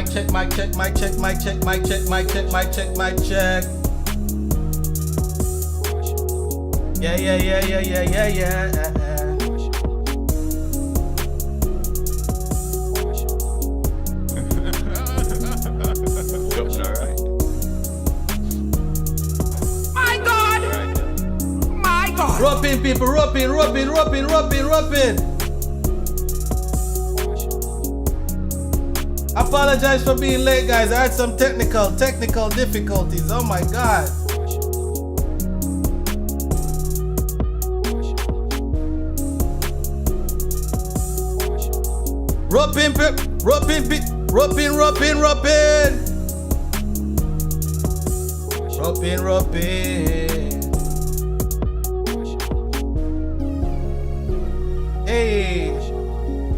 mic check, mic check, mic check, mic check, mic check, mic check, mic check, mic check. Yeah, yeah, yeah, yeah, yeah, yeah, yeah. My God! My God! Rope in, people, rope in, rope in, rope in, rope in, rope in. Apologize for being late, guys. I had some technical difficulties. Oh my God. Rope in, rope in, rope in, rope in, rope in. Rope in, rope in. Hey.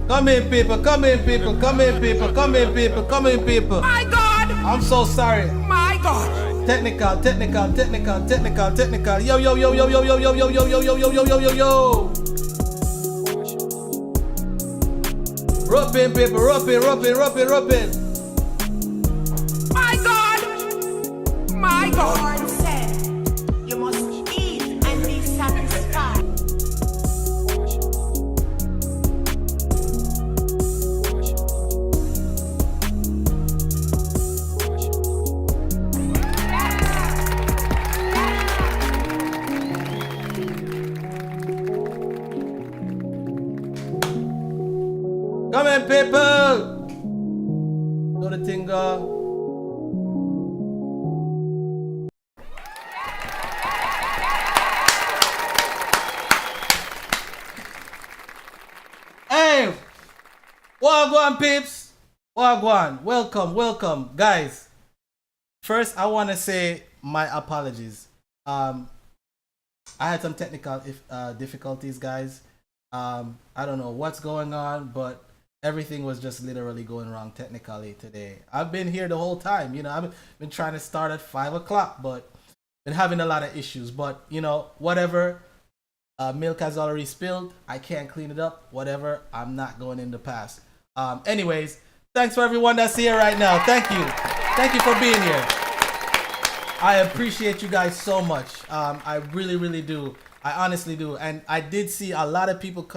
Come in, people, come in, people, come in, people, come in, people, come in, people. My God! I'm so sorry. My God! Technical. Yo, yo, yo, yo, yo, yo, yo, yo, yo, yo, yo, yo, yo, yo, yo, yo. Rope in, people, rope in, rope in, rope in, rope in. My God! My God! God said, you must eat and be satisfied. Come in, people. Do the thing, go. Hey, wagwan peeps, wagwan, welcome, guys. First, I want to say my apologies. I had some technical difficulties, guys. I don't know what's going on, but everything was just literally going wrong technically today. I've been here the whole time, you know. I've been trying to start at 5 o'clock, but been having a lot of issues. But you know, whatever. Milk has already spilled. I can't clean it up. Whatever. I'm not going in the past. Anyways, thanks for everyone that's here right now. Thank you. Thank you for being here. I appreciate you guys so much. I really do. I honestly do. And I did see a lot of people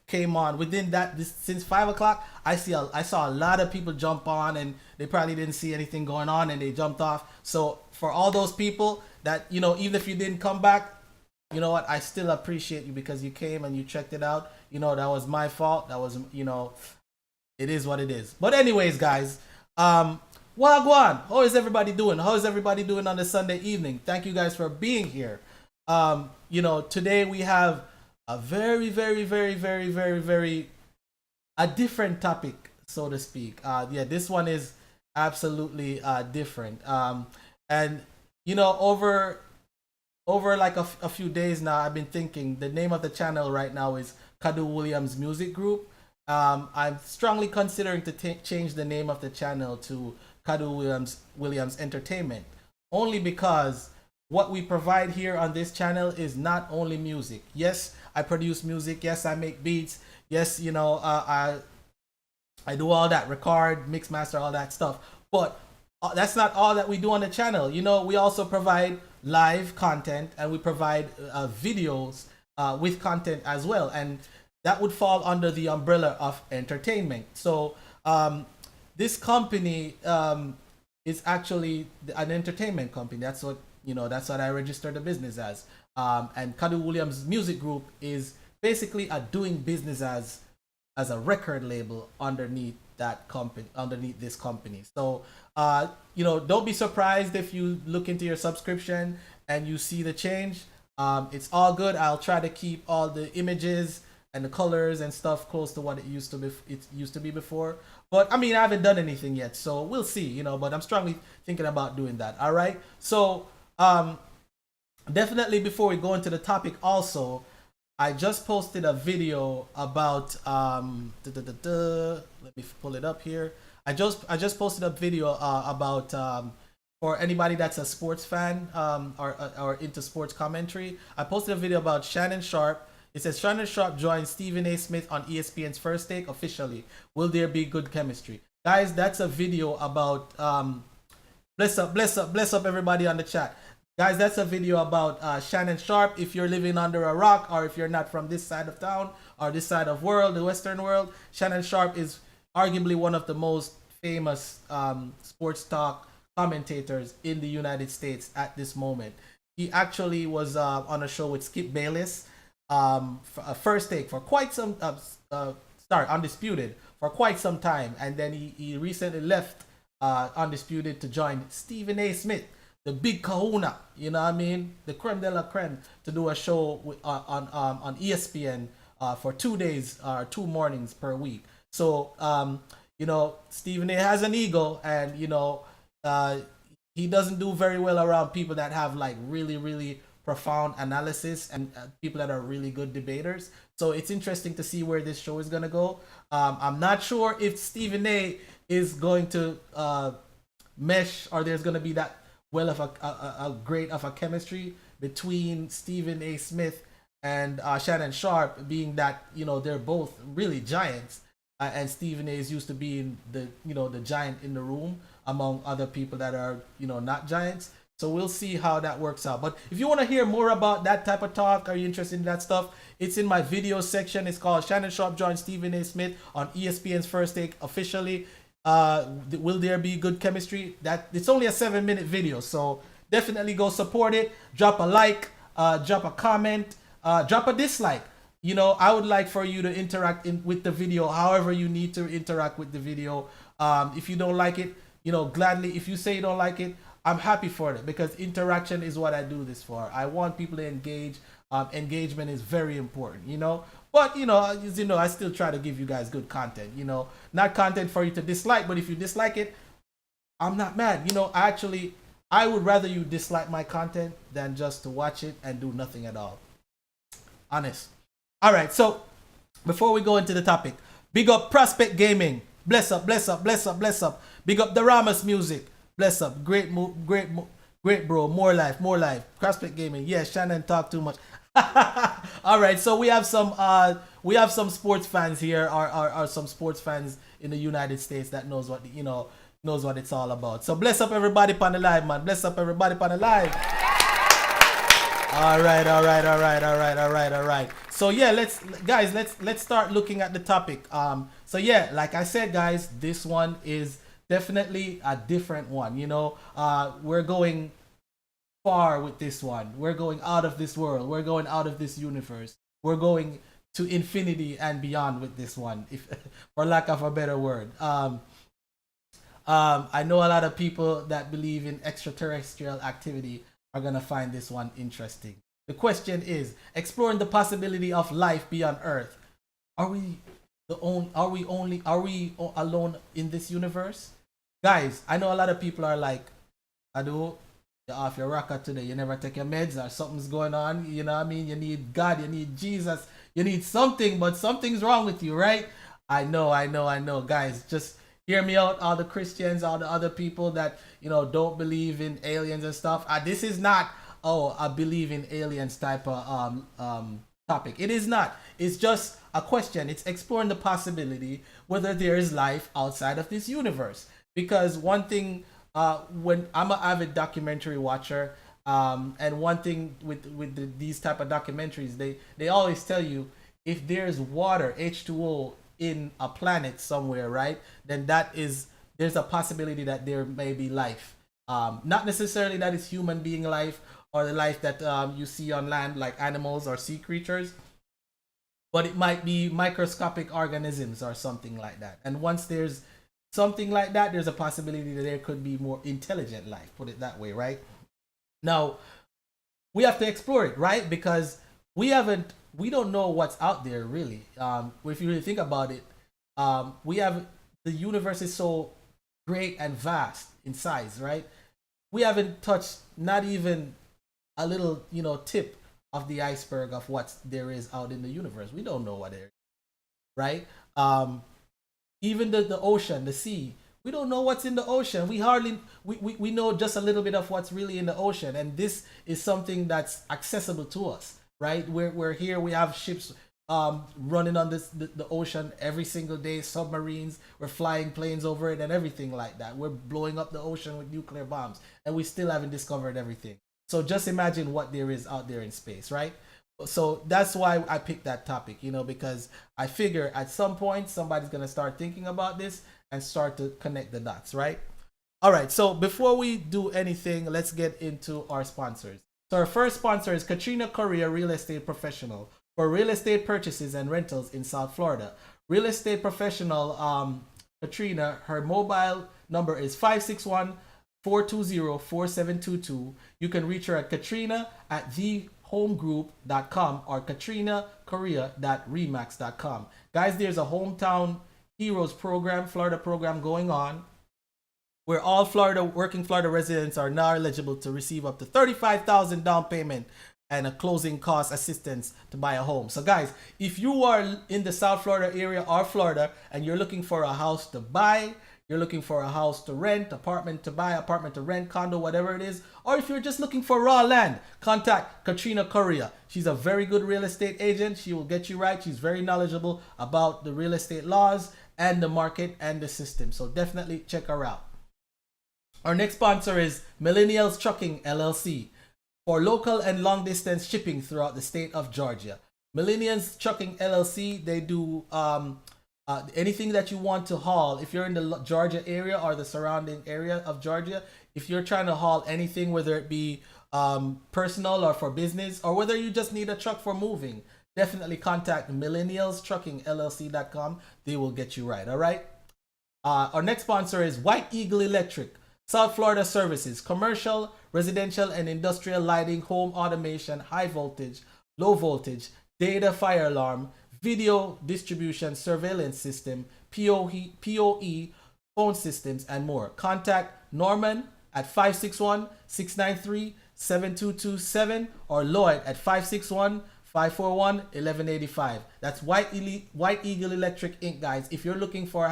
came on within since 5 o'clock. I saw a lot of people jump on, and they probably didn't see anything going on and they jumped off. So for all those people that, you know, even if you didn't come back, you know what, I still appreciate you because you came and you checked it out. You know, that was my fault. That was, you know, it is what it is. But anyways, guys, wagwan, how is everybody doing? How is everybody doing on this Sunday evening? Thank you guys for being here. You know, today we have a very a different topic, so to speak. Yeah, this one is absolutely different. And you know, over like a few days now, I've been thinking the name of the channel right now is Kadu Williams Music Group. I'm strongly considering to change the name of the channel to Kadu Williams Entertainment, only because what we provide here on this channel is not only music. Yes, I produce music. Yes, I make beats. Yes, you know, I do all that, record, mix, master, all that stuff. But that's not all that we do on the channel. You know, we also provide live content, and we provide videos with content as well, and that would fall under the umbrella of entertainment. So this company is actually an entertainment company. That's what, you know, that's what I registered the business as. And Kadu Williams Music Group is basically a doing business as a record label underneath that company, underneath this company. So you know, don't be surprised if you look into your subscription and you see the change. It's all good. I'll try to keep all the images and the colors and stuff close to what it used to be before. But I mean, I haven't done anything yet, so we'll see, you know, but I'm strongly thinking about doing that. All right. So definitely, before we go into the topic, also, I just posted a video about let me pull it up here. I just posted a video about for anybody that's a sports fan or into sports commentary. I posted a video about Shannon Sharp. It says Shannon Sharp joins Stephen A. Smith on ESPN's First Take officially. Will there be good chemistry? guys, that's a video about bless up everybody on the chat. Guys, that's a video about Shannon Sharp. If you're living under a rock, or if you're not from this side of town or this side of world, the Western world, Shannon Sharp is arguably one of the most famous sports talk commentators in the United States at this moment. He actually was on a show with Skip Bayless, First Take for quite some Undisputed for quite some time, and then he recently left Undisputed to join Stephen A. Smith, the big kahuna, you know what I mean, the creme de la creme, to do a show on ESPN for 2 days or 2 mornings per week. So you know, Stephen A. has an ego, and you know, he doesn't do very well around people that have like really profound analysis, and people that are really good debaters. So it's interesting to see where this show is gonna go. I'm not sure if Stephen A. is going to mesh, or there's gonna be that well of a great of a chemistry between Stephen A. Smith and Shannon Sharp, being that, you know, they're both really giants, and Stephen A. is used to being the, you know, the giant in the room among other people that are, you know, not giants. So we'll see how that works out. But if you want to hear more about that type of talk, are you interested in that stuff, it's in my video section. It's called Shannon Sharp joins Stephen A. Smith on ESPN's First Take officially. Will there be good chemistry? That it's only a 7-minute video, so definitely go support it. Drop a like, drop a comment, drop a dislike. You know, I would like for you to interact with the video however you need to interact with the video. If you don't like it, you know, gladly, if you say you don't like it, I'm happy for it, because interaction is what I do this for. I want people to engage. Engagement is very important, you know. But, you know, as you know, I still try to give you guys good content, you know. Not content for you to dislike, but if you dislike it, I'm not mad. You know, I would rather you dislike my content than just to watch it and do nothing at all. Honest. All right, so before we go into the topic, big up Prospect Gaming. Bless up, bless up, bless up, bless up. Big up the Ramas Music. Bless up. Great bro. More life, more life. Prospect Gaming. Yeah, Shannon talk too much. All right, so we have some sports fans here, or some sports fans in the United States that knows what, you know, knows what it's all about. So bless up everybody on the live, man. Bless up everybody on the live. All right. So yeah, let's start looking at the topic. So yeah, like I said, guys, this one is definitely a different one. You know, we're going far with this one. We're going out of this world. We're going out of this universe. We're going to infinity and beyond with this one, if for lack of a better word. I know a lot of people that believe in extraterrestrial activity are gonna find this one interesting. The question is, exploring the possibility of life beyond Earth. Are we alone in this universe? Guys, I know a lot of people are like, Adu, you're off your rocker today. You never take your meds, or something's going on. You know what I mean? You need God, you need Jesus, you need something, but something's wrong with you, right? I know. Guys, just hear me out, all the Christians, all the other people that, you know, don't believe in aliens and stuff. This is not, I believe in aliens type of topic. It is not. It's just a question. It's exploring the possibility whether there is life outside of this universe. Because one thing, when I'm an avid documentary watcher, and one thing with these type of documentaries, they always tell you, if there's water, H2O, in a planet somewhere, right, then there's a possibility that there may be life. Not necessarily that it's human being life, or the life that you see on land, like animals or sea creatures, but it might be microscopic organisms or something like that. And once there's something like that, there's a possibility that there could be more intelligent life, put it that way, right? Now, we have to explore it, right? Because we don't know what's out there, really. If you really think about it, the universe is so great and vast in size, right? We haven't touched not even a little, you know, tip of the iceberg of what there is out in the universe. We don't know what there is, right? Even the ocean, the sea, we don't know what's in the ocean. We know just a little bit of what's really in the ocean, and this is something that's accessible to us, right? We're here, we have ships running on the ocean every single day, submarines, we're flying planes over it and everything like that. We're blowing up the ocean with nuclear bombs and we still haven't discovered everything. So just imagine what there is out there in space, right? So that's why I picked that topic, because I figure at some point somebody's going to start thinking about this and start to connect the dots, right? All right, so before we do anything, let's get into our sponsors. So our first sponsor is Katrina Correa Real Estate Professional for real estate purchases and rentals in South Florida. Real estate professional Katrina, her mobile number is 561-420-4722. You can reach her at Katrina at thehomegroup.com or katrinacorrea.remax.com. Guys, there's a Hometown Heroes program, Florida program going on, where all working Florida residents are now eligible to receive up to $35,000 down payment and a closing cost assistance to buy a home. So guys, if you are in the South Florida area or Florida and you're looking for a house to buy, you're looking for a house to rent, apartment to buy, apartment to rent, condo, whatever it is, or if you're just looking for raw land, contact Katrina Correa. She's a very good real estate agent. She will get you right. She's very knowledgeable about the real estate laws and the market and the system. So definitely check her out. Our next sponsor is Millennials Trucking LLC for local and long distance shipping throughout the state of Georgia. Millennials Trucking LLC, they do anything that you want to haul. If you're in the Georgia area or the surrounding area of Georgia, if you're trying to haul anything, whether it be personal or for business, or whether you just need a truck for moving, definitely contact millennialstruckingllc.com. They will get you right, all right? Our next sponsor is White Eagle Electric, South Florida Services, commercial, residential, and industrial lighting, home automation, high voltage, low voltage, data fire alarm, video distribution, surveillance system, POE, phone systems, and more. Contact Norman at 561-693-7227 or Lloyd at 561-541-1185. That's White Eagle Electric Inc., guys. If you're looking to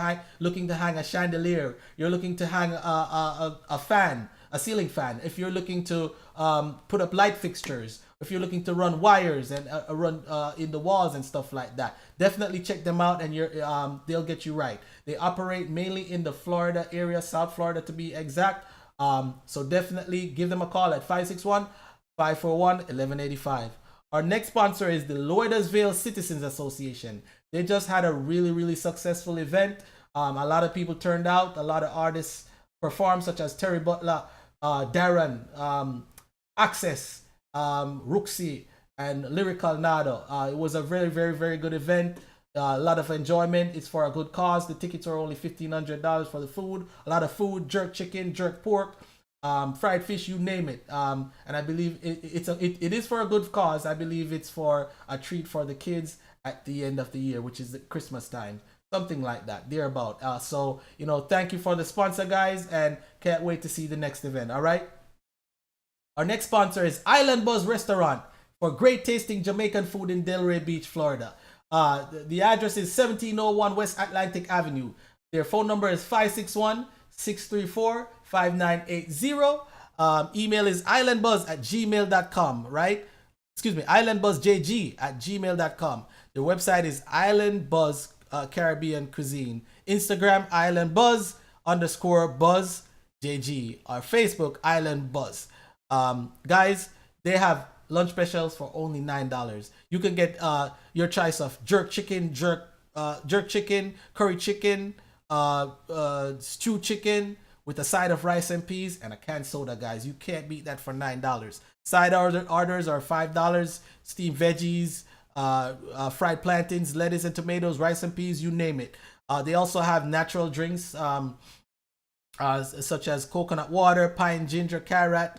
hang a chandelier, you're looking to hang a fan, a ceiling fan, if you're looking to put up light fixtures, if you're looking to run wires and run in the walls and stuff like that, definitely check them out and they'll get you right. They operate mainly in the Florida area, South Florida to be exact. So definitely give them a call at 561-541-1185. Our next sponsor is the Loydersville Citizens Association. They just had a really, really successful event. A lot of people turned out. A lot of artists performed, such as Terry Butler, Darren, Access, Ruxy, and Lyrical Nado. It was a very, very, very good event. A lot of enjoyment. It's for a good cause. The tickets are only $1,500 for the food. A lot of food, jerk chicken, jerk pork, fried fish, you name it. And I believe it is for a good cause. I believe it's for a treat for the kids at the end of the year, which is the Christmas time. Something like that, thereabout. So, thank you for the sponsor, guys, and can't wait to see the next event, all right? Our next sponsor is Island Buzz Restaurant for great tasting Jamaican food in Delray Beach, Florida. The address is 1701 West Atlantic Avenue. Their phone number is 561-634-5980. Email is islandbuzz@gmail.com, right? Excuse me, islandbuzzjg@gmail.com. Their website is Island Buzz Caribbean Cuisine. Instagram, Island Buzz _Buzz JG. Or Facebook, Island Buzz. Guys, they have lunch specials for only $9. You can get your choice of jerk chicken, curry chicken, stewed chicken with a side of rice and peas and a canned soda, guys. You can't beat that for $9. Side orders are $5. Steamed veggies, fried plantains, lettuce and tomatoes, rice and peas, you name it. They also have natural drinks such as coconut water, pine ginger, carrot,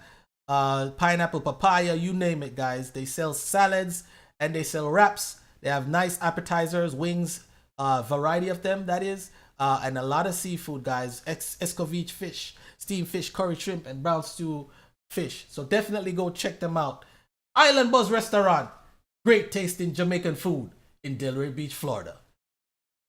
pineapple, papaya, you name it, guys. They sell salads and they sell wraps. They have nice appetizers, wings, variety of them, that is, and a lot of seafood, guys. Escovitch fish, steamed fish, curry shrimp, and brown stew fish. So definitely go check them out. Island Buzz Restaurant, great tasting Jamaican food in Delray Beach, Florida.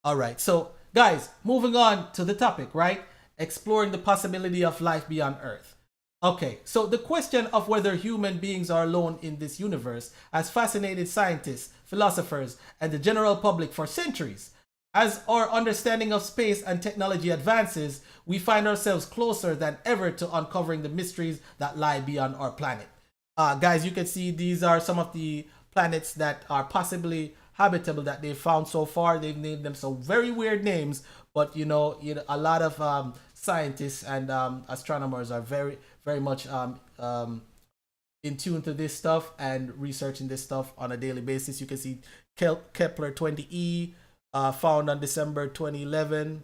All right, so guys, moving on to the topic, right? Exploring the possibility of life beyond Earth. Okay, so the question of whether human beings are alone in this universe has fascinated scientists philosophers, and the general public for centuries. As our understanding of space and technology advances, we find ourselves closer than ever to uncovering the mysteries that lie beyond our planet. Guys, you can see these are some of the planets that are possibly habitable that they've found so far. They've named them some very weird names, but a lot of scientists and astronomers are very, very much in tune to this stuff and researching this stuff on a daily basis. You can see Kepler 20e found on December 2011.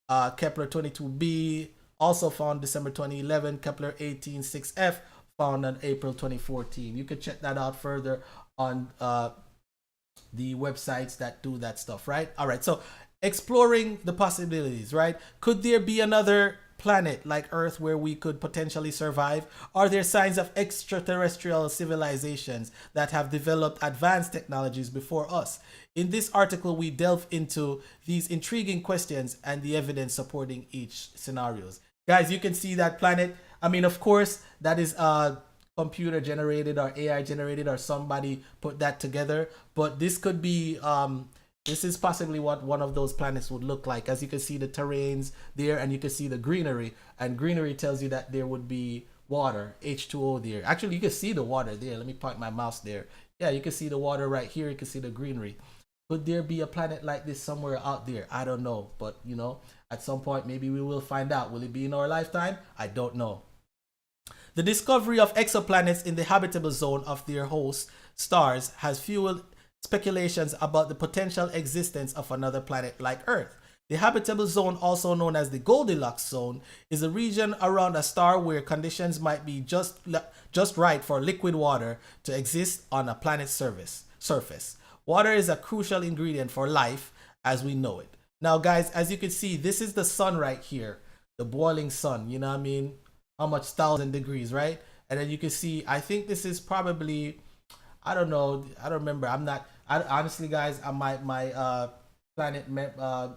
Kepler 22b also found December 2011. Kepler 186f found on April 2014. You can check that out further on the websites that do that stuff, right? All right, so exploring the possibilities, right? Could there be another planet like Earth where we could potentially survive? Are there signs of extraterrestrial civilizations that have developed advanced technologies before us? In this article, we delve into these intriguing questions and the evidence supporting each scenarios. Guys, you can see that planet. I mean, of course, that is computer generated or AI generated, or somebody put that together, but this could be this is possibly what one of those planets would look like. As you can see the terrains there, and you can see the greenery, and greenery tells you that there would be water, H2O there. Actually, you can see the water there. Let me point my mouse there. Yeah, you can see the water right here. You can see the greenery. Could there be a planet like this somewhere out there? I don't know, but at some point maybe we will find out. Will it be in our lifetime? I don't know. The discovery of exoplanets in the habitable zone of their host stars has fueled speculations about the potential existence of another planet like Earth. The habitable zone, also known as the Goldilocks Zone, is a region around a star where conditions might be just right for liquid water to exist on a planet's surface. Water is a crucial ingredient for life as we know it. Now, guys, as you can see, this is the sun right here, the boiling sun. You know what I mean? How much 1,000 degrees, right? And then you can see, I think this is probably, I don't know, I don't remember. Honestly, guys, my planet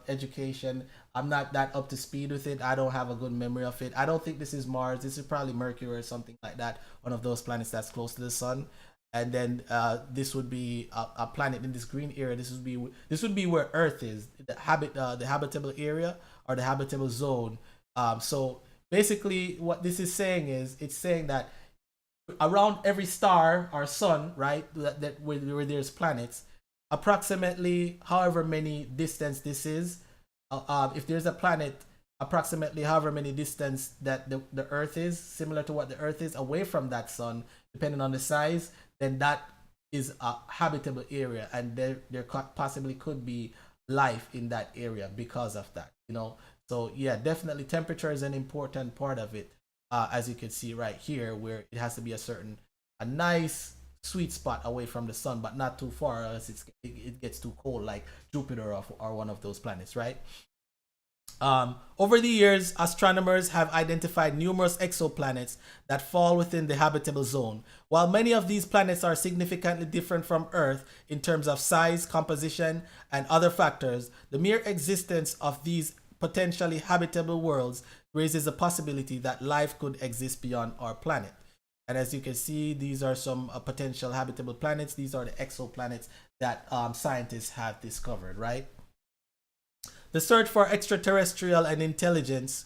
education, I'm not that up to speed with it. I don't have a good memory of it. I don't think this is Mars. This is probably Mercury or something like that, one of those planets that's close to the sun. And then this would be a planet in this green area. This would be where Earth is, the habitable area or the habitable zone. So basically, what this is saying is, it's saying that around every star or sun, right, that where there's planets, approximately however many distance this is, if there's a planet approximately however many distance that the Earth is, similar to what the Earth is away from that sun, depending on the size, then that is a habitable area, and there possibly could be life in that area because of that. So yeah, definitely temperature is an important part of it, as you can see right here, where it has to be a nice sweet spot away from the sun, but not too far, or else it gets too cold, like Jupiter or one of those planets, right? Over the years, astronomers have identified numerous exoplanets that fall within the habitable zone. While many of these planets are significantly different from Earth in terms of size, composition, and other factors, the mere existence of these potentially habitable worlds raises a possibility that life could exist beyond our planet. And as you can see, these are some potential habitable planets. These are the exoplanets that scientists have discovered, right? The search for extraterrestrial intelligence,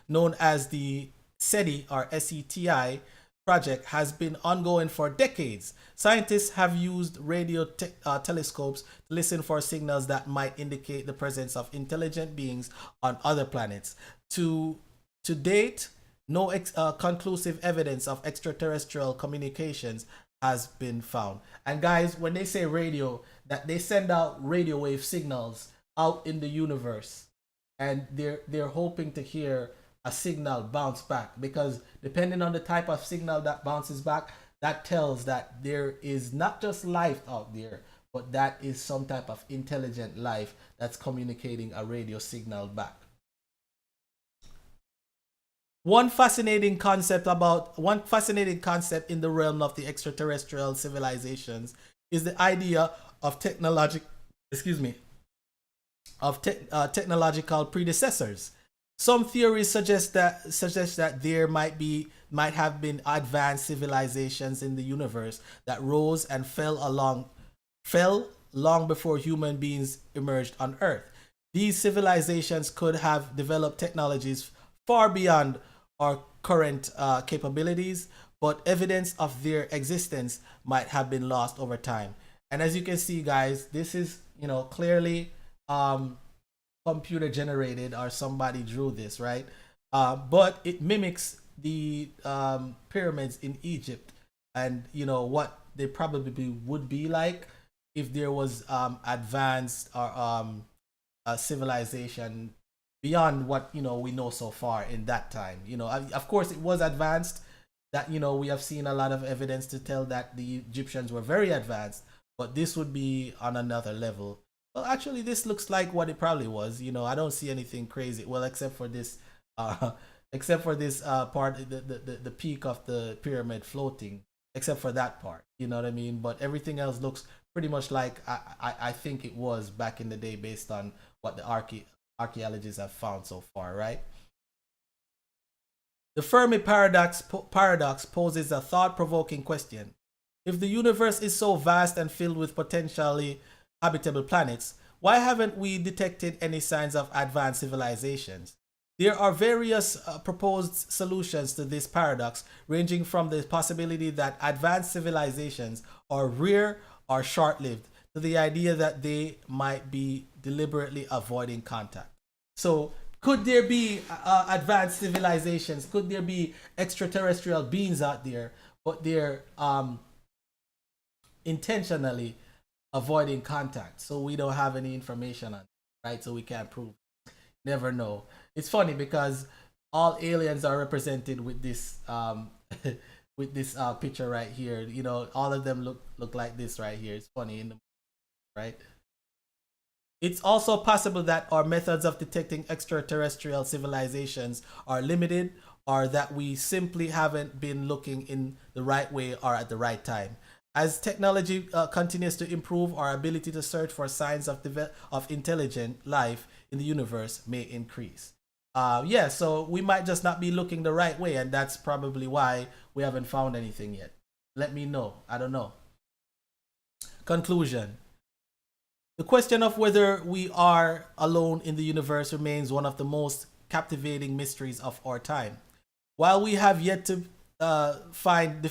known as the SETI or SETI project, has been ongoing for decades. Scientists have used radio telescopes to listen for signals that might indicate the presence of intelligent beings on other planets. To date, no conclusive evidence of extraterrestrial communications has been found. And guys, when they say radio, that they send out radio wave signals out in the universe, and they're hoping to hear a signal bounce back, because depending on the type of signal that bounces back, that tells that there is not just life out there, but that is some type of intelligent life that's communicating a radio signal back. One fascinating concept in the realm of the extraterrestrial civilizations is the idea of technological technological predecessors. Some theories suggest that there might be might have been advanced civilizations in the universe that rose and fell long before human beings emerged on Earth. These civilizations could have developed technologies far beyond our current capabilities, but evidence of their existence might have been lost over time. And as you can see, guys, this is, clearly computer generated, or somebody drew this, right? But it mimics the pyramids in Egypt, and what they probably would be like if there was advanced or civilization beyond what we know so far in that time. Of course, it was advanced. That we have seen a lot of evidence to tell that the Egyptians were very advanced, but this would be on another level. Well, actually, this looks like what it probably was. I don't see anything crazy. Well, except for this part, the peak of the pyramid floating. Except for that part, you know what I mean. But everything else looks pretty much like I think it was back in the day, based on what the archaeologists have found so far, right? The Fermi paradox poses a thought-provoking question. If the universe is so vast and filled with potentially habitable planets, why haven't we detected any signs of advanced civilizations? There are various proposed solutions to this paradox, ranging from the possibility that advanced civilizations are rare or short-lived, to the idea that they might be deliberately avoiding contact. So, could there be advanced civilizations? Could there be extraterrestrial beings out there, but they're intentionally avoiding contact, so we don't have any information on it, right? So we can't prove. Never know. It's funny because all aliens are represented with this with this picture right here. All of them look like this right here. It's funny in the right. It's also possible that our methods of detecting extraterrestrial civilizations are limited, or that we simply haven't been looking in the right way or at the right time. As technology continues to improve, our ability to search for signs of intelligent life in the universe may increase. So we might just not be looking the right way, and that's probably why we haven't found anything yet. Let me know. I don't know. Conclusion. The question of whether we are alone in the universe remains one of the most captivating mysteries of our time. While we have yet to find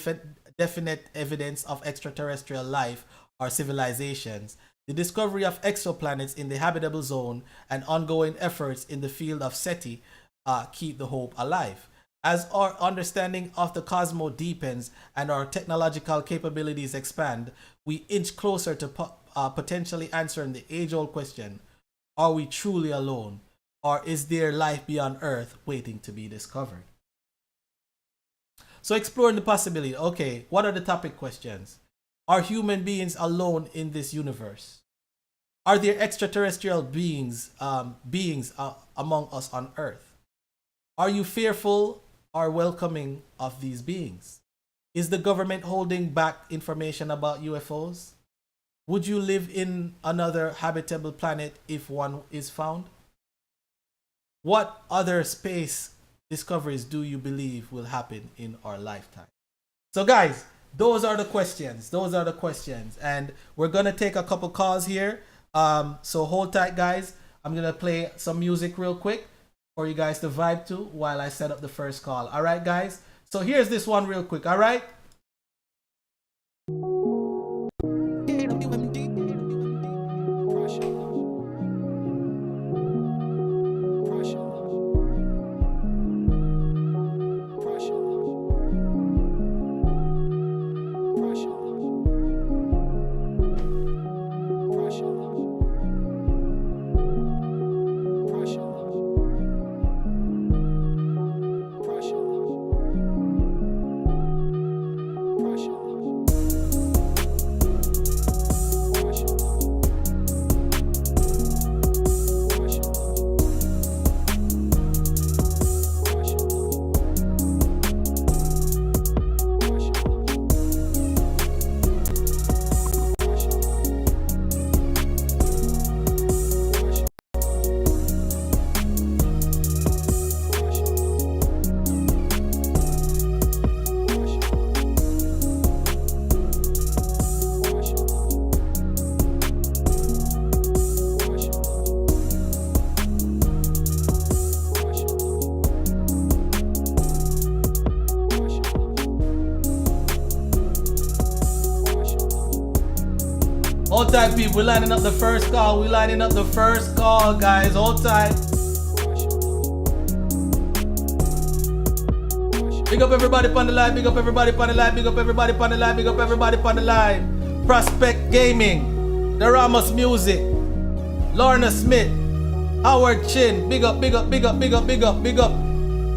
definite evidence of extraterrestrial life or civilizations, the discovery of exoplanets in the habitable zone and ongoing efforts in the field of SETI keep the hope alive. As our understanding of the cosmos deepens and our technological capabilities expand, we inch closer to potentially answering the age-old question: are we truly alone, or is there life beyond Earth waiting to be discovered? So, exploring the possibility. Okay, what are the topic questions? Are human beings alone in this universe? Are there extraterrestrial beings among us on Earth? Are you fearful or welcoming of these beings? Is the government holding back information about UFOs? Would you live in another habitable planet if one is found? What other space discoveries do you believe will happen in our lifetime? So guys, those are the questions. And we're going to take a couple calls here. So hold tight, guys. I'm going to play some music real quick for you guys to vibe to while I set up the first call. All right, guys? So here's this one real quick. All right? people. We're lining up the first call. We're lining up the first call, guys. Hold tight. Big up everybody on the live. Big up everybody on the live. Big up everybody on the live. Big up everybody on the live. Prospect Gaming, The Ramos Music, Lorna Smith, Howard Chin. Big up, big up, big up, big up, big up, big up.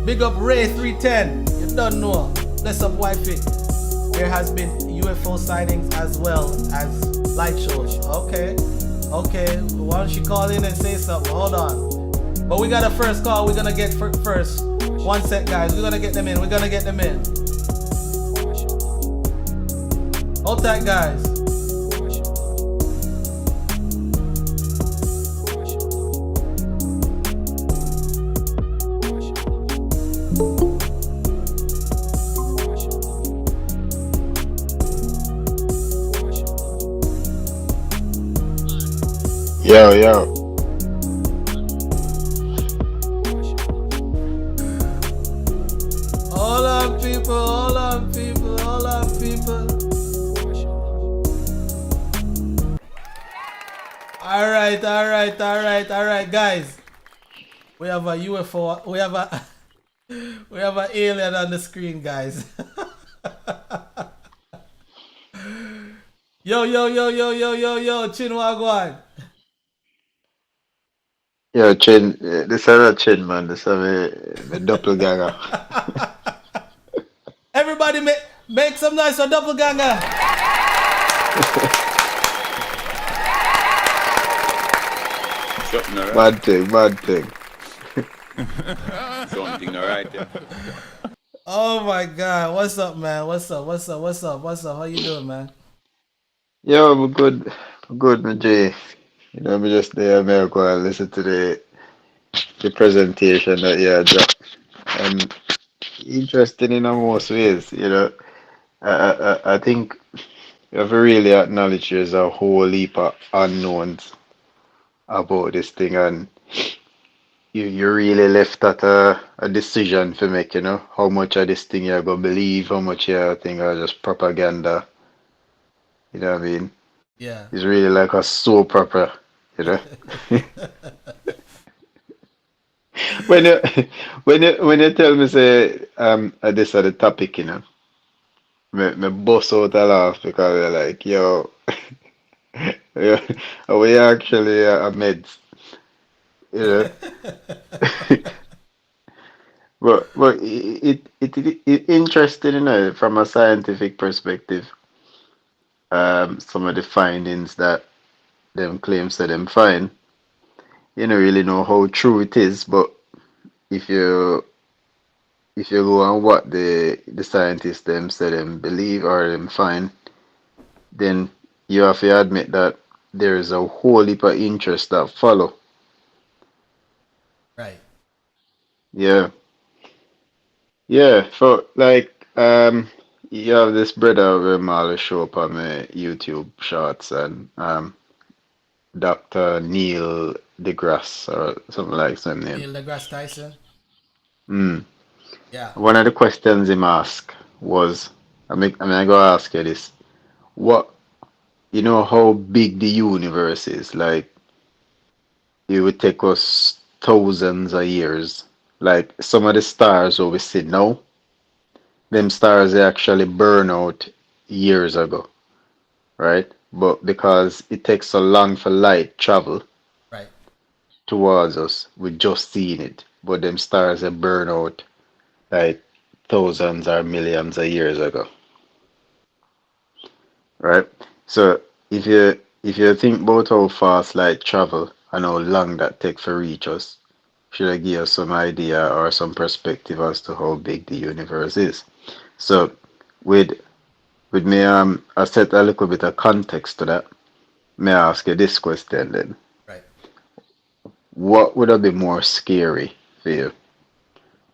Big up Ray 310. You don't know. Bless up wifey. There has been UFO sightings as well as light shows. Okay. Okay. Why don't you call in and say something? Hold on. But we got a first call. We're gonna get first. One sec, guys. We're gonna get them in. We're gonna get them in. Hold tight, guys. Yo, yo. Hold on, people. Hold on, people. Hold on, people. All right, all right, all right, all right, guys. We have a UFO. We have a we have an alien on the screen, guys. Yo, yo, yo, yo, yo, yo, yo, Chinwagwan. Yo, Chin, this is a Chin, man. This is a doppelganger. Everybody make some noise for doppelganger. Something alright. Bad thing, bad thing. Something alright. Yeah. Oh my God, what's up, man? What's up? What's up? What's up? What's up? How you doing, man? Yo, I'm good. I'm good, my J. You know, I'm just there, I'm going to listen to the presentation that you had dropped. And interesting in most ways, you know. I think you have to really acknowledge there's a whole heap of unknowns about this thing, and you really left at a decision to make, you know, how much of this thing you're gonna believe, how much you think are just propaganda, you know what I mean? Yeah. It's really like a soap opera, you know. When you when you tell me say this are the topic, you know, me bust out a laugh because they're like, yo, yeah, we actually a meds, you know. But it interesting, you know, from a scientific perspective. Some of the findings that them claims that them find, you don't really know how true it is, but if you if you go on what the scientists them say them believe or them find, then you have to admit that there is a whole heap of interest that follow. Right. Yeah. Yeah, for like you have this brother who always show up on my YouTube shorts, and Dr. Neil deGrasse or something like some name. Neil deGrasse Tyson. Mm. Yeah. One of the questions him asked was, I go ask you this. What, you know how big the universe is? Like, it would take us thousands of years. Like, some of the stars that we see now, them Right. stars they actually burn out years ago, right? But because it takes so long for light travel Right. towards us, we just seen it. But them stars they burn out like thousands or millions of years ago, right? So if you think about how fast light travel and how long that take for reach us, should I give us some idea or some perspective as to how big the universe is? So with with me I set a little bit of context to that. May I ask you this question then? Right. What would have been more scary for you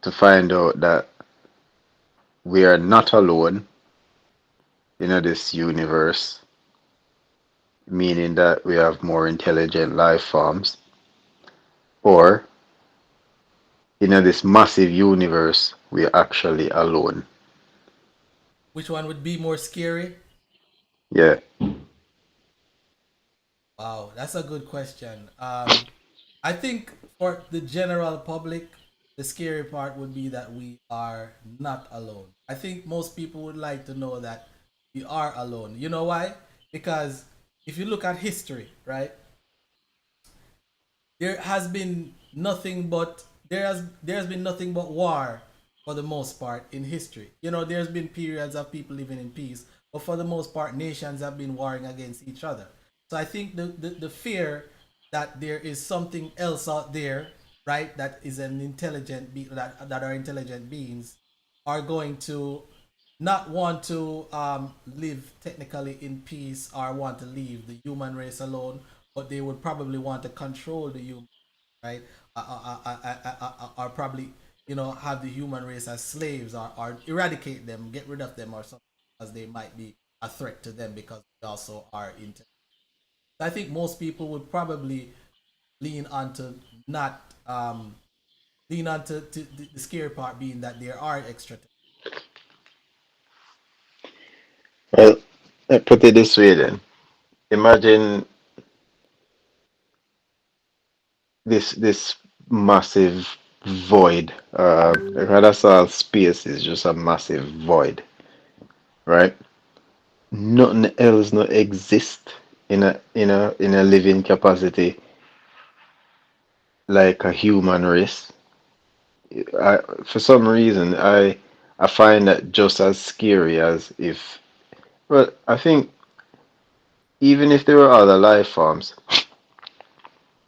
to find out that we are not alone in this universe, meaning that we have more intelligent life forms, or this massive universe we're actually alone? Which one would be more scary? Yeah. Wow, that's a good question. I think for the general public, the scary part would be that we are not alone. I think most people would like to know that we are alone. You know why? Because if you look at history, right, there has been nothing but there's been nothing but war for the most part in history. You know, there's been periods of people living in peace, but for the most part, nations have been warring against each other. So I think the fear that there is something else out there, right, that is an that are intelligent beings are going to not want to live technically in peace or want to leave the human race alone, but they would probably want to control the human, right? Or probably, you know, have the human race as slaves, or eradicate them, get rid of them or something, because they might be a threat to them because they also are intelligent. I think most people would probably lean onto not lean onto to the scary part being that there are extra. Well, put it this way then. Imagine this massive void. That's all space is just a massive void, right? Nothing else not exist in a living capacity like a human race. For some reason, I find that just as scary as if. Well, I think even if there were other life forms,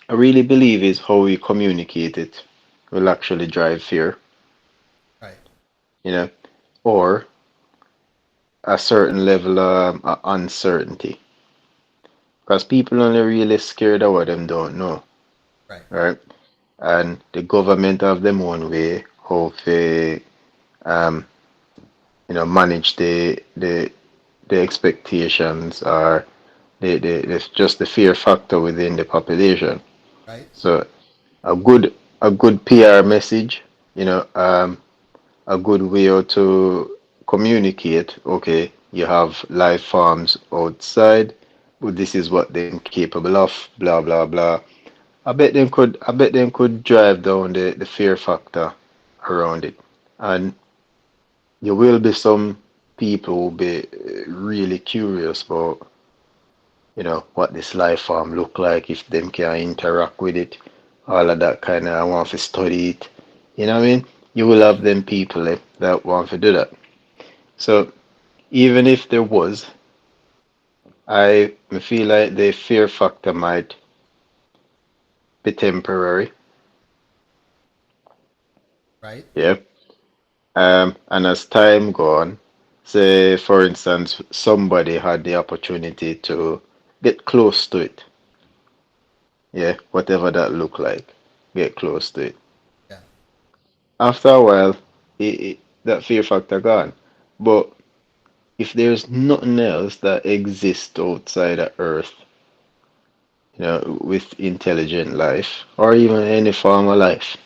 I really believe is how we communicate it will actually drive fear, Right, you know, or a certain level of uncertainty. Because people only really scared of what them don't know, right, right? And the government have them own way how they um manage the expectations or the just the fear factor within the population. right, So a good PR message, you know, a good way to communicate. Okay, you have life forms outside, but this is what they're capable of. Blah blah blah. I bet them could drive down the fear factor around it, and there will be some people who will be really curious about what this life form look like, if them can interact with it, all of that kind of, I want to study it. You know what I mean? You will have them people that want to do that. So even if there was, I feel like the fear factor might be temporary. right. Yeah. And as time gone, say for instance, somebody had the opportunity to get close to it. Yeah, whatever that look like, get close to it. Yeah. After a while, that fear factor gone. But if there's nothing else that exists outside of Earth, with intelligent life or even any form of life,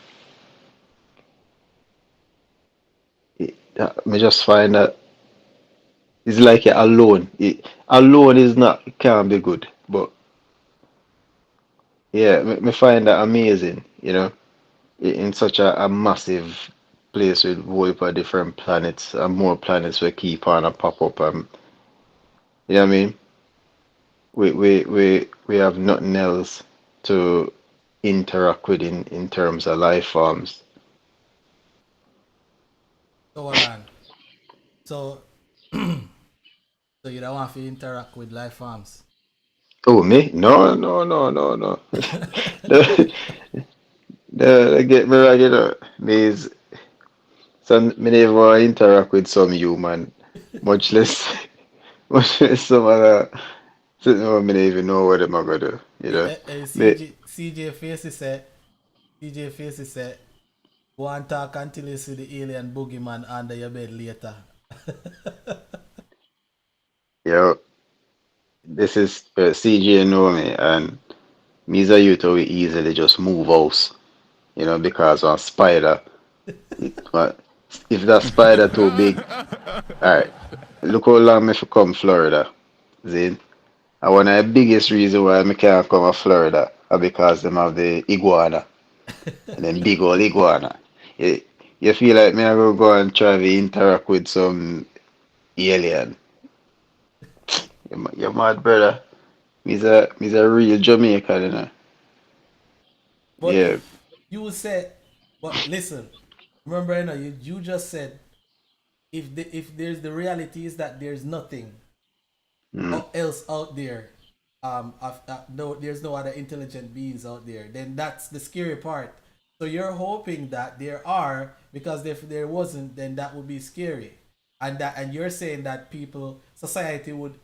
me just find that it's like you're alone. Alone is not, it can't be good. But yeah, me find that amazing, in such a massive place with whole heap of different planets and more planets will keep on and pop up, and you know what I mean? We have nothing else to interact with in terms of life forms. So hold on. So so you don't want to interact with life forms. Oh, me? No, no, no, no, no. The, get me right, Me is some me never want to interact with some human, much less much less some other. So, no, me don't even know what I'm gonna do. Me, CJ Faces said, CJ Faces said, go and talk until you see the alien boogeyman under your bed later. yo, this is CJ know me, and me as a youth we easily just move house, because of spider. But if that spider too big, all right. Look how long me for come Florida, Zin. And one of the biggest reasons why I can't come to Florida are because them have the iguana. And then big old iguana. You, you feel like me I go and try to interact with some alien. You're mad, brother. Me's a real Jamaican, you know. But Yeah. you said, but listen, remember, you just said if there's the reality is that there's nothing Mm. else out there, no, there's no other intelligent beings out there. Then that's the scary part. So you're hoping that there are, because if there wasn't, then that would be scary. And you're saying that society would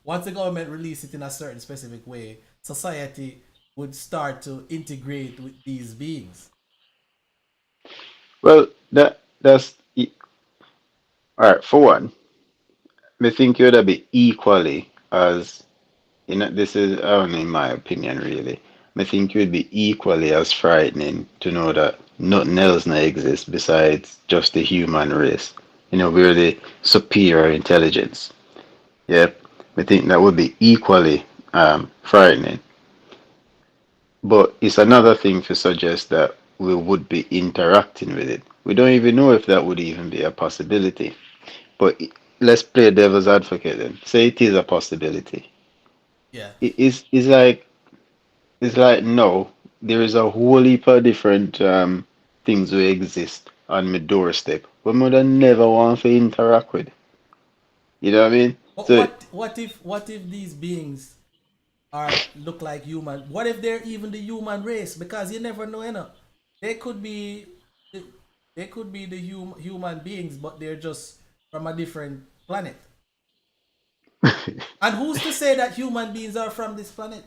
once the government release it in a certain specific way, society would start to integrate with these beings. Well, that's all right. For one, I think you would be equally as this is only in my opinion, really. I think it would be equally as frightening to know that nothing else now exists besides just the human race. We're the superior intelligence. Yeah, I think that would be equally frightening. But it's another thing to suggest that we would be interacting with it. We don't even know if that would even be a possibility. But let's play devil's advocate then. Say it is a possibility. Yeah. It's like no, there is a whole heap of different things that exist on my doorstep. But I never want to interact with. You know what I mean? But So what if these beings are look like human? What if they're even the human race? Because you never know. They could be they could be the human beings, but they're just from a different planet. And who's to say that human beings are from this planet?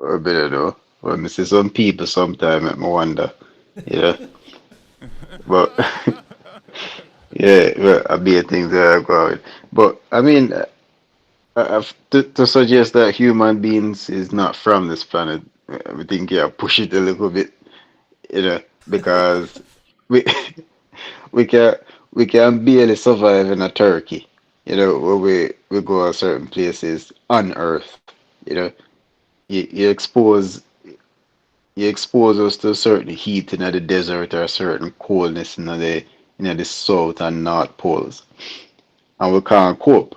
I better know. Well, I see some people sometimes make me wonder. Yeah. But yeah, well, I be a thing that I go with. But I mean, to suggest that human beings is not from this planet, I think yeah, push it a little bit, because we we can we can barely survive in a Turkey, where we go to certain places on Earth, you know, you, you expose you expose us to a certain heat in the desert or a certain coldness in the south and north poles, and we can't cope.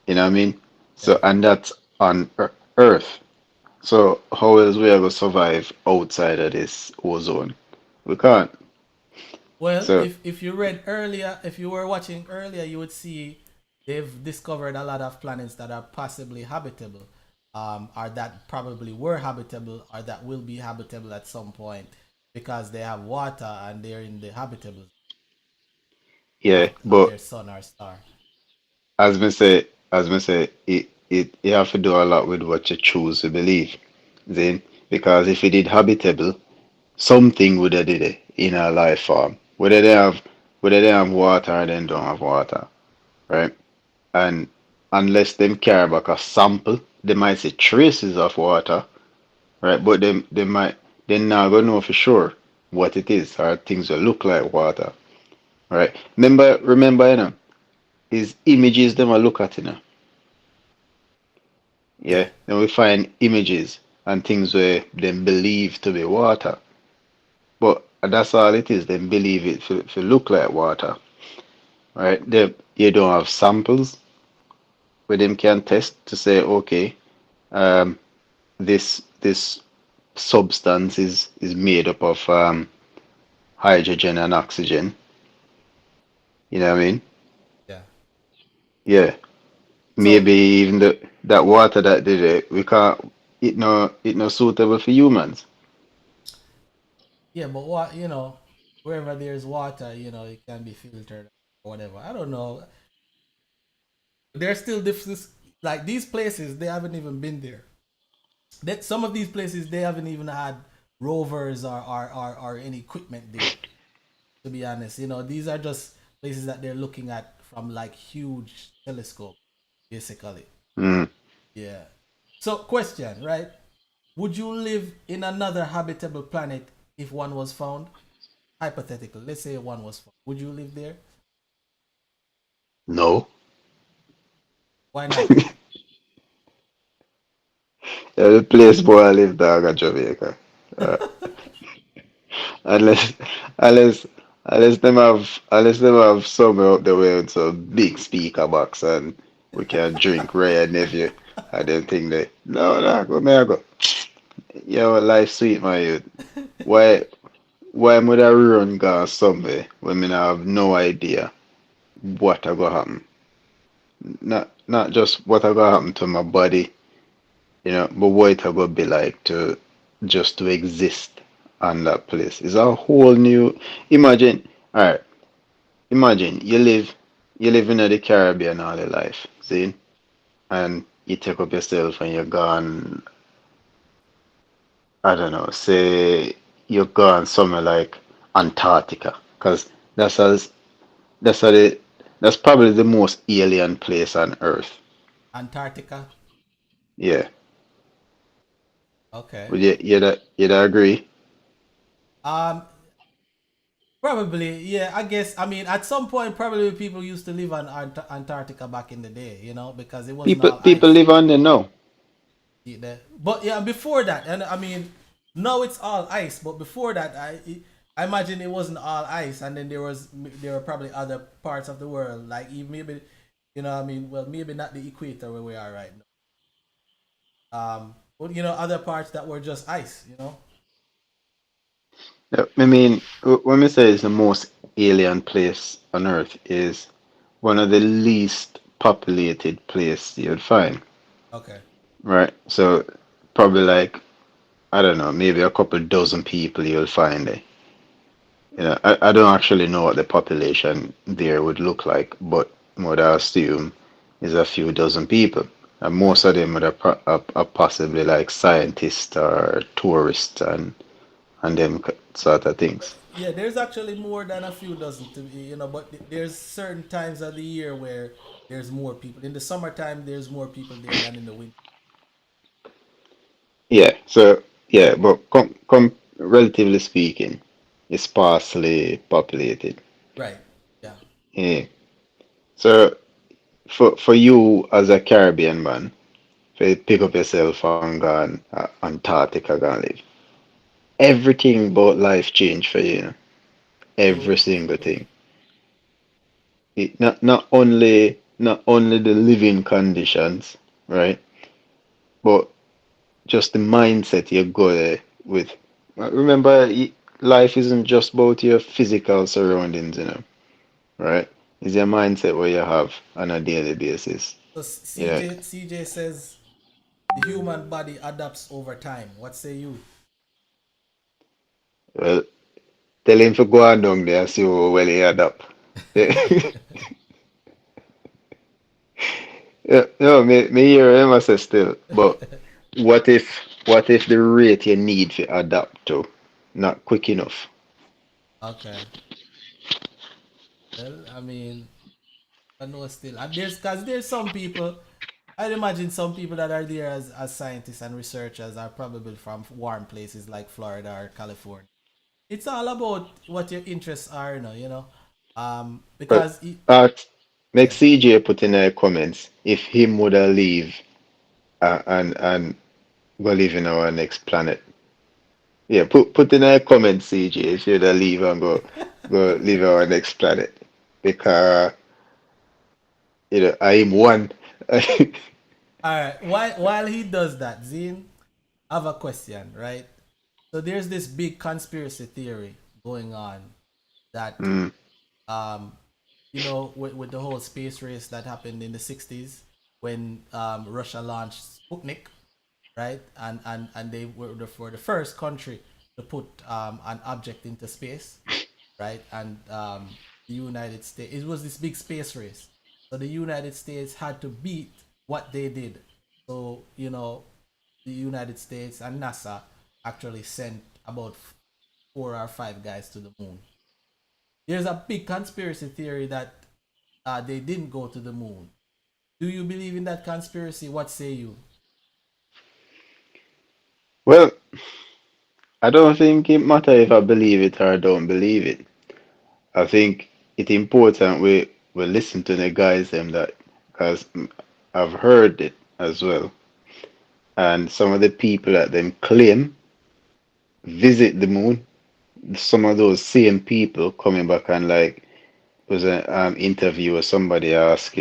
You know what I mean? Yeah. So and that's on Earth. So how else we ever survive outside of this ozone? We can't. Well, So if you read earlier, if you were watching earlier, you would see they've discovered a lot of planets that are possibly habitable, or that probably were habitable, or that will be habitable at some point because they have water and they're in the habitable yeah, of but their sun or star. as me say, it you have to do a lot with what you choose to believe. Then, because if it is habitable, something would have did it in a life form. Whether they have water or they don't have water, right? And unless them carry back a sample, they might see traces of water, right? But they're not gonna know for sure what it is or things that look like water, right? Remember, is images them I look at, Yeah. yeah. Then we find images and things where they believe to be water, but that's all it is. They believe it to look like water, right? You don't have samples where them can test to say, okay, um, this substance is made up of hydrogen and oxygen. You know what I mean? Yeah. Yeah. So Maybe even that water that did it, we can't. It no suitable for humans. yeah, but wherever there's water, it can be filtered or whatever. I don't know. There's still differences. Like these places, they haven't even been there. That some of these places they haven't even had rovers or any equipment there. To be honest, these are just places that they're looking at from like huge telescope, basically. Mm. Yeah. So, question, right? Would you live in another habitable planet if one was found? Hypothetical. Let's say one was found. Would you live there? No, Why not? Yeah, the place boy I live dog at Jamaica. Uh, unless unless unless them have somewhere up the way with some big speaker box and we can drink Ray and nephew. I don't think they no go me I go. Yo, life sweet my youth. Why why would I run go somewhere when me not have no idea what I go happen? Not just what I go happen to my body, but what it go be like to just to exist on that place. It's a whole new imagine. All right, imagine you live in the Caribbean all your life, see, and you take up yourself and you're gone. I don't know, say you're gone somewhere like Antarctica, because that's as that's a, the- that's probably the most alien place on Earth. Antarctica. Yeah, Okay. would you agree? Um, Probably, yeah. I guess. I mean, at some point, probably people used to live on Antarctica back in the day, because it wasn't all People ice. live on there now. But yeah, before that, and I mean, now it's all ice. But before that, I imagine it wasn't all ice, and then there were probably other parts of the world, like even maybe, I mean, well, maybe not the equator where we are right now. But other parts that were just ice. Yeah, I mean, when we say it's the most alien place on Earth, is one of the least populated place you'd find, Okay. right? So probably like I don't know, maybe a couple dozen people you'll find there. I don't actually know what the population there would look like, but what I assume is a few dozen people, and most Right. of them are possibly like scientists or tourists and them sort of things. Yeah, there's actually more than a few dozen to be, but there's certain times of the year where there's more people. In the summertime, there's more people there than in the winter. Yeah, so yeah, but relatively speaking, it's sparsely populated. Right. Yeah. Yeah. So for you as a Caribbean man, if you pick up yourself and go on Antarctica gonna live, everything about life change for you. Every So, single thing. Not only the living conditions, right? But just the mindset you go there with. Remember, life isn't just about your physical surroundings, right? It's your mindset what you have on a daily basis. so Yeah. CJ says the human body adapts over time. What say you? Well, tell him to go on down there and see how well he adapt. Yeah, no, me hear him I say still, but what if what if the rate you need to adapt to not quick enough? Okay. Well, I mean, I know still, and there's some people. I'd imagine some people that are there as scientists and researchers are probably from warm places like Florida or California. It's all about what your interests are, But because ask, make yeah. CJ put in the comments if him would leave and go live in our next planet. Yeah, put in the comments, CJ, if you'd leave and go live our next planet because I am one. All right. While he does that, Zine, I have a question, right? So there's this big conspiracy theory going on that Mm, um with the whole space race that happened in the 60s when Russia launched Sputnik, right? And they were the first country to put an object into space, right? And the United States, it was this big space race. So the United States had to beat what they did. So, the United States and NASA actually sent about 4 or 5 guys to the moon. There's a big conspiracy theory that they didn't go to the moon. Do you believe in that conspiracy? What say you? well, I don't think it matter if I believe it or I don't believe it. I think it's important we listen to the guys them that because I've heard it as well. And some of the people that them claim visit the moon, some of those same people coming back and like was an interview or somebody asked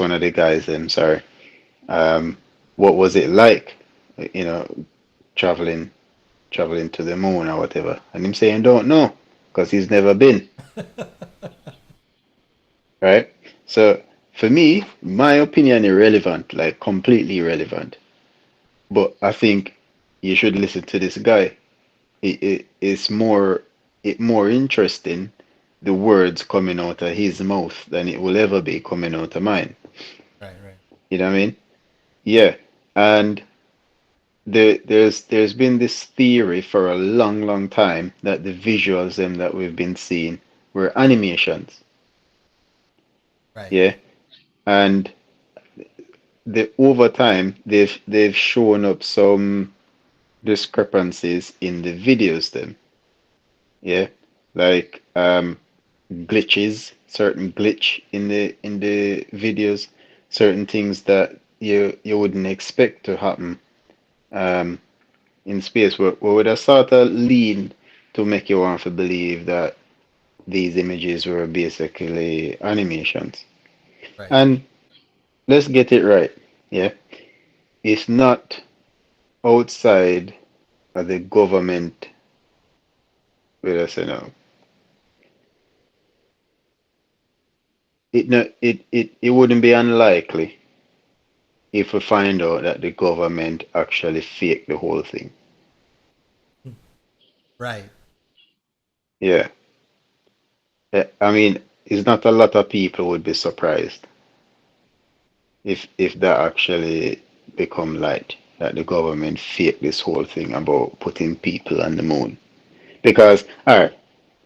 one of the guys them, sorry, um, what was it like, you know, traveling traveling to the moon or whatever, and him saying don't know because he's never been, right? So for me, my opinion irrelevant, like completely irrelevant. But I think you should listen to this guy. It's more interesting the words coming out of his mouth than it will ever be coming out of mine. Right, right. You know what I mean? Yeah. And there's been this theory for a long, long time that the visuals them that we've been seeing were animations. Right. Yeah. And the over time they've shown up some discrepancies in the videos them. Yeah. Like glitches, certain glitch in the videos, certain things that you wouldn't expect to happen um, in space. What would have sort of lead to make you want to believe that these images were basically animations. Right. And let's get it right. Yeah, it's not outside of the government. Let us say now. It wouldn't be unlikely if we find out that the government actually faked the whole thing. Right. Yeah. I mean, it's not a lot of people would be surprised if that actually become light, that the government faked this whole thing about putting people on the moon. Because, all right,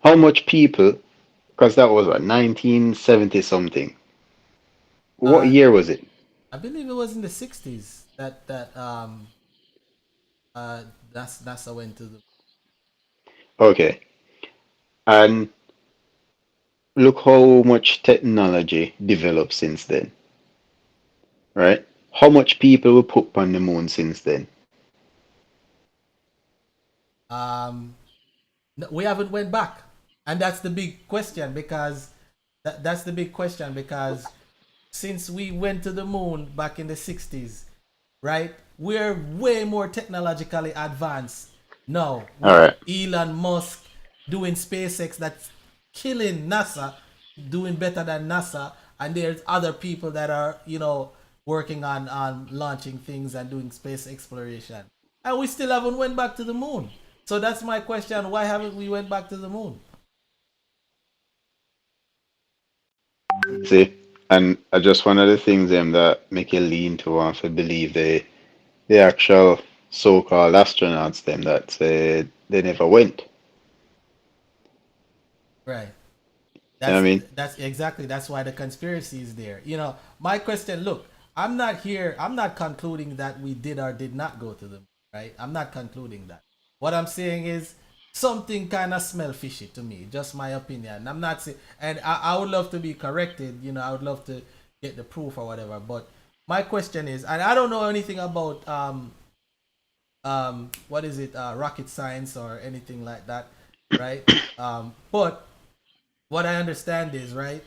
how much people, because that was what, 1970 something. What Uh, year was it? I believe it was in the '60s that NASA went to the. Okay. And look how much technology developed since then, right? How much people were put on the moon since then? Um, we haven't went back, and that's the big question because that's the big question because since we went to the moon back in the '60s, right? We're way more technologically advanced now All with right. Elon Musk doing SpaceX that's killing NASA, doing better than NASA, and there's other people that are, working on launching things and doing space exploration. And we still haven't went back to the moon. So that's my question. Why haven't we went back to the moon? See, and I just one of the things them that make you lean to want to believe the actual so-called astronauts them that said they never went. Right. You know what That's I mean? that's exactly that's why the conspiracy is there. My question. Look, I'm not here. I'm not concluding that we did or did not go to the moon. Right. I'm not concluding that. What I'm saying is something kind of smell fishy to me. Just my opinion. I'm not saying, and I would love to be corrected. I would love to get the proof or whatever. But my question is, and I don't know anything about what is it, rocket science or anything like that, right? But what I understand is, right,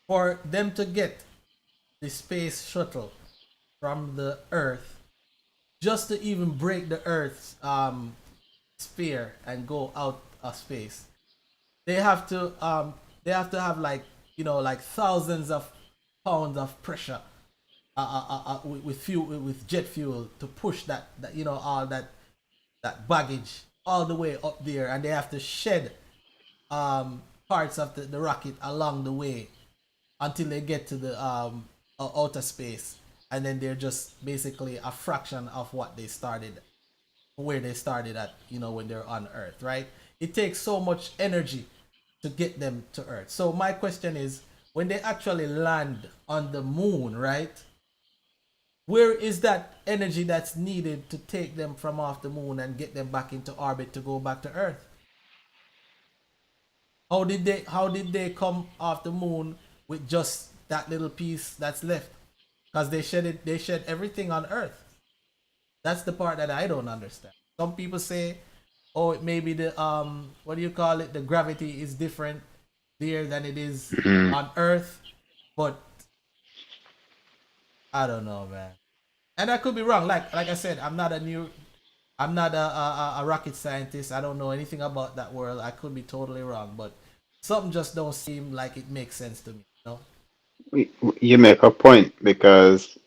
for them to get the space shuttle from the Earth, just to even break the Earth's sphere and go out of space, they have to have like like thousands of pounds of pressure with fuel with jet fuel to push that all that baggage all the way up there, and they have to shed parts of the rocket along the way until they get to the outer space, and then they're just basically a fraction of what they started, where they started at, when they're on Earth, right? It takes so much energy to get them to Earth. So my question is, when they actually land on the moon, right? Where is that energy that's needed to take them from off the moon and get them back into orbit to go back to Earth? How did they come off the moon with just that little piece that's left? because they shed everything on Earth. That's the part that I don't understand. Some people say, oh, it maybe the what do you call it? The gravity is different there than it is Mhm. on Earth, but I don't know, man. And I could be wrong. Like I said, I'm not a rocket scientist. I don't know anything about that world. I could be totally wrong, but something just don't seem like it makes sense to me. You know? You make a point because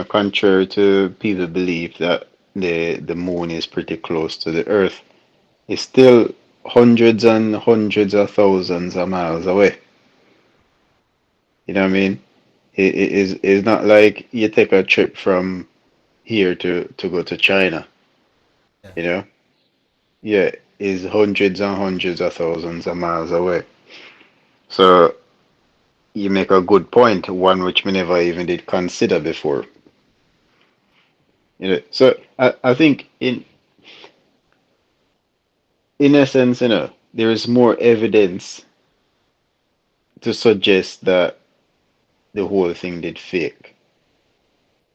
contrary to people believe that the moon is pretty close to the Earth, it's still hundreds and hundreds of thousands of miles away. You know what I mean? It's not like you take a trip from here to go to China, Yeah. you know? Yeah, it's hundreds and hundreds of thousands of miles away. So you make a good point, one which we never even did consider before. So I think in essence, there is more evidence to suggest that the whole thing did fake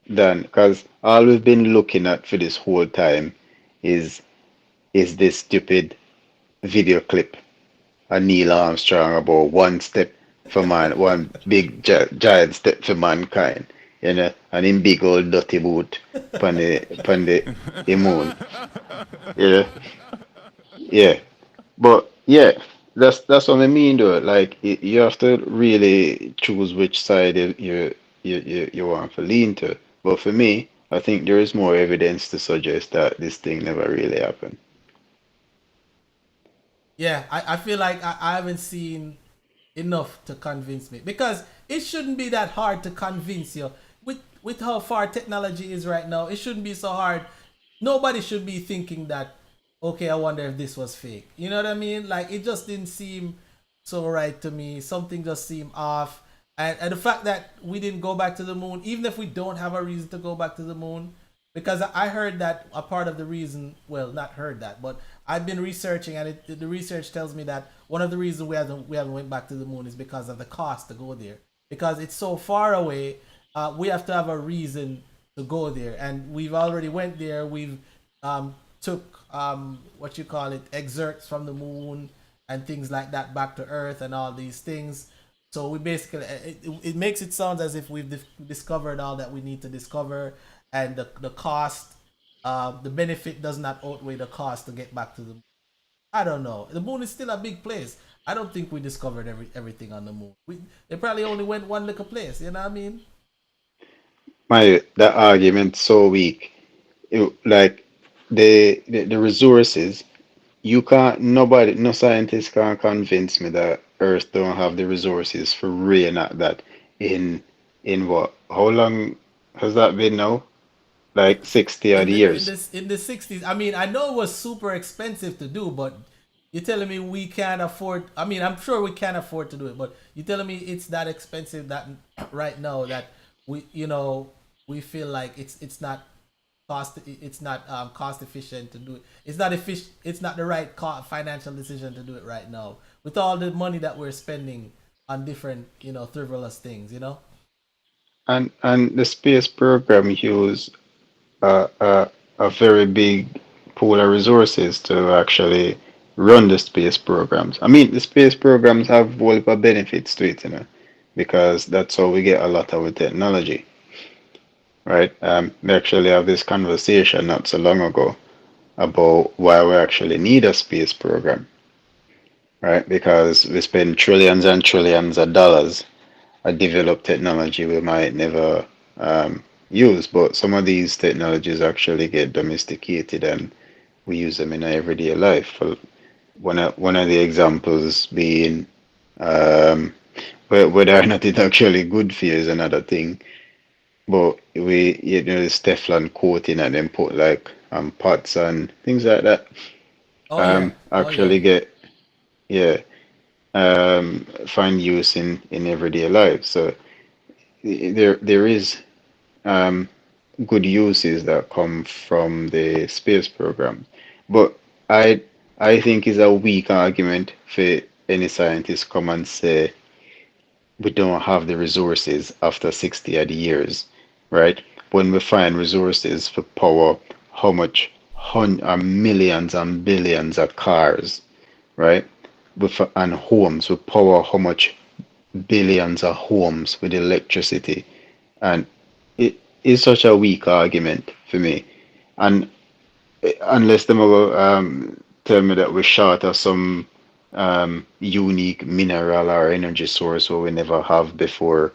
than because all we've been looking at for this whole time is is this stupid video clip of Neil Armstrong about one step for man, one big giant step for mankind, and in big old dirty boot upon the moon, you know, yeah. But yeah, that's what I mean though. Like you have to really choose which side you want to lean to. But for me, I think there is more evidence to suggest that this thing never really happened. Yeah, I feel like I haven't seen enough to convince me because it shouldn't be that hard to convince you with how far technology is right now. It shouldn't be so hard. Nobody should be thinking that, okay, I wonder if this was fake. You know what I mean? Like it just didn't seem so right to me. Something just seemed off. And the fact that we didn't go back to the moon, even if we don't have a reason to go back to the moon, because I heard that a part of the reason, well, not heard that, but I've been researching, and the research tells me that one of the reasons we haven't went back to the moon is because of the cost to go there, because it's so far away. We have to have a reason to go there, and we've already went there. We've took what you call it, exerts from the moon and things like that back to Earth and all these things. So we basically it makes it sound as if we've discovered all that we need to discover, and the cost, the benefit does not outweigh the cost to get back to the moon. I don't know. The moon is still a big place. I don't think we discovered everything on the moon. They probably only went one little place. You know what I mean? My that argument so weak. Like the resources, you can't nobody no scientist can convince me that Earth don't have the resources for rain at that in in what? How long has that been now? Like 60 odd years. In the 60s. I mean, I know it was super expensive to do, but you're telling me we can't afford. I mean, I'm sure we can afford to do it, but you're telling me it's that expensive that right now that we feel like it's not it's not cost efficient to do it. It's not efficient. It's not the right financial decision to do it right now with all the money that we're spending on different frivolous things. And the space program use a very big pool of resources to actually run the space programs. I mean, the space programs have a whole heap of benefits to it, because that's how we get a lot of our technology, right? We actually have this conversation not so long ago about why we actually need a space program, right? Because we spend trillions and trillions of dollars on develop technology we might never use, but some of these technologies actually get domesticated and we use them in our everyday life. Well, one of the examples being whether or not it's actually good for you is another thing. But this Teflon coating and then put like pots and things like that Oh yeah, oh yeah. actually get yeah find use in everyday life. So there is um good uses that come from the space program. But I I think it's a weak argument for any scientist come and say we don't have the resources after 60 odd years, right? When we find resources for power, how much millions and billions of cars, right? And homes, we power how much billions of homes with electricity. And it is such a weak argument for me. And unless them will tell me that we're short of some unique mineral or energy source what we never have before,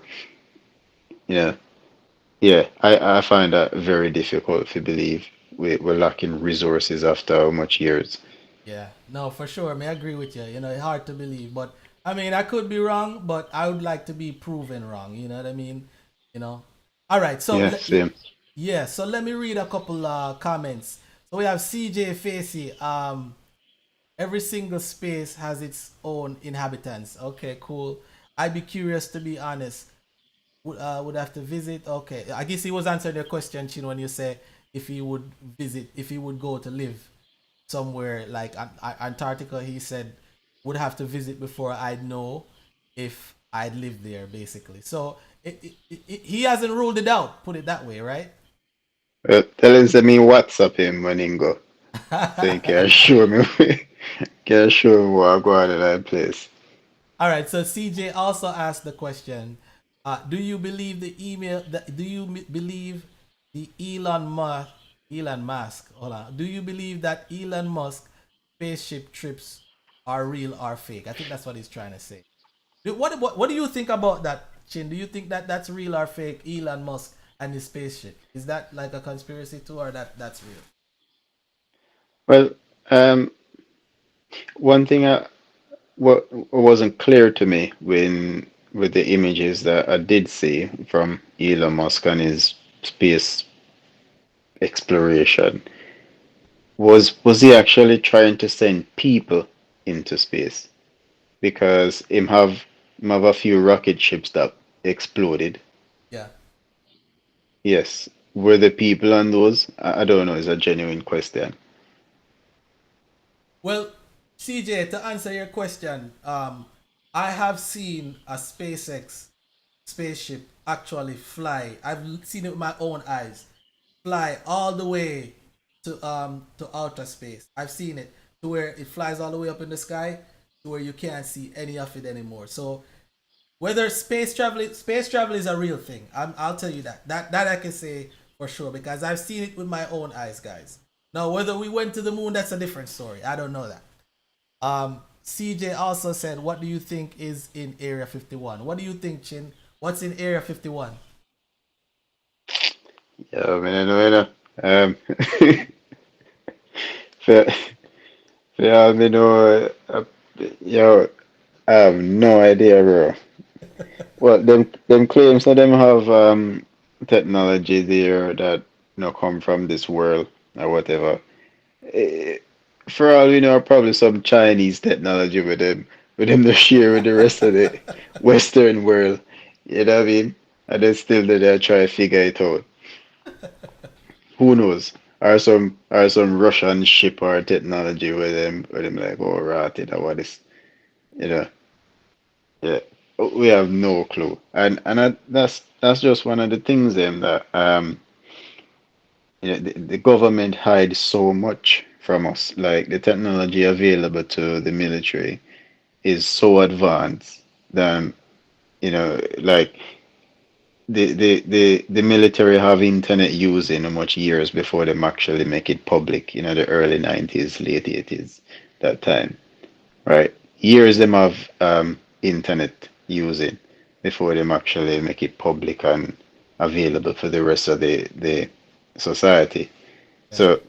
you know, yeah, I find that very difficult to believe we're lacking resources after how much years. Yeah, no, for sure. I mean, I agree with you. You know, it's hard to believe, but I mean, I could be wrong, but I would like to be proven wrong. You know what I mean? You know. All right. So Yeah, same. yeah. So let me read a couple comments. So we have CJ Facey. Every single space has its own inhabitants. Okay, cool. I'd be curious to be honest. Would have to visit. Okay, I guess he was answering your question, Chin, when you say if he would visit, if he would go to live somewhere like Antarctica. He said would have to visit before I'd know if I'd live there, basically. So he hasn't ruled it out. Put it that way, right? Tell him me WhatsApp him when he go. So he can show me can show me what go on in that place. All right. So CJ also asked the question: do you believe the email? Do you believe the Elon Musk? Hold on. Do you believe that Elon Musk spaceship trips are real or fake? I think that's what he's trying to say. What do you think about that, Chin? Do you think that that's real or fake? Elon Musk and his spaceship, is that like a conspiracy too, or that's real? Well, um, one thing what wasn't clear to me when with the images that I did see from Elon Musk and his space exploration was he actually trying to send people into space? Because him have a few rocket ships that exploded. Yeah. Yes. Were the people on those? I don't know, it's a genuine question. Well, CJ, to answer your question, I have seen a SpaceX spaceship actually fly. I've seen it with my own eyes, fly all the way to outer space. I've seen it to where it flies all the way up in the sky to where you can't see any of it anymore. So whether space travel is a real thing, I'll tell you that. That I can say for sure because I've seen it with my own eyes, guys. Now whether we went to the moon, that's a different story. I don't know that. CJ also said, "What do you think is in Area 51?" What do you think, Chin? What's in Area 51? Yeah, I mean, I know, you know. For, yeah, I know, yo, I have no idea, bro. Well, them claims that them have technology there that come from this world or whatever. Eh, For all we know, probably some Chinese technology with them to share with the rest of the Western world. You know what I mean? And then still they're trying to figure it out. Who knows? Or some Russian ship or technology with them like oh right, what is you know. Yeah. We have no clue. And that's just one of the things that the government hides so much from us. Like the technology available to the military is so advanced that like the military have internet using how much years before them actually make it public, the early 90s, late 80s, that time, right? Years them have internet using before them actually make it public and available for the rest of the society. Yeah, So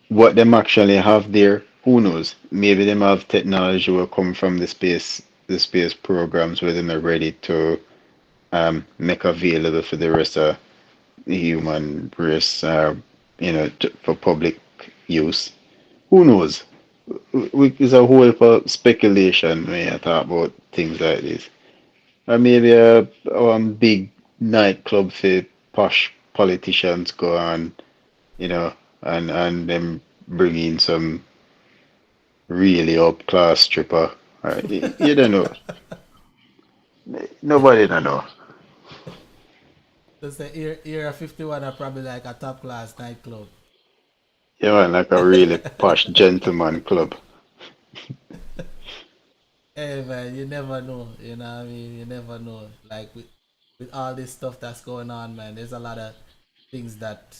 what them actually have there, who knows? Maybe them have technology will come from the space programs where they're ready to make available for the rest of the human race, for public use. Who knows? It's a whole speculation when you talk about things like this. Or maybe a big nightclub for posh politicians go on, you know, and them bring in some really up class stripper. You don't know. Nobody don't know. So say Area 51 are probably like a top class nightclub. Yeah, man, like a really posh gentleman club. Hey man, you never know. You know what I mean? You never know. Like with all this stuff that's going on, man, there's a lot of things that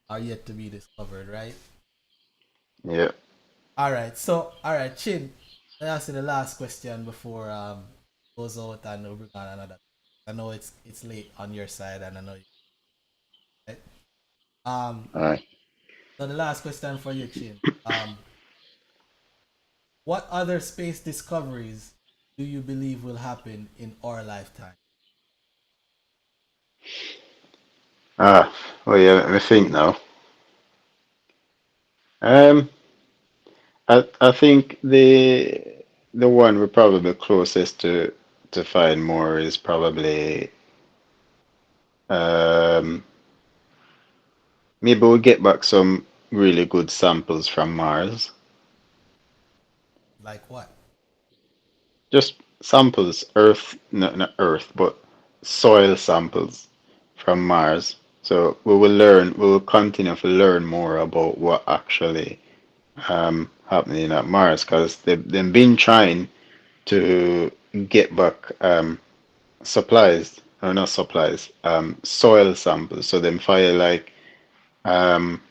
are yet to be discovered, right? Yeah, Alright, so alright, Chin. Let us see the last question before goes out and we'll bring on another. I know it's late on your side and I know you right? all right. So the last question for you, Chin. What other space discoveries do you believe will happen in our lifetime? Ah, well, yeah, let me think now. Um, I think the one we're probably closest to find more is probably um maybe we'll get back some really good samples from Mars. Like what? Just samples, Earth, not Earth, but soil samples from Mars. So we will continue to learn more about what actually happening at Mars because they've been trying to get back supplies, or not supplies, soil samples. So them fire like um,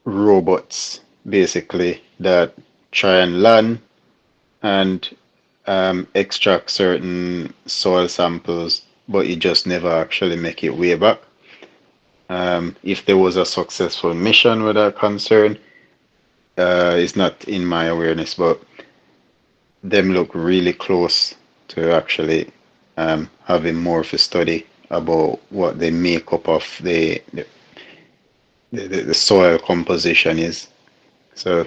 robots basically that try and land and extract certain soil samples, but it just never actually make it way back. If there was a successful mission with that concern, it's not in my awareness, but them look really close to actually having more of a study about what the makeup of the soil composition is. So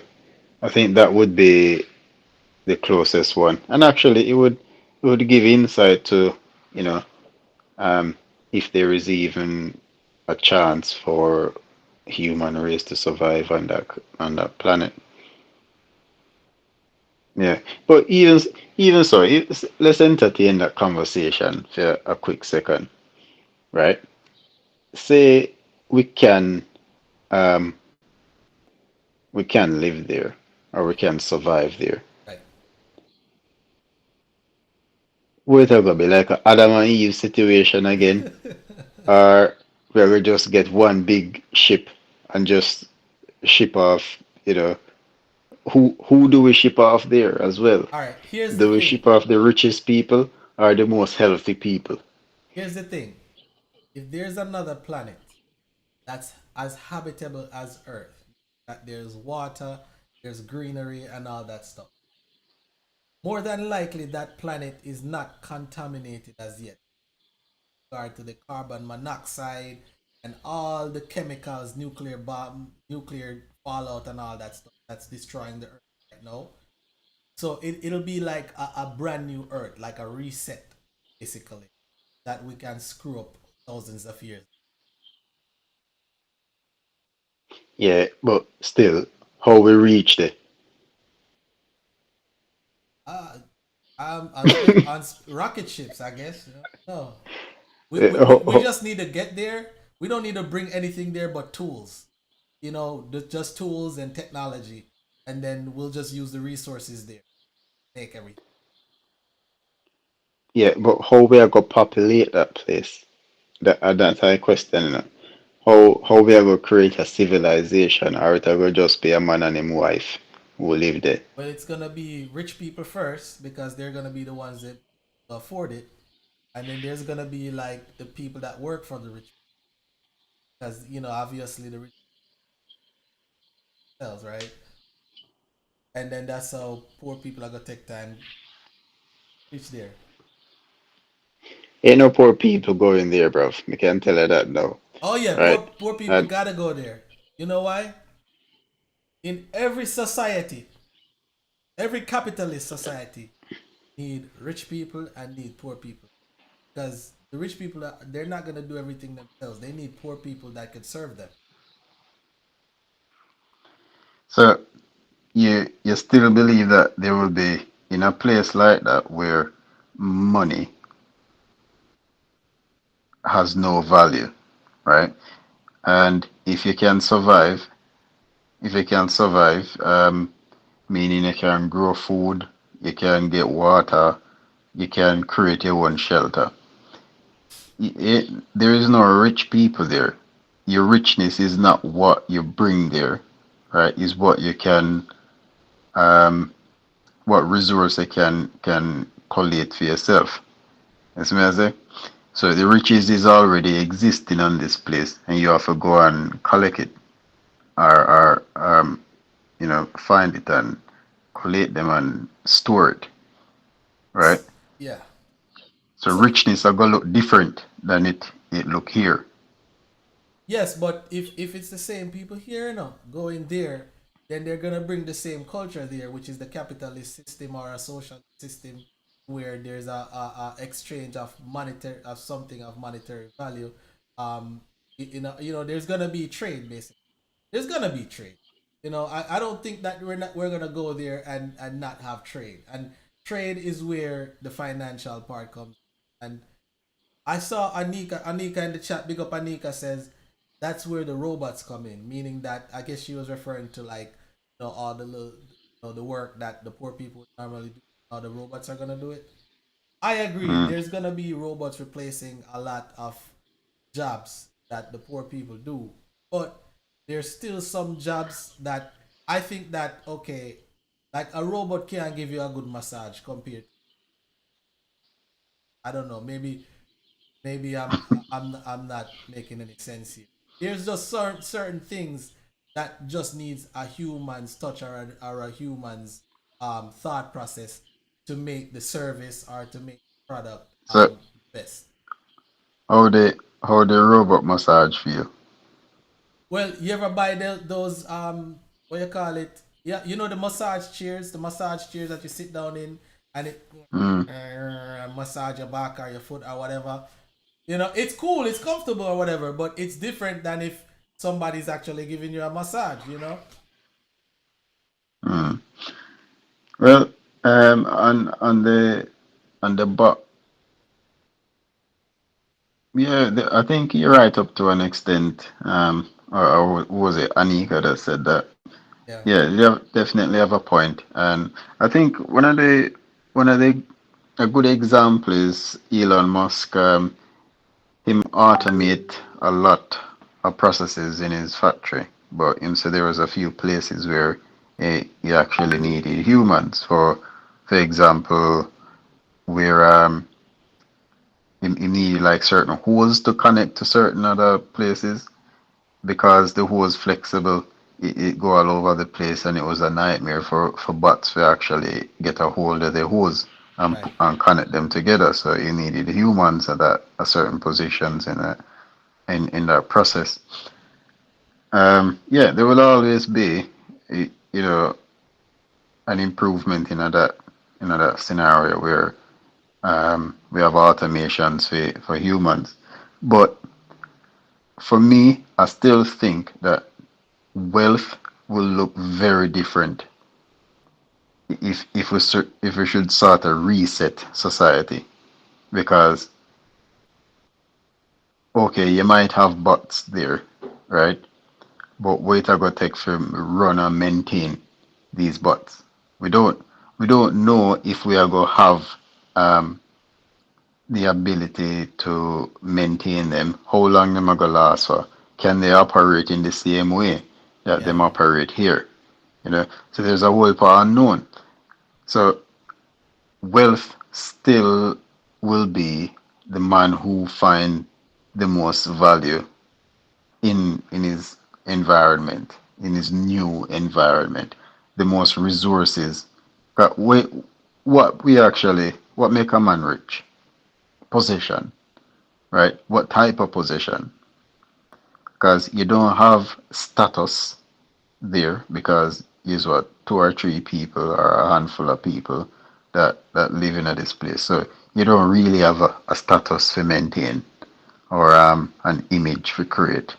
I think that would be the closest one, and actually it would give insight to you know um, if there is even a chance for human race to survive on that planet. Yeah, but even so, let's entertain that conversation for a quick second, right? Say we can um, we can live there or we can survive there. Right. Would it gonna be like a Adam and Eve situation again, or where we just get one big ship and just ship off? You know, who do we ship off there as well? All right. Here's the Do we thing. ship off the richest people or the most healthy people? Here's the thing. If there's another planet that's as habitable as Earth, that there's water, there's greenery, and all that stuff, more than likely that planet is not contaminated as yet. With regard to the carbon monoxide and all the chemicals, nuclear bomb, nuclear fallout, and all that stuff that's destroying the Earth right now. So it'll be like a brand new Earth, like a reset, basically, that we can screw up thousands of years. Yeah, but still, how we reach there? Uh, on space, on rocket ships, I guess. No, we How, just need to get there. We don't need to bring anything there but tools. Just tools and technology, and then we'll just use the resources there, make everything. yeah, but how we are gonna populate that place? That's a question, you know. How we are gonna create a civilization, or it will just be a man and him wife who live there? But it's gonna be rich people first because they're gonna be the ones that afford it, and then there's gonna be like the people that work for the rich because obviously the rich sells right, and then that's how poor people are gonna take time reach there. Ain't no poor people going there, bro. Me can tell you that now, Oh yeah, right? poor people And gotta go there. You know why? In every society, every capitalist society need rich people and need poor people because the rich people they're not gonna do everything themselves. They need poor people that could serve them. so you still believe that there will be? in a place like that where money has no value, right? And if you can survive, meaning you can grow food, you can get water, you can create your own shelter. There is no rich people there. Your richness is not what you bring there, right? Is what you can, um, what resource you can collate for yourself. That's what I say. So the riches is already existing on this place, and you have to go and collect it, or find it and collate them and store it, right? Yeah. So So richness are gonna look different than it look here. yes, but if it's the same people here, no, going there, then they're gonna bring the same culture there, which is the capitalist system or a social system where there's a exchange of monetary of something of monetary value. There's gonna be trade basically. There's gonna be trade. I don't think that we're gonna go there and not have trade. And trade is where the financial part comes. And I saw Anika in the chat. Big up Anika says that's where the robots come in, meaning that I guess she was referring to like all the little the work that the poor people would normally do. How the robots are gonna do it. I agree. Mm. There's gonna be robots replacing a lot of jobs that the poor people do, but there's still some jobs that I think that okay, like a robot can't give you a good massage compared. I don't know. Maybe I'm not making any sense here. There's just certain things that just needs a human's touch or a human's thought process to make the service or to make the product So best. how the robot massage feel? Well, you ever buy those what you call it? Yeah, the massage chairs that you sit down in and it Mm. massage your back or your foot or whatever. It's cool, it's comfortable or whatever, but it's different than if somebody's actually giving you a massage. Mm. Well, on the but yeah, I think you're right up to an extent. Or was it Anika that said that? Yeah, Yeah, definitely have a point. And I think one of the a good example is Elon Musk. Him automate a lot of processes in his factory, but him said there was a few places where he actually needed humans. For example, where he needed like certain hose to connect to certain other places because the hose flexible. It go all over the place, and it was a nightmare for bots to actually get a hold of the hose right, and connect them together. So you needed humans at certain positions in that process. Yeah, there will always be, you know, an improvement in that scenario where we have automations for humans. But for me, I still think that wealth will look very different if we should sort of reset society because okay, you might have bots there, right? But wait I go take for run and maintain these bots. We don't we don't know if we are gonna have um, the ability to maintain them. How long them are gonna last for? Can they operate in the same way that yeah, them operate here? So there's a whole part unknown. So wealth still will be the man who find the most value in his environment, in his new environment, the most resources. But what make a man rich? Possession, right? What type of possession? Because you don't have status there because is what two or three people or a handful of people that live in this place. So you don't really have a status to maintain or an image to create,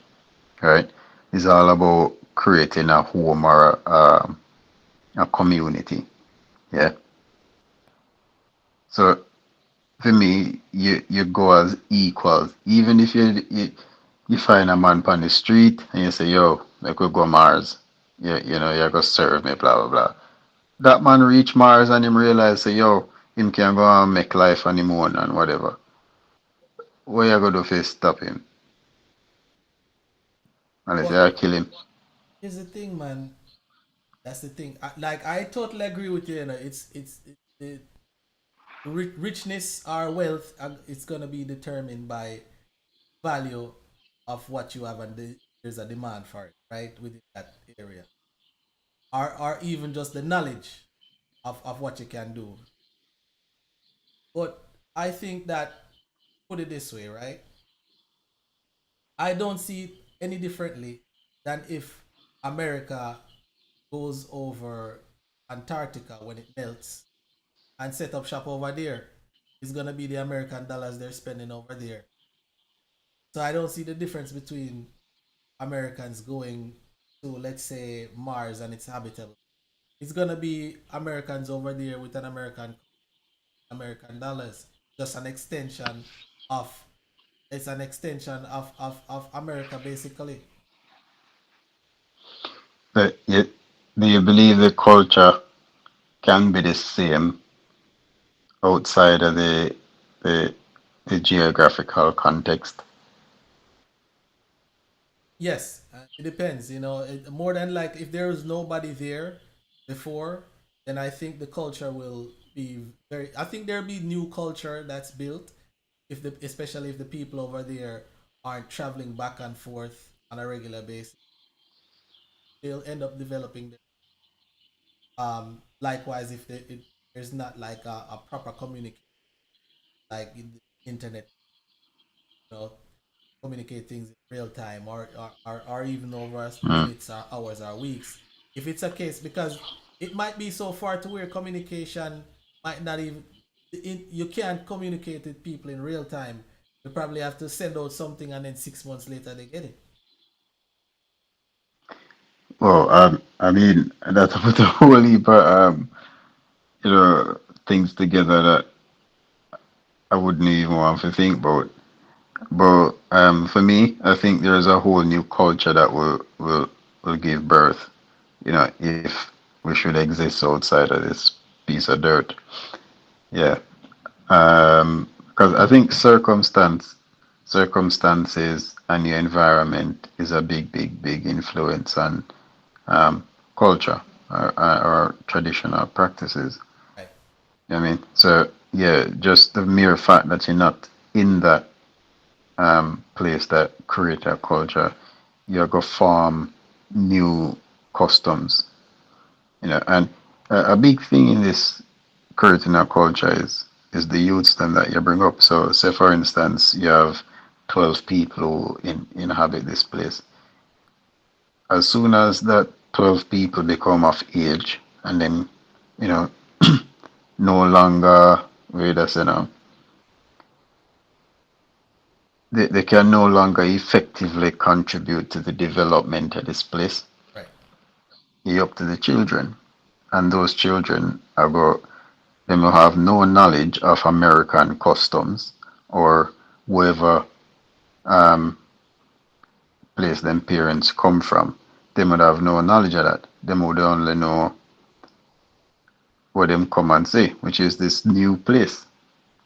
right? It's all about creating a home or a community. Yeah. So for me, you go as equals. Even if you find a man on the street and you say, "Yo, like we go Mars," you go serve me, blah blah blah. That man reach Mars and him realize say, "Yo, him can go and make life on the moon and whatever." What you gonna do for stop him? Unless But you kill him. here's the thing, man. That's the thing. Like I totally agree with you. You know, it, richness or wealth. It's gonna be determined by value of what you have, and there's a demand for it, right, within that area, or even just the knowledge of what you can do. But I think that, put it this way, right? I don't see it any differently than if America goes over Antarctica when it melts and set up shop over there. It's gonna be the American dollars they're spending over there. So I don't see the difference between Americans going to, let's say, Mars and it's habitable. It's gonna be Americans over there with an American dollars. Just an extension of, it's an extension of America basically. But do you believe the culture can be the same outside of the, the geographical context? Yes, it depends. You know, more than like if there is nobody there before, then I think the culture will be very. I think there'll be new culture that's built if the, especially if the people over there aren't traveling back and forth on a regular basis. They'll end up developing. Likewise, if there's not like a proper communication, like in the internet, you know, communicate things in real time, or even over Mm. minutes or hours or weeks. If it's a case, because it might be so far to where communication might not even, you can't communicate with people in real time. You probably have to send out something and then 6 months later they get it. Well, I mean, that's put a whole heap of, things together that I wouldn't even want to think about. But for me, I think there's a whole new culture that will give birth. If we should exist outside of this piece of dirt. Yeah. Because I think circumstances, and your environment is a big, big, big influence on culture or traditional practices. Right, You know what I mean? So yeah, just the mere fact that you're not in that place that create a culture, you go form new customs. And a big thing in this creating a culture is the youths then that you bring up. So say for instance you have 12 people who inhabit this place. As soon as that 12 people become of age and then, you know, no longer with us, they can no longer effectively contribute to the development of this place. right, It's up to the children. And those children are go they will have no knowledge of American customs or wherever um, place them parents come from. They would have no knowledge of that. They would only know what them come and say, which is this new place.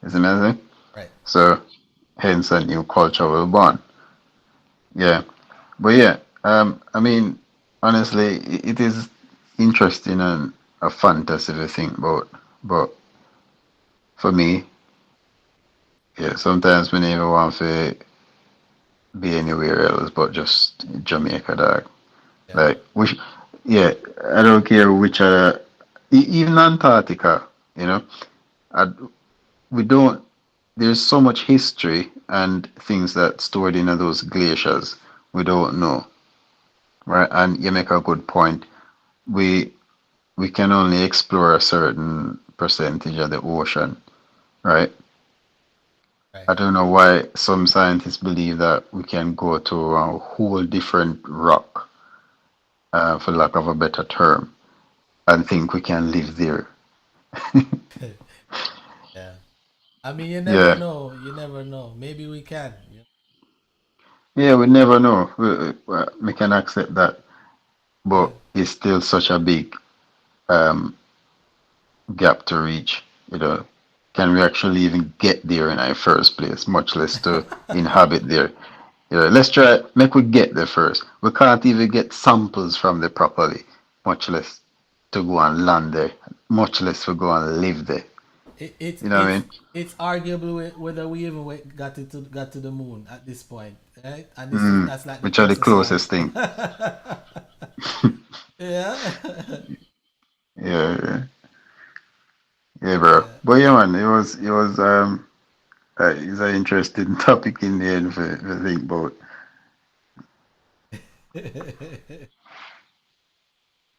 Isn't it? right. So hence a new culture will born. Yeah. But yeah, I mean, honestly, it is interesting and a fantasy to think about. But for me, yeah, sometimes we never want to be anywhere else but just Jamaica, dog. Yeah, man. Like, yeah, I don't care which other, even Antarctica, you know, I, we don't, there's so much history and things that stored in those glaciers we don't know, right? And you make a good point. We we can only explore a certain percentage of the ocean, right? Right, I don't know why some scientists believe that we can go to a whole different rock, for lack of a better term, and think we can live there. yeah. I mean, you never Yeah, know. You never know. Maybe we can. yeah, we never know. We can accept that, Yeah. but it's still such a big um, gap to reach. You know, can we actually even get there in our first place, much less to inhabit there? Yeah, let's try make we get there first. We can't even get samples from there properly, much less to go and land there, much less to go and live there. It, it's You know what I it's mean? it's arguable whether we even got to the moon at this point, right? And that's like the Which are the closest one. closest thing. Yeah. Yeah, yeah, yeah, bro. Yeah. But yeah, man, it's an interesting topic in the end for think about.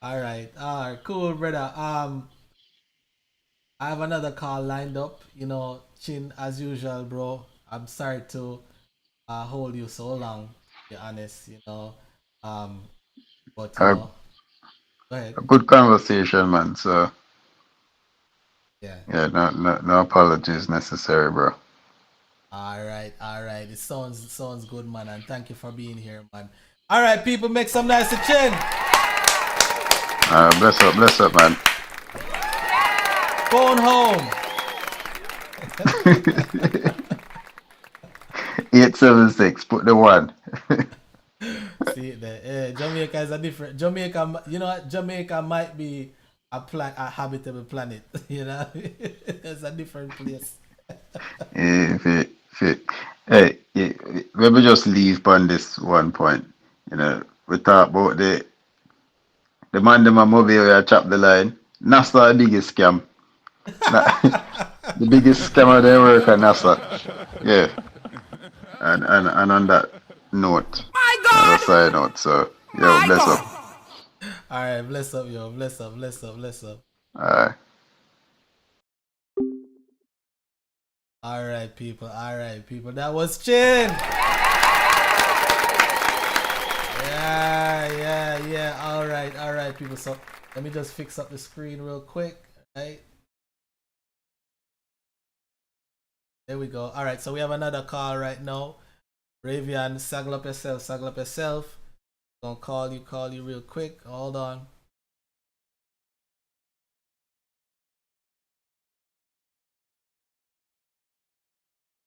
All right. All right. Cool, brother. I have another call lined up. Chin, as usual, bro. I'm sorry to hold you so long. To be honest, Um, but A, go ahead. a good conversation, man. So Yeah. yeah, no apologies necessary, bro. All right. All right. It sounds good, man. And thank you for being here, man. All right, people, make some nice to Chin. Bless up, man. Phone home. 876, put the one. See it there. Jamaica is a different. Jamaica, you know what? Jamaica might be a habitable planet. It's a different place. If it, hey, yeah, let me just leave on this one point. We talk about the man them a mobile where I chop the line. NASA the biggest scam. The biggest scammer they work at NASA. Yeah. And on that note, My another God! side note. So yo, My bless up. God! All right, bless up, yo. Bless up, bless up, bless up. Alright. All right, people. All right, people. That was Chin. Yeah, yeah, yeah. All right, people. So let me just fix up the screen real quick. Right. There we go. All right, so we have another call right now. Ravian, saddle up yourself, saddle up yourself. Gonna call you real quick. Hold on.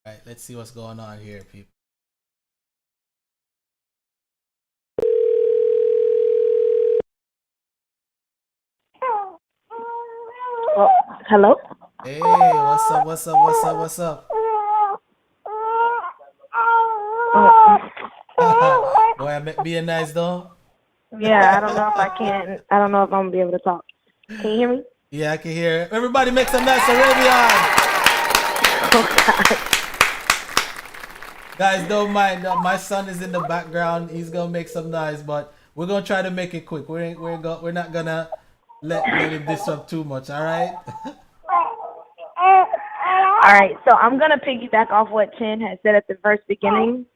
All right, let's see what's going on here, people. Oh, hello? Hey, what's up? What's up? What's up? What's up? Boy, I'm being nice though. Yeah, I don't know if I can. I don't know if I'm gonna be able to talk. Can you hear me? Yeah, I can hear it. Everybody make some nice Arabian. Guys, don't mind. My son is in the background. He's gonna make some noise, but we're gonna try to make it quick. We're not gonna let him disrupt too much. All right. All right, so I'm gonna piggyback off what Chen had said at the first beginning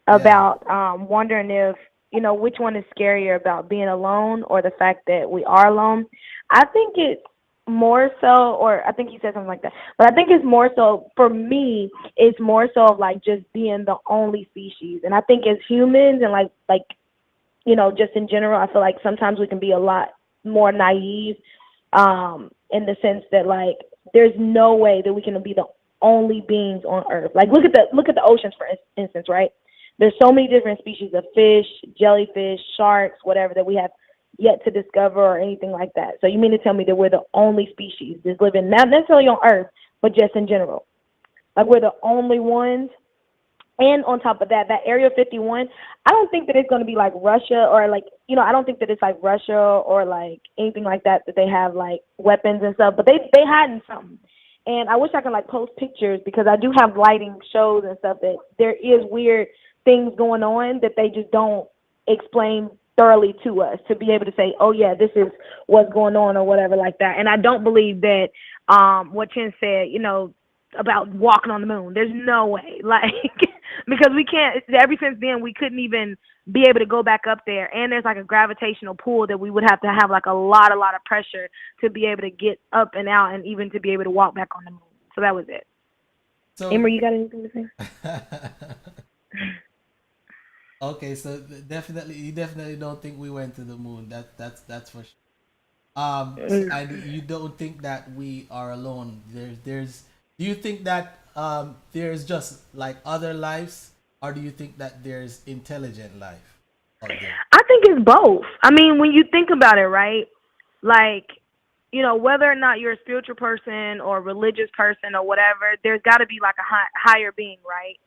Yeah. about wondering if which one is scarier about being alone or the fact that we are alone. I think it's more so, or I think he said something like that, but I think it's more so for me. It's more so of like just being the only species, and I think as humans and like just in general, I feel like sometimes we can be a lot more naive in the sense that like there's no way that we can be the only beings on Earth. Like look at the oceans for instance, right? There's so many different species of fish, jellyfish, sharks, whatever that we have yet to discover or anything like that. So you mean to tell me that we're the only species that's living not necessarily on Earth, but just in general? Like we're the only ones. And on top of that, that Area 51, I don't think that it's going to be like Russia or like, I don't think that it's like Russia or like anything like that they have like weapons and stuff, but they hiding something. And I wish I could like post pictures because I do have lighting shows and stuff that there is weird things going on that they just don't explain thoroughly to us to be able to say, oh yeah, this is what's going on or whatever like that. And I don't believe that what Chen said, about walking on the moon. There's no way. Like because we can't, ever since then we couldn't even be able to go back up there, and there's like a gravitational pull that we would have to have like a lot of pressure to be able to get up and out and even to be able to walk back on the moon. So that was it. So Emer, you got anything to say? okay, so definitely you definitely don't think we went to the moon. That's for sure. And you don't think that we are alone. There's. Do you think that there's just like other lives, or do you think that there's intelligent life out there? I think it's both. I mean, when you think about it, right? Like, whether or not you're a spiritual person or a religious person or whatever, there's got to be like a higher being, right?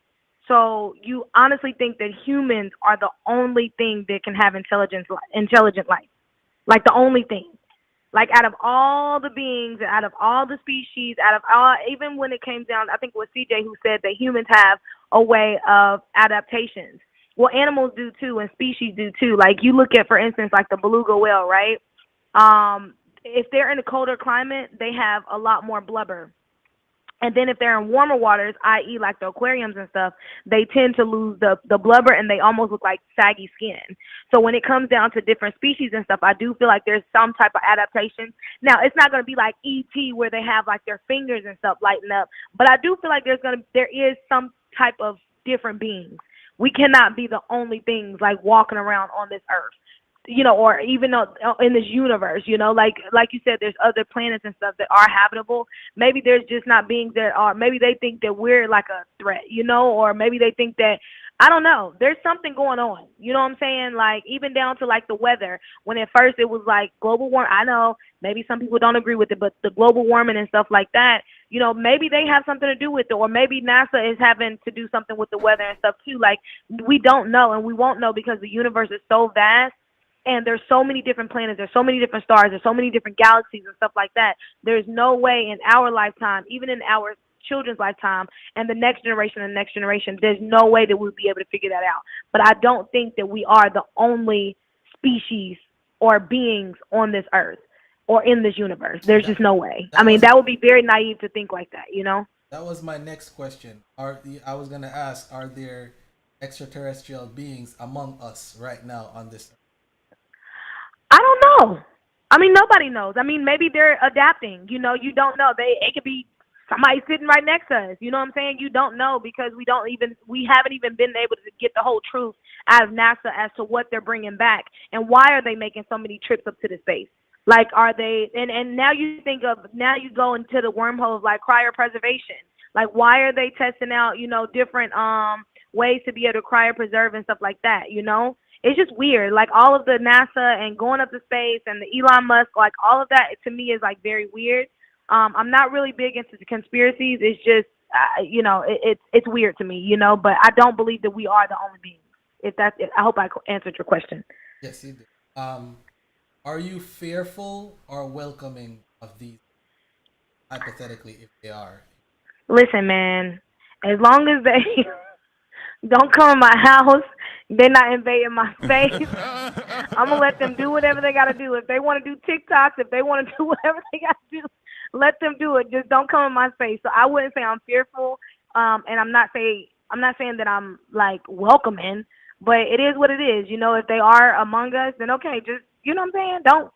So you honestly think that humans are the only thing that can have intelligent life, like the only thing. Like out of all the beings, out of all the species, out of all, even when it came down, I think it was CJ who said that humans have a way of adaptations. Well, animals do too, and species do too. Like you look at, for instance, like the beluga whale, right? If they're in a colder climate, they have a lot more blubber. And then if they're in warmer waters, i.e. like the aquariums and stuff, they tend to lose the blubber and they almost look like saggy skin. So when it comes down to different species and stuff, I do feel like there's some type of adaptation. Now, it's not going to be like E.T. where they have like their fingers and stuff lighten up, but I do feel like there is some type of different beings. We cannot be the only things like walking around on this earth. Or even in this universe, like you said, there's other planets and stuff that are habitable. Maybe there's just not beings that are, maybe they think that we're like a threat, or maybe they think that, I don't know, there's something going on. You know what I'm saying? Like even down to like the weather, when at first it was like global warming. I know maybe some people don't agree with it, but the global warming and stuff like that, maybe they have something to do with it, or maybe NASA is having to do something with the weather and stuff too. Like we don't know, and we won't know because the universe is so vast. And there's so many different planets, there's so many different stars, there's so many different galaxies and stuff like that. There's no way in our lifetime, even in our children's lifetime, and the next generation, there's no way that we'll be able to figure that out. But I don't think that we are the only species or beings on this earth or in this universe. There's just no way. I mean, that would be very naive to think like that. That was my next question. I was gonna ask, are there extraterrestrial beings among us right now on this earth? I don't know. I mean, nobody knows. I mean, maybe they're adapting. You don't know. It could be somebody sitting right next to us. You know what I'm saying? You don't know because we haven't even been able to get the whole truth out of NASA as to what they're bringing back and why are they making so many trips up to the space. Like, are they? And now you go into the wormhole of like cryopreservation. Like, why are they testing out different ways to be able to cryopreserve and stuff like that? It's just weird. Like all of the NASA and going up to space and the Elon Musk, like all of that to me is like very weird. I'm not really big into the conspiracies. It's just, it's weird to me, but I don't believe that we are the only beings. I hope I answered your question. Yes, you did. Are you fearful or welcoming of these, hypothetically, if they are? Listen, man, as long as they don't come in my house, they're not invading my space. I'm going to let them do whatever they got to do. If they want to do TikToks, if they want to do whatever they got to do, let them do it. Just don't come in my space. So I wouldn't say I'm fearful, and I'm not saying that I'm like welcoming, but it is what it is. If they are among us, then okay, just, what I'm saying? Don't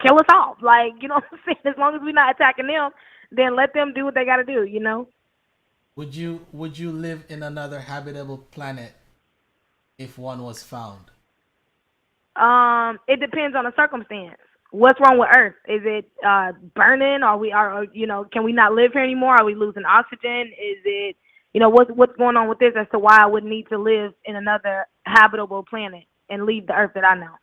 kill us off. Like, what I'm saying? As long as we're not attacking them, then let them do what they got to do, Would you live in another habitable planet if one was found? It depends on the circumstance. What's wrong with Earth? Is it burning? Can we not live here anymore? Are we losing oxygen? Is it, what's going on with this as to why I would need to live in another habitable planet and leave the Earth that I know?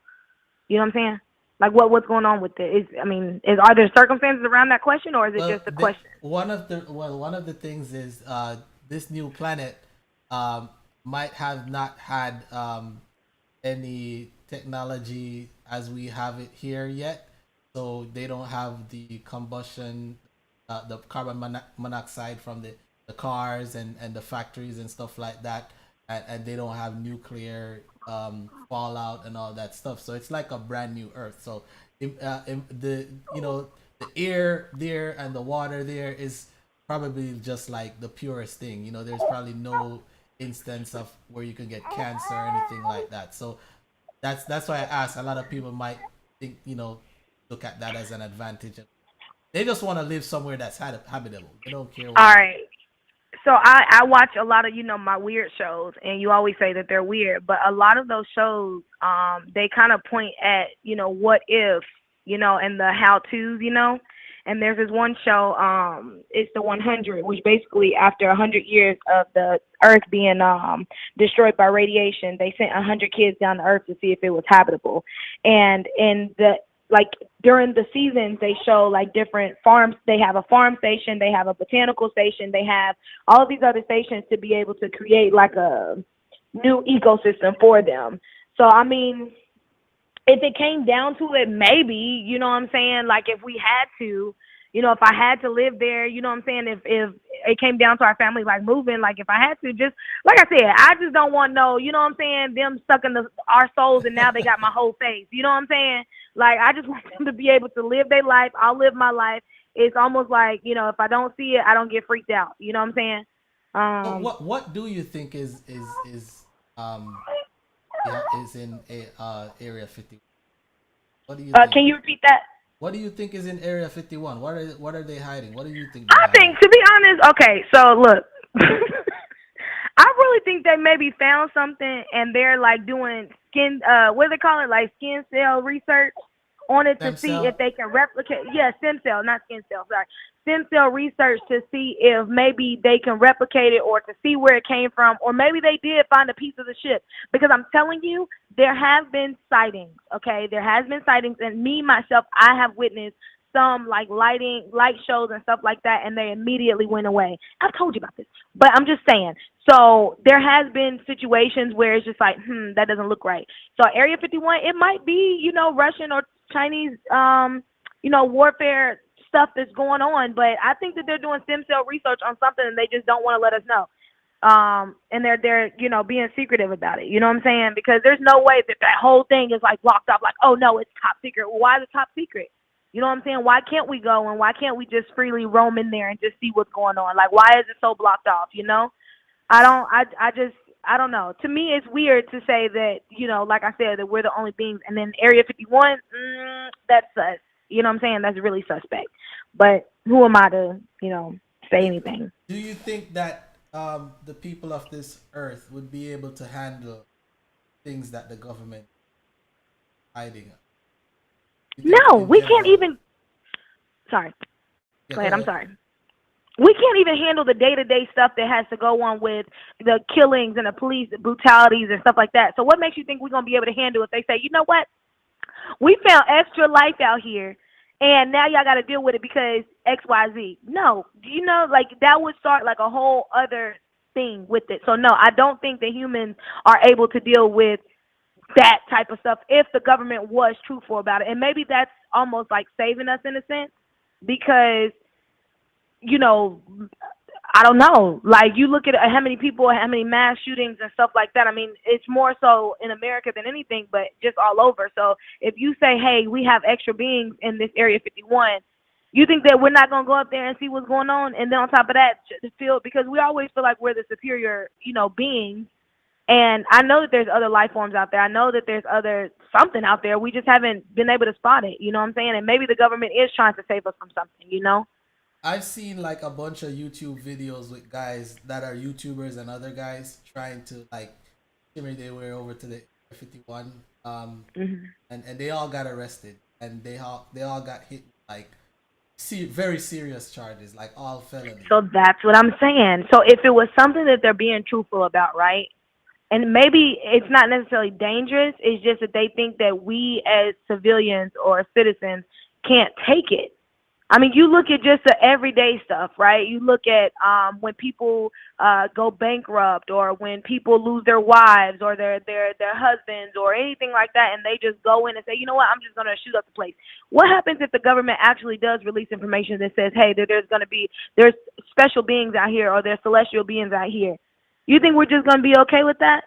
You know what I'm saying? Like what's going on with it? Are there circumstances around that question, or is it just a question? One of the things is this new planet might have not had any technology as we have it here yet, so they don't have the combustion, the carbon monoxide from the cars and the factories and stuff like that, and they don't have nuclear fallout and all that stuff. So it's like a brand new Earth. So the air there and the water there is probably just like the purest thing. There's probably no instance of where you can get cancer or anything like that. So that's why I asked. A lot of people might think, look at that as an advantage. They just want to live somewhere that's habitable. They don't care. All right. So I watch a lot of, my weird shows, and you always say that they're weird, but a lot of those shows, they kind of point at, what if, and the how to's, and there's this one show, it's the 100, which basically after 100 years of the Earth being destroyed by radiation, they sent 100 kids down to Earth to see if it was habitable, and in the during the seasons, they show like different farms. They have a farm station, they have a botanical station, they have all of these other stations to be able to create like a new ecosystem for them. So, I mean, if it came down to it, maybe, you know what I'm saying? Like if we had to, if I had to live there, you know what I'm saying? If it came down to our family like moving, like if I had to, just like I said, I just don't want no, you know what I'm saying? Them sucking our souls and now they got my whole face. You know what I'm saying? Like I just want them to be able to live their life. I'll live my life. It's almost like, if I don't see it, I don't get freaked out. You know what I'm saying? So what do you think is in Area 51? What do you think? Can you repeat that? What do you think is in Area 51? What are they hiding? What do you think? I think, to be honest, okay, so look, I really think they maybe found something and they're like doing skin, what do they call it? Like skin cell research on it to see if they can replicate. Yeah, stem cell, not skin cell, sorry. Stem cell research to see if maybe they can replicate it or to see where it came from, or maybe they did find a piece of the ship. Because I'm telling you, there have been sightings, okay? There has been sightings, and me, myself, I have witnessed some like light shows and stuff like that, and they immediately went away. I've told you about this, but I'm just saying. So there has been situations where it's just like, that doesn't look right. So Area 51, it might be, Russian or Chinese, warfare stuff that's going on, but I think that they're doing stem cell research on something and they just don't want to let us know. And they're being secretive about it. You know what I'm saying? Because there's no way that whole thing is like blocked off. Like, oh no, it's top secret. Well, why is it top secret? You know what I'm saying? Why can't we go and why can't we just freely roam in there and just see what's going on? Like, why is it so blocked off? I don't know. To me, it's weird to say that, like I said, that we're the only beings. And then Area 51, that's sus. You know what I'm saying? That's really suspect. But who am I to, say anything? Do you think that the people of this earth would be able to handle things that the government is hiding? No, we can't even. Sorry. Yeah, go ahead. I'm sorry. We can't even handle the day-to-day stuff that has to go on with the killings and the police brutalities and stuff like that. So what makes you think we're going to be able to handle it if they say, you know what? We found extra life out here, and now y'all got to deal with it because X, Y, Z. No. Do you know, like, that would start, like, a whole other thing with it. So, no, I don't think that humans are able to deal with that type of stuff if the government was truthful about it. And maybe that's almost like saving us in a sense because, I don't know. Like, you look at how many people, how many mass shootings and stuff like that. I mean, it's more so in America than anything, but just all over. So if you say, hey, we have extra beings in this Area 51, you think that we're not going to go up there and see what's going on? And then on top of that, because we always feel like we're the superior, beings. And I know that there's other life forms out there. I know that there's something out there. We just haven't been able to spot it. You know what I'm saying? And maybe the government is trying to save us from something, I've seen like a bunch of YouTube videos with guys that are YouTubers and other guys trying to like shimmy their way over to the 51, and they all got arrested and they all got hit like very serious charges, like all felony. So that's what I'm saying. So if it was something that they're being truthful about, right? And maybe it's not necessarily dangerous. It's just that they think that we as civilians or citizens can't take it. I mean, you look at just the everyday stuff, right? You look at when people go bankrupt or when people lose their wives or their husbands or anything like that, and they just go in and say, you know what, I'm just going to shoot up the place. What happens if the government actually does release information that says, hey, there's special beings out here or there's celestial beings out here? You think we're just going to be okay with that?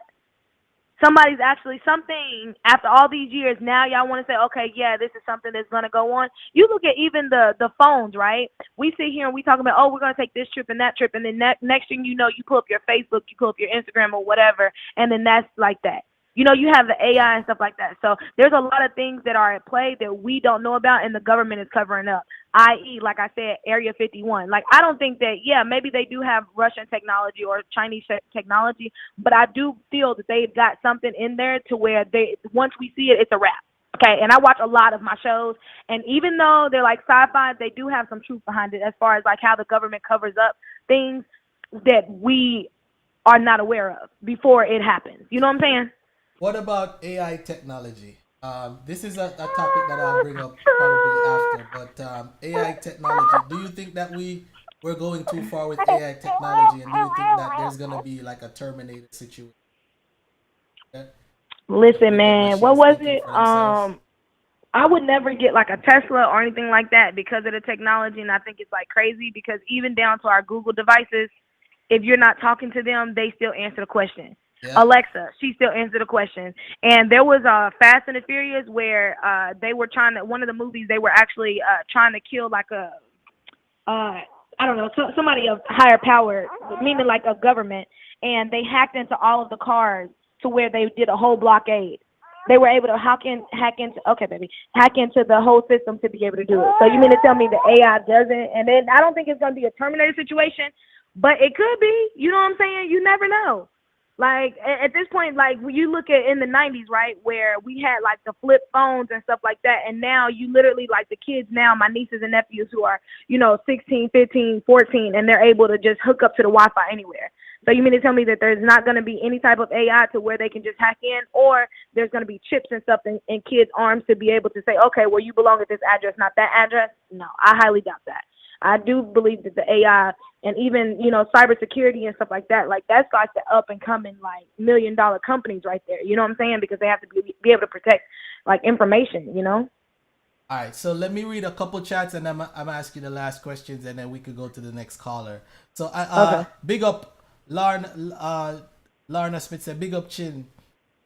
Somebody's actually something after all these years. Now y'all want to say, okay, yeah, this is something that's going to go on. You look at even the phones, right? We sit here and we talk about, oh, we're going to take this trip and that trip. And then next thing you know, you pull up your Facebook, you pull up your Instagram or whatever. And then that's like that. You have the AI and stuff like that. So there's a lot of things that are at play that we don't know about, and the government is covering up. I.e., like I said, Area 51. Like, I don't think that, yeah, maybe they do have Russian technology or Chinese technology, but I do feel that they've got something in there to where once we see it, it's a wrap. Okay, and I watch a lot of my shows, and even though they're like sci-fi, they do have some truth behind it as far as like how the government covers up things that we are not aware of before it happens. You know what I'm saying? What about AI technology? This is a topic that I'll bring up probably after. But AI technology, do you think that we're going too far with AI technology, and do you think that there's gonna be like a Terminator situation? Yeah? Listen, With the man, what machines was thinking it? for themselves? I would never get like a Tesla or anything like that because of the technology, and I think it's like crazy because even down to our Google devices, if you're not talking to them, they still answer the question. Yeah. Alexa, she still answered the question. And there was Fast and the Furious where they were trying to, one of the movies, they were actually trying to kill like I don't know, somebody of higher power, meaning like a government, and they hacked into all of the cars to where they did a whole blockade. They were able to hack into the whole system to be able to do it. So you mean to tell me the AI doesn't? And then I don't think it's going to be a Terminator situation, but it could be. You know what I'm saying? You never know. Like at this point, like when you look at in the 90s, right, where we had like the flip phones and stuff like that, and now you literally like the kids now, my nieces and nephews who are 16, 15, 14, and they're able to just hook up to the Wi-Fi anywhere. So you mean to tell me that there's not going to be any type of AI to where they can just hack in, or there's going to be chips and stuff in kids' arms to be able to say, okay, well, you belong at this address, not that address? No, I highly doubt that. I do believe that the AI and even, cybersecurity and stuff like that, like that's like the up and coming, like $1 million companies right there. You know what I'm saying? Because they have to be able to protect like information, All right, so let me read a couple chats, and I'm asking the last questions, and then we could go to the next caller. So Okay. Big up Larna Smith said, big up Chin.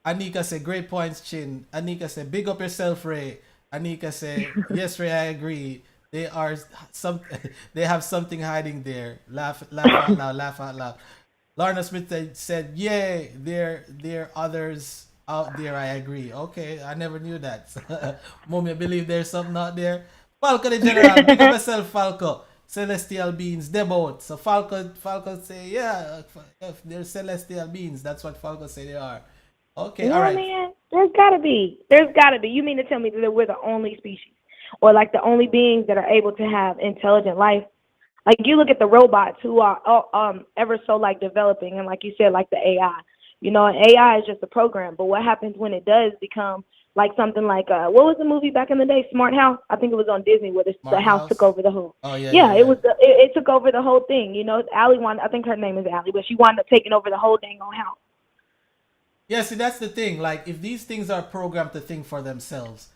Anika said, great points, Chin. Anika said, big up yourself, Ray. Anika said, yes, Ray, I agree. They are they have something hiding there. Laugh out loud, laugh out loud. Larna Smith said, yay, there are others out there, I agree. Okay, I never knew that. Mommy, I believe there's something out there. Falco the General, big up yourself, Falco. Celestial beings, they're both. So Falco say, yeah, if they're celestial beings, that's what Falco say they are. Okay, all right. Man, there's gotta be. You mean to tell me that we're the only species, or like the only beings that are able to have intelligent life? Like you look at the robots who are ever so like developing, and like you said, like the AI. And AI is just a program. But what happens when it does become like something like what was the movie back in the day? Smart House. I think it was on Disney where the Smart house House? took over the whole. Oh yeah. It was it took over the whole thing. Allie wound. I think her name is Allie, but she wound up taking over the whole dang on house. Yeah, see, that's the thing. Like, if these things are programmed to think for themselves,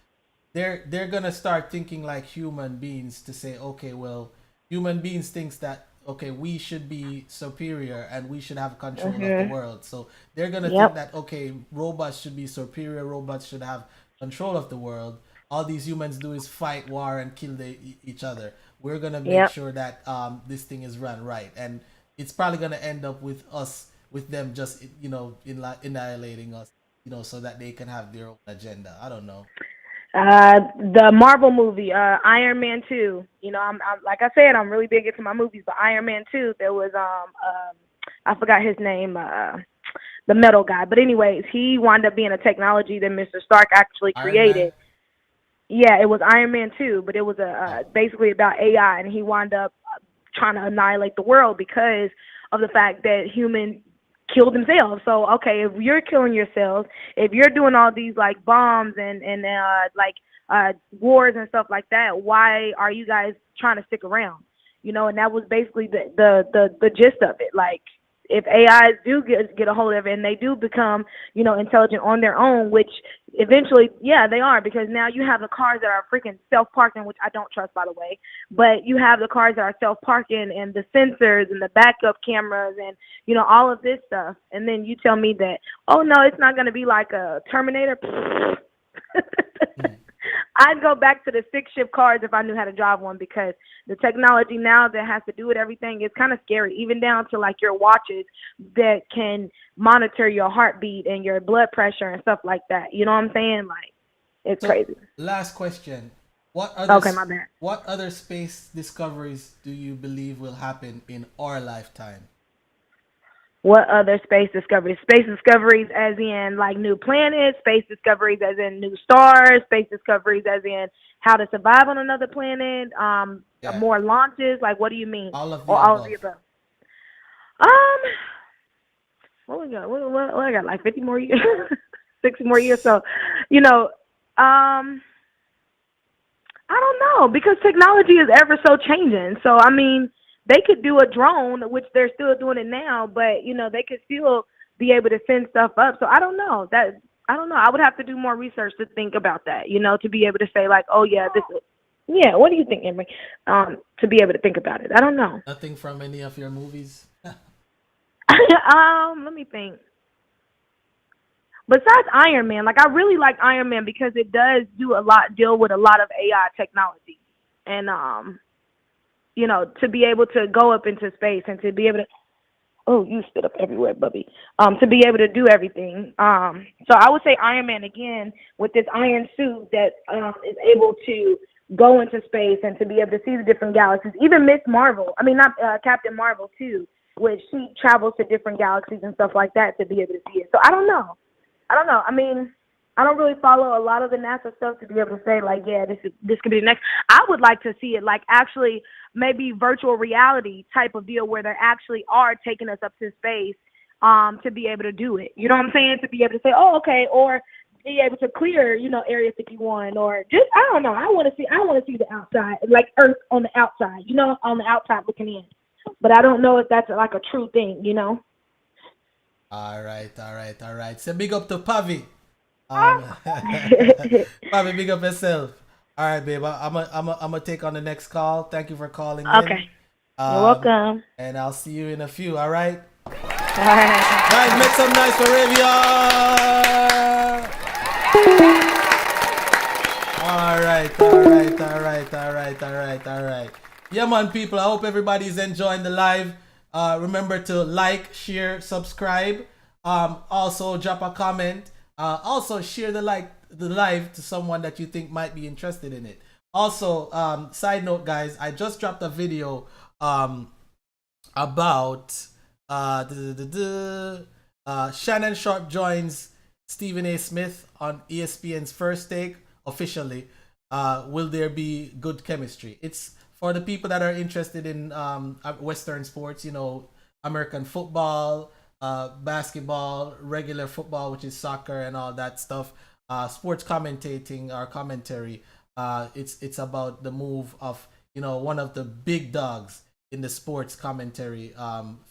they're gonna start thinking like human beings to say, okay, well, human beings thinks that okay, we should be superior and we should have control of the world. So they're gonna think that okay, robots should be superior, robots should have control of the world. All these humans do is fight war and kill each other. We're gonna make sure that this thing is run right, and it's probably gonna end up with them just annihilating us, so that they can have their own agenda. I don't know. The Marvel movie, Iron Man 2. I'm like I said, I'm really big into my movies, but Iron Man 2, there was I forgot his name, the metal guy. But anyways, he wound up being a technology that Mr. Stark actually created. Yeah, it was Iron Man 2, but it was basically about AI, and he wound up trying to annihilate the world because of the fact that humans killed themselves. So okay, if you're killing yourselves, if you're doing all these like bombs and wars and stuff like that, why are you guys trying to stick around? And that was basically the gist of it. Like, if AIs do get a hold of it and they do become, intelligent on their own, which eventually, yeah, they are, because now you have the cars that are freaking self-parking, which I don't trust, by the way, but you have the cars that are self-parking and the sensors and the backup cameras and, all of this stuff. And then you tell me that, oh, no, it's not going to be like a Terminator. I'd go back to the 6-shift cars if I knew how to drive one, because the technology now that has to do with everything is kind of scary, even down to like your watches that can monitor your heartbeat and your blood pressure and stuff like that. You know what I'm saying? Like, it's crazy. Last question. What my bad. What other space discoveries do you believe will happen in our lifetime? What other space discoveries? Space discoveries as in like new planets, space discoveries as in new stars, space discoveries as in how to survive on another planet, more launches. Like, what do you mean? All of the all above. of the above. What we got? What I got? Like 50 more years, 60 more years. So, you know, I don't know, because technology is ever so changing. So, I mean, they could do a drone, which they're still doing it now, but, you know, they could still be able to send stuff up. So I don't know. I would have to do more research to think about that, you know, to be able to say like, oh yeah, this is, yeah. What do you think, Emery? To be able to think about it. I don't know. Nothing from any of your movies? Let me think. Besides Iron Man, like I really like Iron Man because it does deal with a lot of AI technology. And, you know, to be able to go up into space and to be able to, oh, you spit up everywhere, Bubby. To be able to do everything. So I would say Iron Man again, with this iron suit that is able to go into space and to be able to see the different galaxies. Even not Captain Marvel too, which she travels to different galaxies and stuff like that to be able to see it. So I don't know. I mean, I don't really follow a lot of the NASA stuff to be able to say like, yeah, this could be the next. I would like to see it like actually maybe virtual reality type of deal where they actually are taking us up to space to be able to do it. You know what I'm saying? To be able to say, oh, okay, or be able to clear, you know, Area 51, or just, I don't know. I want to see the outside, like Earth on the outside, you know, on the outside looking in. But I don't know if that's like a true thing, you know. All right. So big up to Pavi. Pavi, big up yourself. All right, babe. I'm gonna take on the next call. Thank you for calling in. Okay. You're welcome. And I'll see you in a few. All right. All right. Guys, make some noise for Ravia. All right. Yeah, man, people. I hope everybody's enjoying the live. Remember to like, share, subscribe. Also drop a comment. Also share the live to someone that you think might be interested in it. Also, side note, guys, I just dropped a video about Shannon Sharp joins Stephen A. Smith on ESPN's First Take officially. Will there be good chemistry? It's for the people that are interested in Western sports, you know, American football, basketball, regular football, which is soccer and all that stuff, sports commentating or commentary. It's about the move of, you know, one of the big dogs in the sports commentary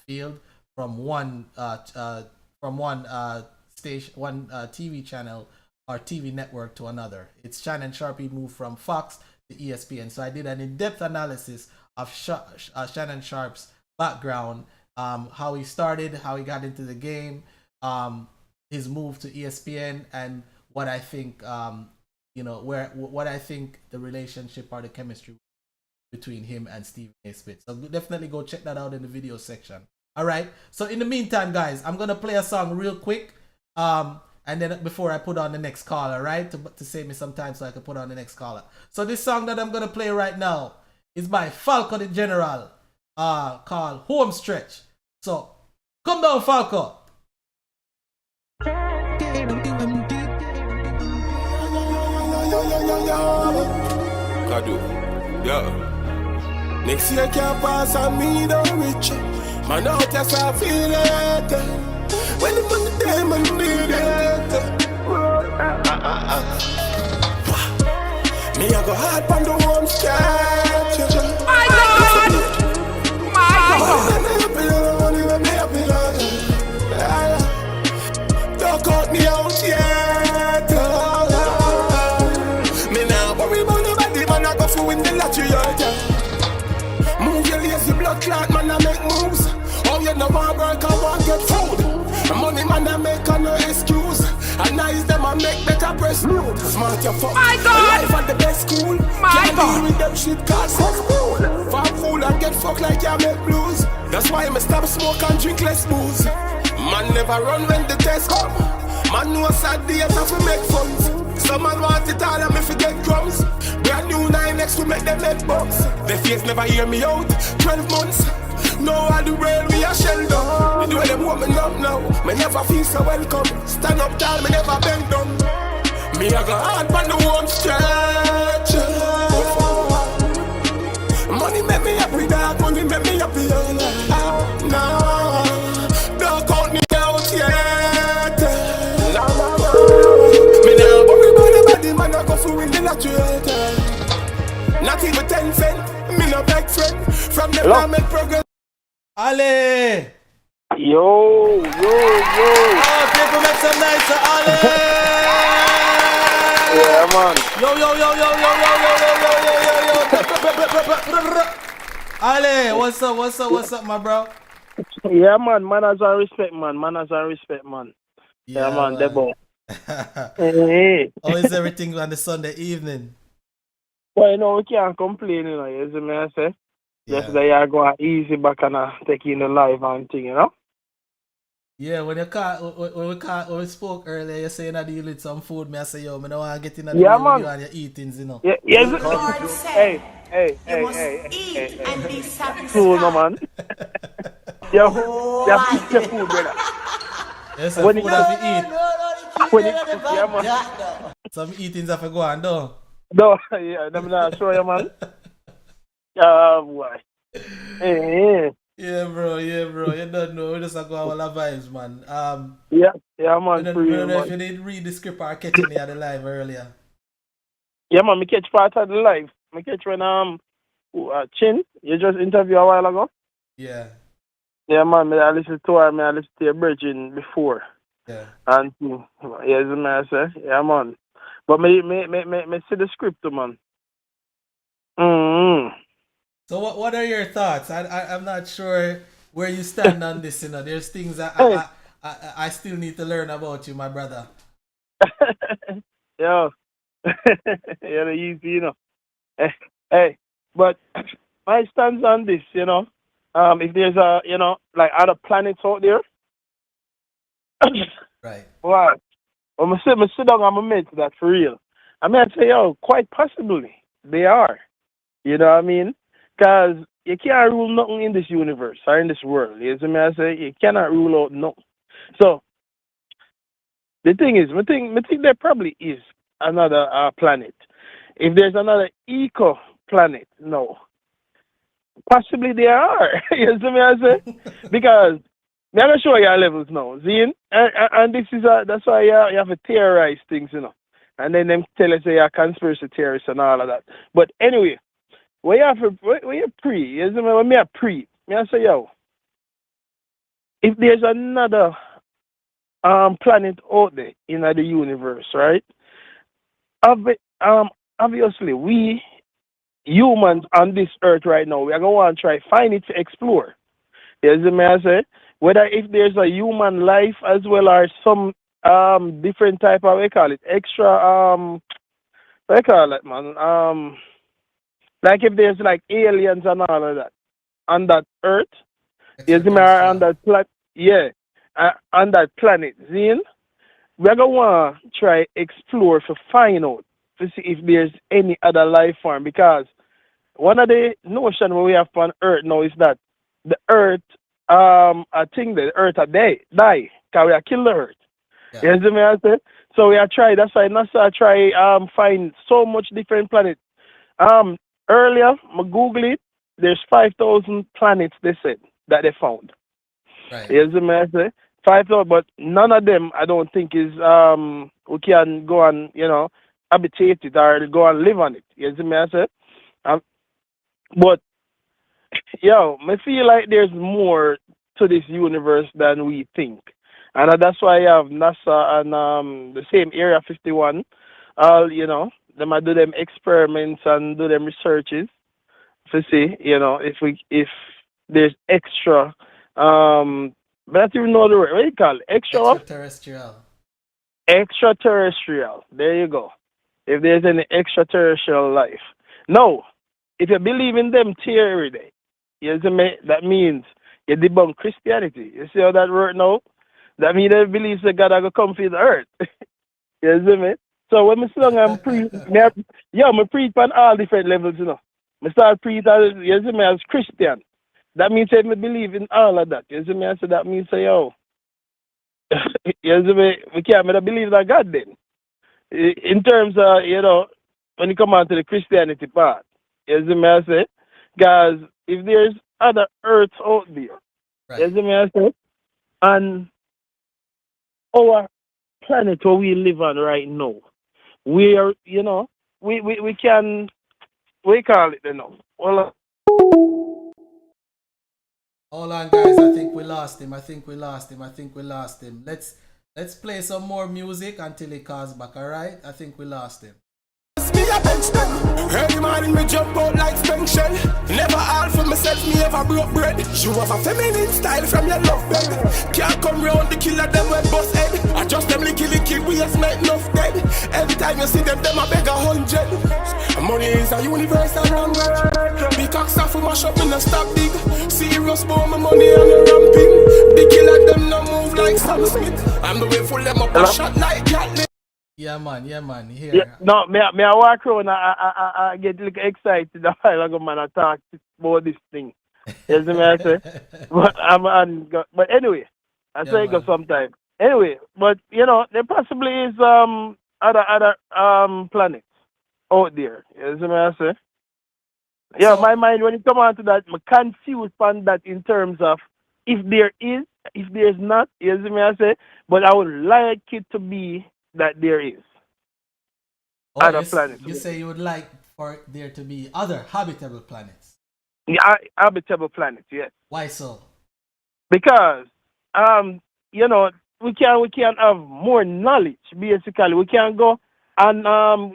field from one station, one TV channel or TV network to another. It's Shannon Sharp. He moved from Fox to ESPN. So I did an in-depth analysis of Shannon Sharp's background, how he started, how he got into the game, his move to ESPN, and what I think, what I think the relationship or the chemistry between him and Stephen A. Smith. So definitely go check that out in the video section. All right. So in the meantime, guys, I'm gonna play a song real quick, and then before I put on the next caller, right, to save me some time so I can put on the next caller. So this song that I'm gonna play right now is by Falco the General, called Home Stretch. So come down, Falco. Kadu, yeah. Next year can't pass on me, don't reach. Man, out yes, I feel it. When the money there, man, need it. Me, I go hard on the home stretch. My God! My God! Don't cut me out yet. Me now worry about nobody, man, I go for win the lottery, yeah. Move your lazy blood clot, man, I make moves. Oh, you know I work, I want get food. The money, man, I make no excuse. And nice them, I make better press move. Smart your fuck. My God! Life at the school. Can't deal with them shit cause sex cool. Farm fool and get fucked like you make blues. That's why I stop smoke and drink less booze. Man never run when the test come. Man know sad days have to make funds. Some man want it all and me forget crumbs. Brand new 9X to make them head bumps. The face never hear me out, 12 months. No all the world we are shelled up. The way them woman up now, me never feel so welcome. Stand up tall, me never bend down. Me I go hard on the home stretch. Money make me happy, dog. Money make me happy. No, don't count me out yet. Me now worry about the body, man. I go for win the lottery. Not even 10 cents. Me no beg friend. From the I make progress. Ale! Yo. Oh, people make some nice for Ale! Yeah, man. Yo. Ale, what's up, my bro? Yeah, man. Manners and respect, man. Yeah, man. Debo. Hey. How is everything on the Sunday evening? Well, you know, we can't complain, you know. You see me, I say. Just that you go easy back and take in the live and thing, you know? Yeah, when we spoke earlier, you say you deal with some food, me I say, yo, I don't want to get in the yeah, with man. you and your eatings, you know? Yeah, yes. God said, Hey. you must eat and be satisfied. Food, no, man. You have to eat your food, brother. Yes, when food have to eat. Yeah, man. Some eatings have to go on, though. No, yeah, I'm not sure, man. Boy. Hey. Yeah, bro. You don't know. We just go all our vibes, man. Yeah, man. I don't know if you didn't read the script or catch any of the live earlier. Yeah, man. Me catch part of the live. Me catch when Chin, you just interviewed a while ago. Yeah. Yeah, man. I listened to her. I listened to your virgin before. Yeah. And yeah, as I say, yeah, man. But me see the script, man. So what are your thoughts? I'm not sure where you stand on this, you know. There's things that I still need to learn about you, my brother. Yo. Yeah, easy, you know. Hey, but my stance on this, you know, if there's a, you know, like other planets out there. Right. Wow. Well, I sit down and I meant that for real. I mean, I say, yo, quite possibly they are. You know what I mean? Because you can't rule nothing in this universe or in this world. You see me? I say you cannot rule out nothing. So the thing is, I think there probably is another planet. If there's another eco planet, no. Possibly there are. You see me? I say because I'm gonna show you our levels now. See? And this is that's why you have to theorize things, you know. And then them tell us you're a conspiracy theorist and all of that. But anyway. When you pre, you see me? When me a pre, me I say, yo, if there's another planet out there in the universe, right? Obviously, we humans on this earth right now, we are going to try find it to explore. You see me? I say, whether if there's a human life as well as some different type of, we call it extra, what you call it, man? Like if there's like aliens and all of that on that earth, you see me, on that planet, yeah, on that planet, Zine, we're going to want to try explore to find out to see if there's any other life form, because one of the notion we have on earth now is that the earth, I think the earth a die, because we are kill the earth. Yeah. You see me, I say? So we are try, that's why NASA try find so much different planets. Earlier, I Google it, there's 5,000 planets, they said, that they found. Right. You see me, I say? 5,000, but none of them, I don't think, is, we can go and, you know, habitate it or go and live on it. You see me, I say? But, yo, I feel like there's more to this universe than we think. And that's why I have NASA and the same Area 51, you know, they might do them experiments and do them researches to see, you know, if there's extra, but I don't even know the word. What do you call it? Extraterrestrial. Extraterrestrial. There you go. if there's any extraterrestrial life. Now, if you believe in them theory, that means you debunk Christianity. You see how that work now? That means they believe that God will come for the earth. You see me? So when I sing and preach, I preach on all different levels, you know. I start preaching as, you see me, as Christian. That means I believe in all of that. You see me? So that means, yo, you see me, we can't believe that God then. In terms of, you know, when you come on to the Christianity part, you see me, I say, guys, if there's other earths out there, Right. you see me, I say, and our planet where we live on right now, we are, you know, we can, we call it, you know. Well, Hold on, guys. I think we lost him. Let's play some more music until he calls back. All right? I think we lost him. Me a bench them. Early morning me jump out like spank shell. Never all for myself, me ever broke bread. You have a feminine style from your love bed. Can't come round the killer them with bust head. I just them licky we has make enough dead. Every time you see them a beg 100. Money is a universal language. Big cocks off for my shop in a stop big. Serious bomb my money on the ramping. The killer them no move like Sam Smith. I'm the way full them up a shot like Gatling. Yeah, man. Here. yeah, no, me I walk around, I get a little excited a while ago, man, I talk about this thing. You see me, I say? But anyway, I say it go sometime. Anyway, but, you know, there possibly is other planets out there. You see me, I say? Yeah, So- my mind, when it come on to that, I'm confused on that in terms of if there is, if there's not, you see me, I say? But I would like it to be that there is other planets. You say you would like for there to be other habitable planets. Yeah, habitable planets, yes. Why so? Because you know, we can have more knowledge basically. We can go and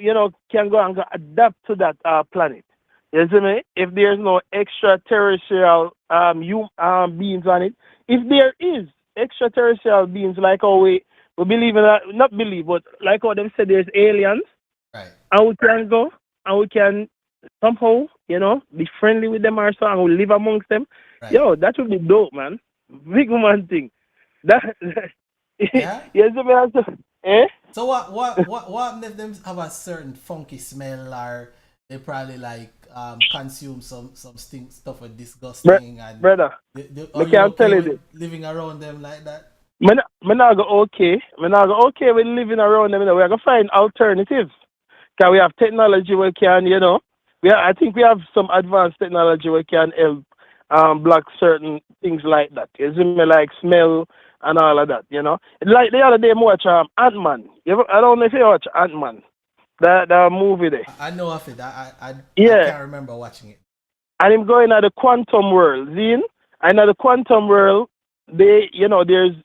you know, go adapt to that planet. You see me? If there's no extraterrestrial beings on it. If there is extraterrestrial beings like how we believe in that, not believe, but like how them said there's aliens. Right. And we can go and we can somehow, you know, be friendly with them or so and we live amongst them. Right. Yo, that would be dope, man. Big man thing. That Yeah? yes, man. Eh? So what if them have a certain funky smell, or they probably like consume some stuff with disgusting and brother, are I can't tell you this. living around them like that? Me not go okay. Me not go okay with living around them. You know. We are gonna find alternatives. Cause we have technology we can, you know. I think we have some advanced technology we can help block certain things like that. You see me, like smell and all of that, you know. Like the other day I watch Ant-Man. I don't know if you watch Ant-Man. That movie there. I know of it. I can't remember watching it. And him going at the quantum world, and at the quantum world, they, you know, there's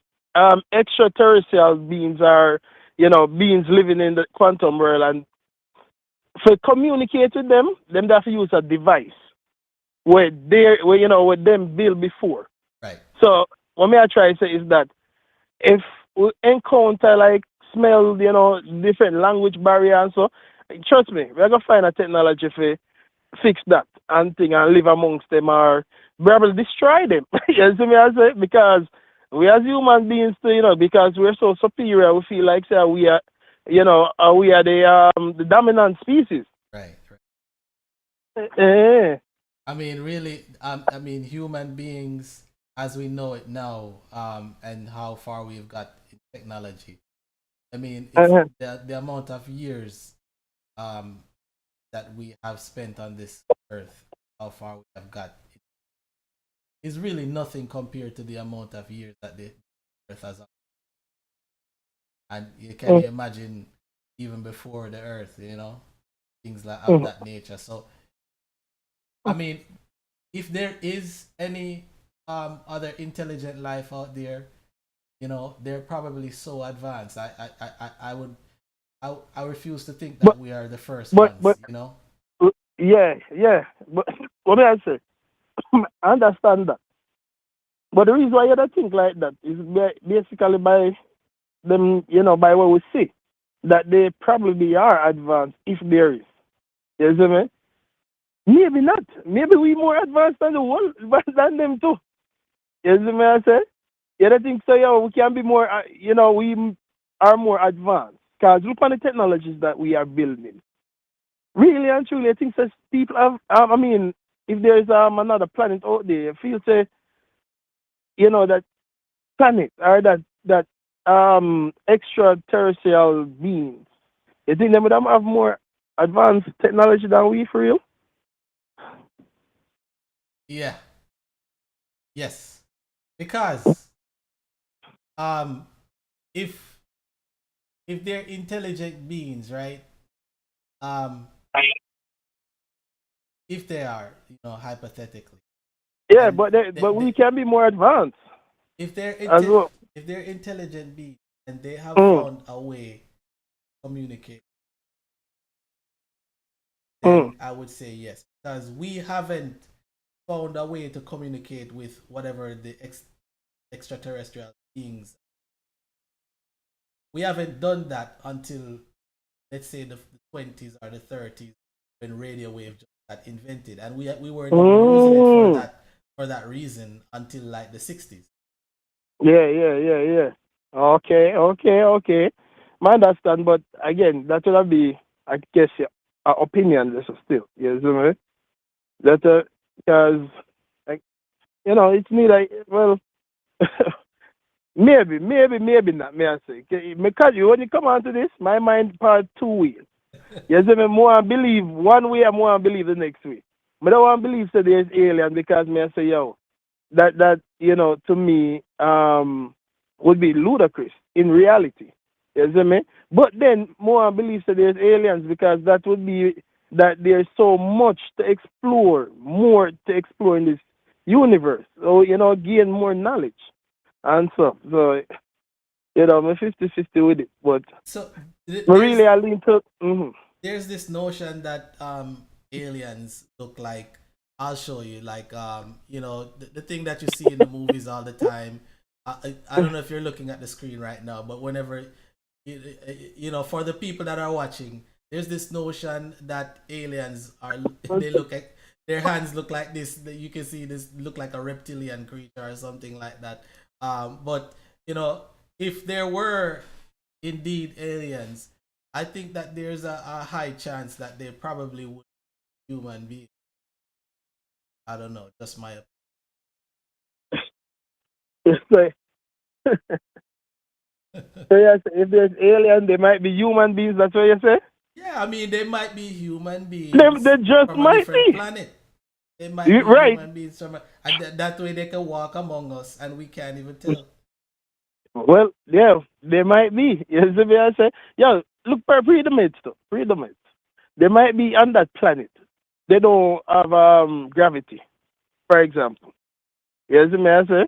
extraterrestrial beings are, you know, beings living in the quantum world, and for communicate with them, they have to use a device where them built before. Right. So what me I try to say is that if we encounter like smell, you know, different language barrier and so, trust me, we're gonna find a technology for fix that and thing and live amongst them or probably destroy them. You see me I say? Because we as human beings, you know, because we're so superior, we feel like say we are, you know, we are the dominant species. Right. Eh. I mean, really, I mean, human beings, as we know it now, and how far we've got in technology. I mean, it's the amount of years that we have spent on this earth, how far we have got, is really nothing compared to the amount of years that the earth has. And you can imagine even before the earth, you know, things like of that nature. So, I mean, if there is any other intelligent life out there, you know, they're probably so advanced. I refuse to think that we are the first ones, you know. Yeah. But what may I say? I understand that. But the reason why you don't think like that is basically by them, you know, by what we see. that they probably are advanced if there is. You see me? Maybe not. Maybe we more advanced than the world than them too. You see me? I say. You don't think so? Yo, we can be more. We are more advanced. Cause look on the technologies that we are building. Really and truly, I think that people have. I mean, if there is another planet out there, you feel say, that planet or that extraterrestrial beings. You think they would have more advanced technology than we for real? Yeah. Yes. Because um if they're intelligent beings, right? Um if they are, hypothetically. Yeah, And but we can be more advanced if they're as well. if they're intelligent beings and they have Mm, found a way to communicate, mm, then I would say yes. Because we haven't found a way to communicate with whatever the extraterrestrial beings. We haven't done that until, let's say, the 20s or the 30s, when radio wave just got invented, and we weren't even using it for mm. that reason until like the 60s. Yeah. Okay, okay. I understand, but again, that would be, I guess, yeah, opinion. This is still, you see me? That because, like, it's me like, well, maybe not. May I say? Because when you come on to this, my mind part two ways. You see me? More I believe one way, and more I believe the next way. I don't want to believe that there's alien because me I say, yo, that to me would be ludicrous in reality. You see me? But then more I believe that there's aliens because that would be that there's so much to explore, more to explore in this universe. So, gain more knowledge and stuff. So, I'm 50-50 with it. But So really I lean to there's this notion that aliens look like, I'll show you, like, the thing that you see in the movies all the time. I don't know if you're looking at the screen right now, but whenever for the people that are watching, there's this notion that aliens are they look like, their hands look like this, that you can see this look like a reptilian creature or something like that. But if there were indeed aliens, I think that there's a high chance that they probably would be human beings. I don't know, just my opinion. it's like, so yes, if there's alien, they might be human beings. That's what you say. Yeah, I mean, they might be human beings They just from a might different be. planet. They might be Right. human beings and that way they can walk among us and we can't even tell. Well, yeah, they might be. You see me? I say, yo, look for predominates though. Predominates. They might be on that planet. They don't have gravity, for example. You see me? I say,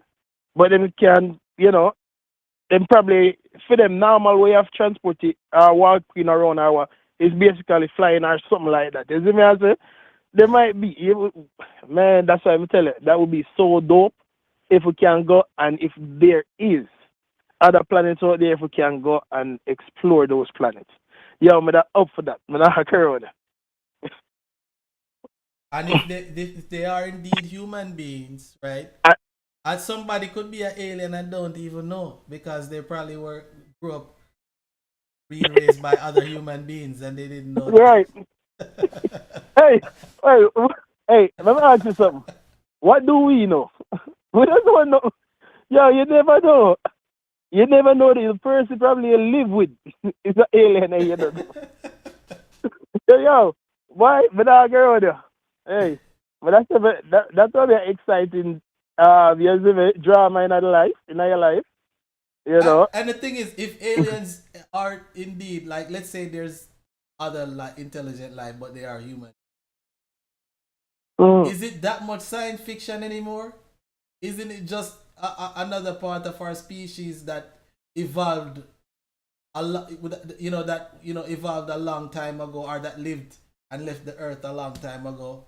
but then it can, then probably for them normal way of transport walking around our is basically flying or something like that. You see me? I say, they might be. Man, that's why I'm telling you. That would be so dope if we can go and if there is other planets out there, if we can go and explore those planets. Yeah, I'm up for that. I'm not around. And if they are indeed human beings, right? I, And somebody could be an alien and don't even know because they probably grew up being raised by other human beings and they didn't know that. right. Hey, hey, hey, let me ask you something. What do we know? We don't know. Yo, you never know. You never know the person probably you live with is an alien and you don't know. Yo, why? But I go there. Hey, but that's a very exciting you see, drama in your life, you And, know. and the thing is, if aliens are indeed, like, let's say there's other like intelligent life, but they are human, Mm. is it that much science fiction anymore? Isn't it just another part of our species that evolved a lot, evolved a long time ago, or that lived and left the earth a long time ago?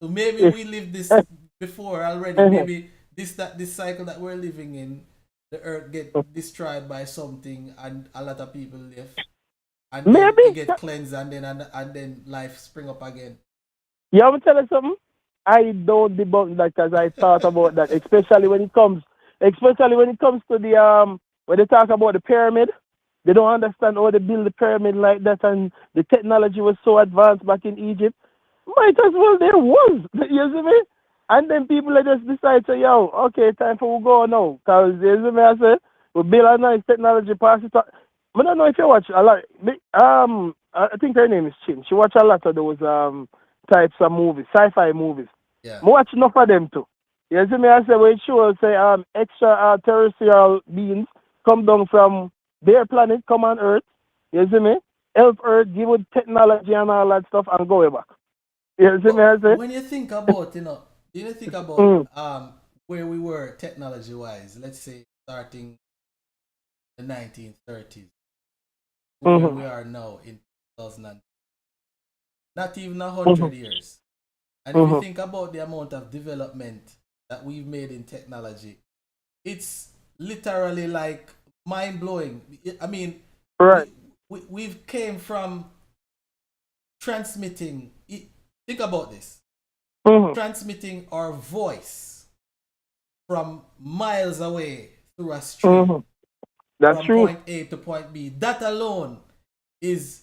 So maybe we lived this before already. Maybe this cycle that we're living in. the earth get destroyed by something and a lot of people live, and then it Maybe. get cleansed, and then life spring up again. You want me to tell you something? I don't debunk that because I thought about that, especially when it comes to the when they talk about the pyramid. They don't understand how they build the pyramid like that, and the technology was so advanced back in Egypt. Might as well there was. You see me? And then people just decide to, yo, okay, time for we go now. Because, you see me, I say, we build a nice technology, pass it on. I don't know if you watch a lot. I think her name is Chin. She watch a lot of those types of movies, sci-fi movies. Yeah. I watch enough of them too. You see me, I say, when it shows, say, extraterrestrial beings come down from their planet, come on Earth. You see me? Help Earth, give it technology and all that stuff, and go back. You see me, I But say? when you think about, you think about Mm, where we were technology wise, let's say starting the 1930s, where mm-hmm, we are now in 2000, not even mm-hmm, 100 years. And if you mm-hmm. think about the amount of development that we've made in technology, it's literally like mind blowing. I mean, Right. we've came from transmitting. Think about this: Mm-hmm, transmitting our voice from miles away through a string mm-hmm. That's from true. point A to point B. That alone is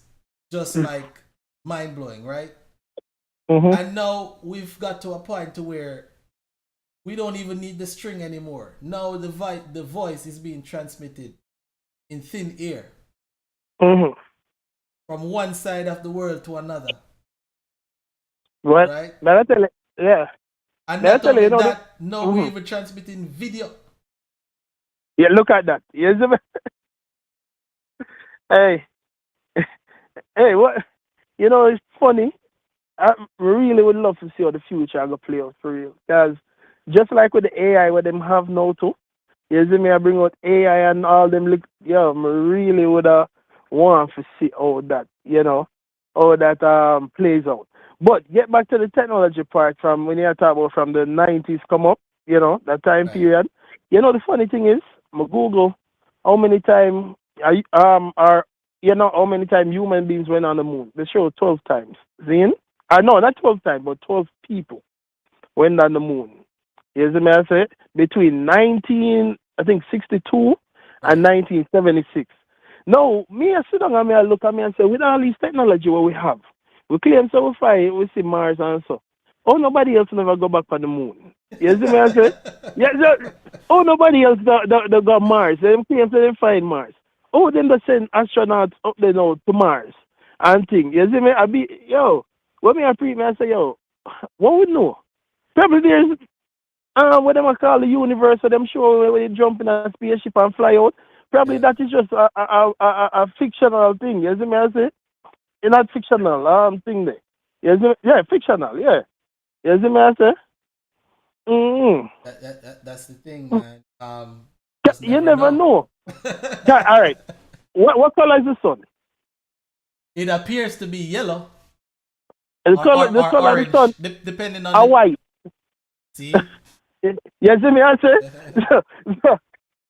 just like mind blowing, right? Mm-hmm, And now we've got to a point to where we don't even need the string anymore. Now the voice is being transmitted in thin air mm-hmm. from one side of the world to another, But, right? but I tell you, yeah. And But I not tell you, only the, that, now we're mm-hmm. even transmitting video. Yeah, look at that. You see me? Hey, hey, what? It's funny. I really would love to see how the future going to play out for real. Because just like with the AI, what them have now too, you see me, I bring out AI and all them, I really would want to see how that plays out. But get back to the technology part from when you talk about from the 90s come up, that time Right. period. The funny thing is, my Google, how many time are how many time human beings went on the moon? They show 12 times. See? No, not 12 times, but 12 people went on the moon. You see me, I say? Between 62 and Right. 1976. Now, me I sit down and me I look at me and say, with all these technology what we have, we claim so we fly, we see Mars and so. Oh, nobody else never go back on the moon. You see me, I say? Yeah, oh, nobody else got Mars. They claim so they find Mars. Oh, then they send astronauts up there now to Mars and thing. You see me? When me I pre me I say, yo, what we know? Probably there's what them a call the universe, so them show when you jump in a spaceship and fly out. Probably Yeah. that is just a fictional thing. You see me I say? It's not fictional thing there. You see me? Yeah, fictional, yeah. You see me I say? Mm-hmm. That's the thing, man. Just You never never know. know. Yeah, all right. What color is the sun? It appears to be yellow The color the or color of the sun orange, depending on are the. white. See? You see me I say?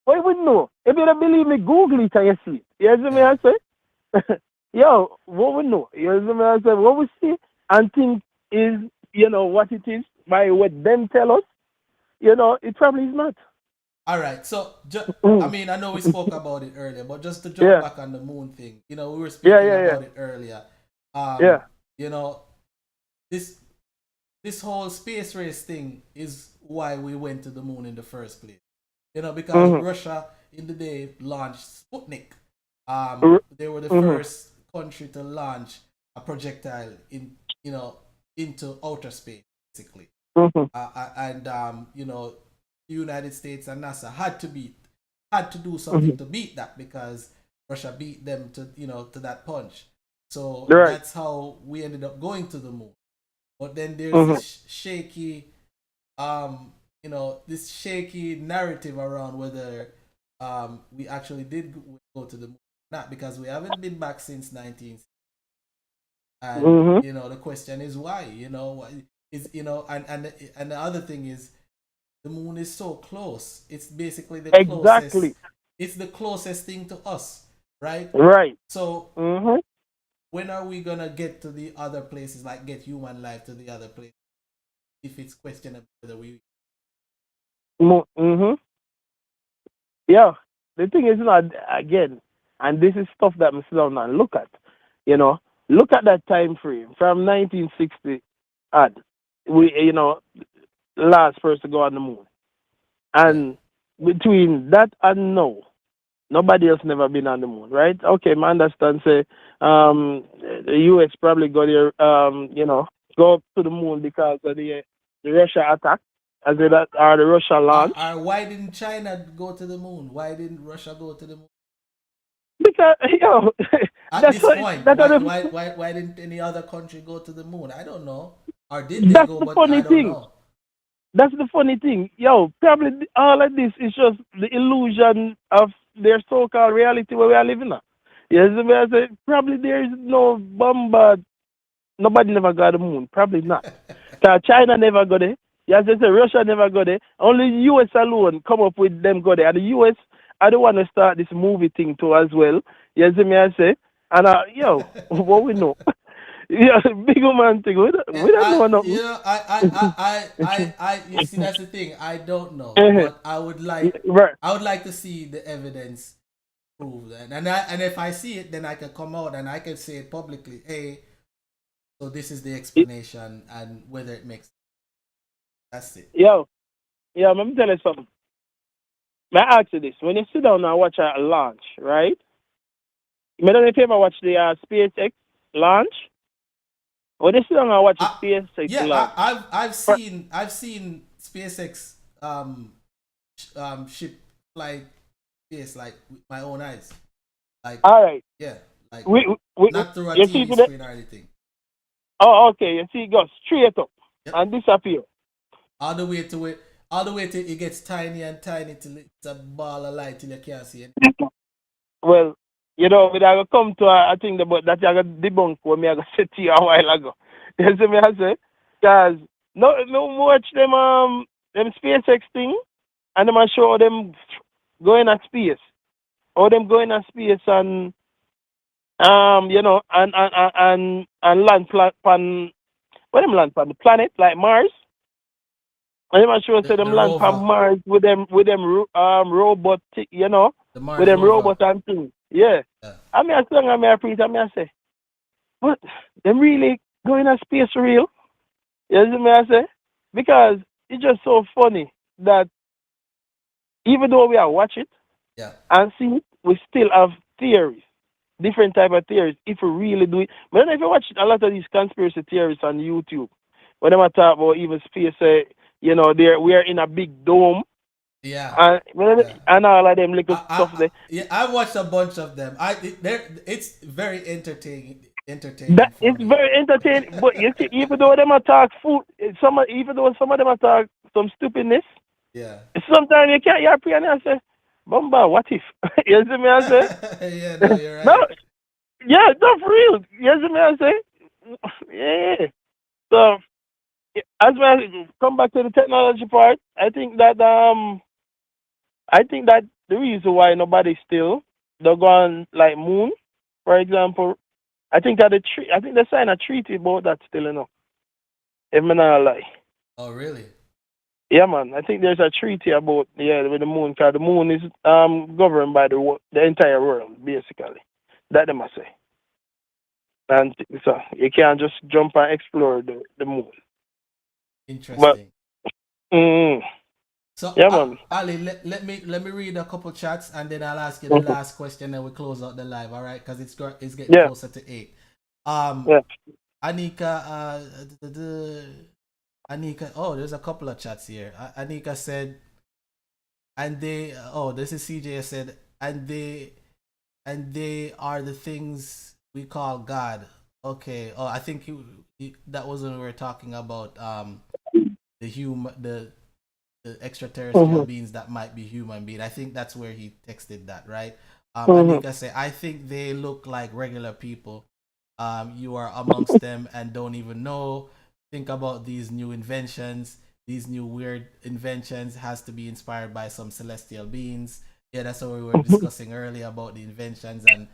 Why would know? If you don't believe me, Google it and you see it. You see me Yeah. I say? Yo, what we know? You see me I say? What we see and think is, what it is by what them tell us, it probably is not. All right. So, I Mm. mean, I know we spoke about it earlier, but just to jump Yeah, back on the moon thing, we were yeah, speaking yeah, yeah, about it earlier. yeah. You know, this this whole space race thing is why we went to the moon in the first place. Because Mm-hmm. Russia in the day launched Sputnik. They were the Mm-hmm. first country to launch a projectile into outer space, basically. Mm-hmm. And the United States and NASA had to do something Mm-hmm. to beat that because Russia beat them to that punch. So Right. that's how we ended up going to the moon. But then there's Mm-hmm. this shaky this shaky narrative around whether we actually did go to the moon or not, because we haven't been back since 19. And Mm-hmm. the question is why. And the other thing is, the moon is so close. It's basically the closest. Exactly. It's the closest thing to us, right? Right. So Mm-hmm. when are we gonna get to the other places, like get human life to the other place? If it's questionable whether we. Mm-hmm. Yeah. The thing is not again, and this is stuff that we sit down and look at. You know, look at that time frame from 1960 odd. Last person to go on the moon. Yeah. And between that and now, nobody else never been on the moon, right? Okay, I understand. Say, the U.S. probably got there, go up to the moon because of the Russia attack, as it or the Russia launch. Why didn't China go to the moon? Why didn't Russia go to the moon? Because At that's this what point, that's what why didn't any other country go to the moon? I don't know. Or did they that's go? the But I funny don't thing. know. That's the funny thing. Probably all of this is just the illusion of their so-called reality where we are living now. Yes, I say probably there is no bombard. Nobody never got the moon. Probably not. Cause China never got it. Yes, I say Russia never got it. Only U.S. alone come up with them got it. And the U.S. I don't want to start this movie thing too as well. Yes, I say. And what we know. Yeah, big man thing. We don't know nothing. You see, that's the thing. I don't know, Uh-huh. but Right. I would like to see the evidence prove that, and if I see it, then I can come out and I can say it publicly. Hey, so this is the explanation, and whether it makes. That's it. Let me tell you something. May I ask you this? When you sit down and watch a launch, right? I don't know if you ever watch the SpaceX launch. When you sit down and watch the SpaceX Yeah, launch. I've seen SpaceX ship fly space like with my own eyes. Like All right. yeah, like We not through a you see TV today? screen or anything. Oh, okay. You see, it goes straight up Yep. and disappear. All the way to it, all the way to it gets tiny and tiny till it's a ball of light till you can't see it. Well, we are come to I think about that I got debunk what me I got said to you a while ago. You see me I say? Because no watch them SpaceX thing and them I show them going at space. Or them going at space and and land pan where them land pan the planet like Mars. And them I show say them The land pan rover, Mars with them robot the with Mars them rover. robot and things. Yeah. Yeah. I mean, as long as I preach, I say, what? Them really going to space for real? You see me, I say? Because it's just so funny that even though we are watch it Yeah. and see it, we still have theories, different type of theories, if we really do it. But then if you watch a lot of these conspiracy theories on YouTube, when they talk about even space, we are in a big dome, Yeah. and, Yeah. and all of them little stuff there. Yeah, I watched a bunch of them. It's very entertaining That for is me. very entertaining. But you see, even though them attack food, even though some of them attack some stupidness, Yeah. sometimes you can't hear and I say, Bumba, what if? You see me I say? Yeah, no, you're No, right. yeah, that's real. You see me I say? Yeah. So as well come back to the technology part, I think that the reason why nobody still they go on like moon, for example, I think they signed a treaty about that still, if me not lie. Oh, really? Yeah, man. I think there's a treaty about with the moon, because the moon is governed by the entire world, basically. That they must say. And so you can't just jump and explore the moon. But Interesting. mm, So, yeah, man. Ali, let me read a couple chats and then I'll ask you the last question and we close out the live. All right, because it's getting Yeah, closer to 8. Um, yeah. Anika, Anika. Oh, there's a couple of chats here. Anika said, and they. Oh, this is CJ said, and they are the things we call God. Okay. Oh, I think that was when we were talking about the human the extraterrestrial Mm-hmm. beings that might be human being. I think that's where he texted that, right? Mm-hmm. Anika said, I think they look like regular people. You are amongst them and don't even know. Think about these new inventions. these new weird inventions has to be inspired by some celestial beings. Yeah, that's what we were discussing earlier about the inventions and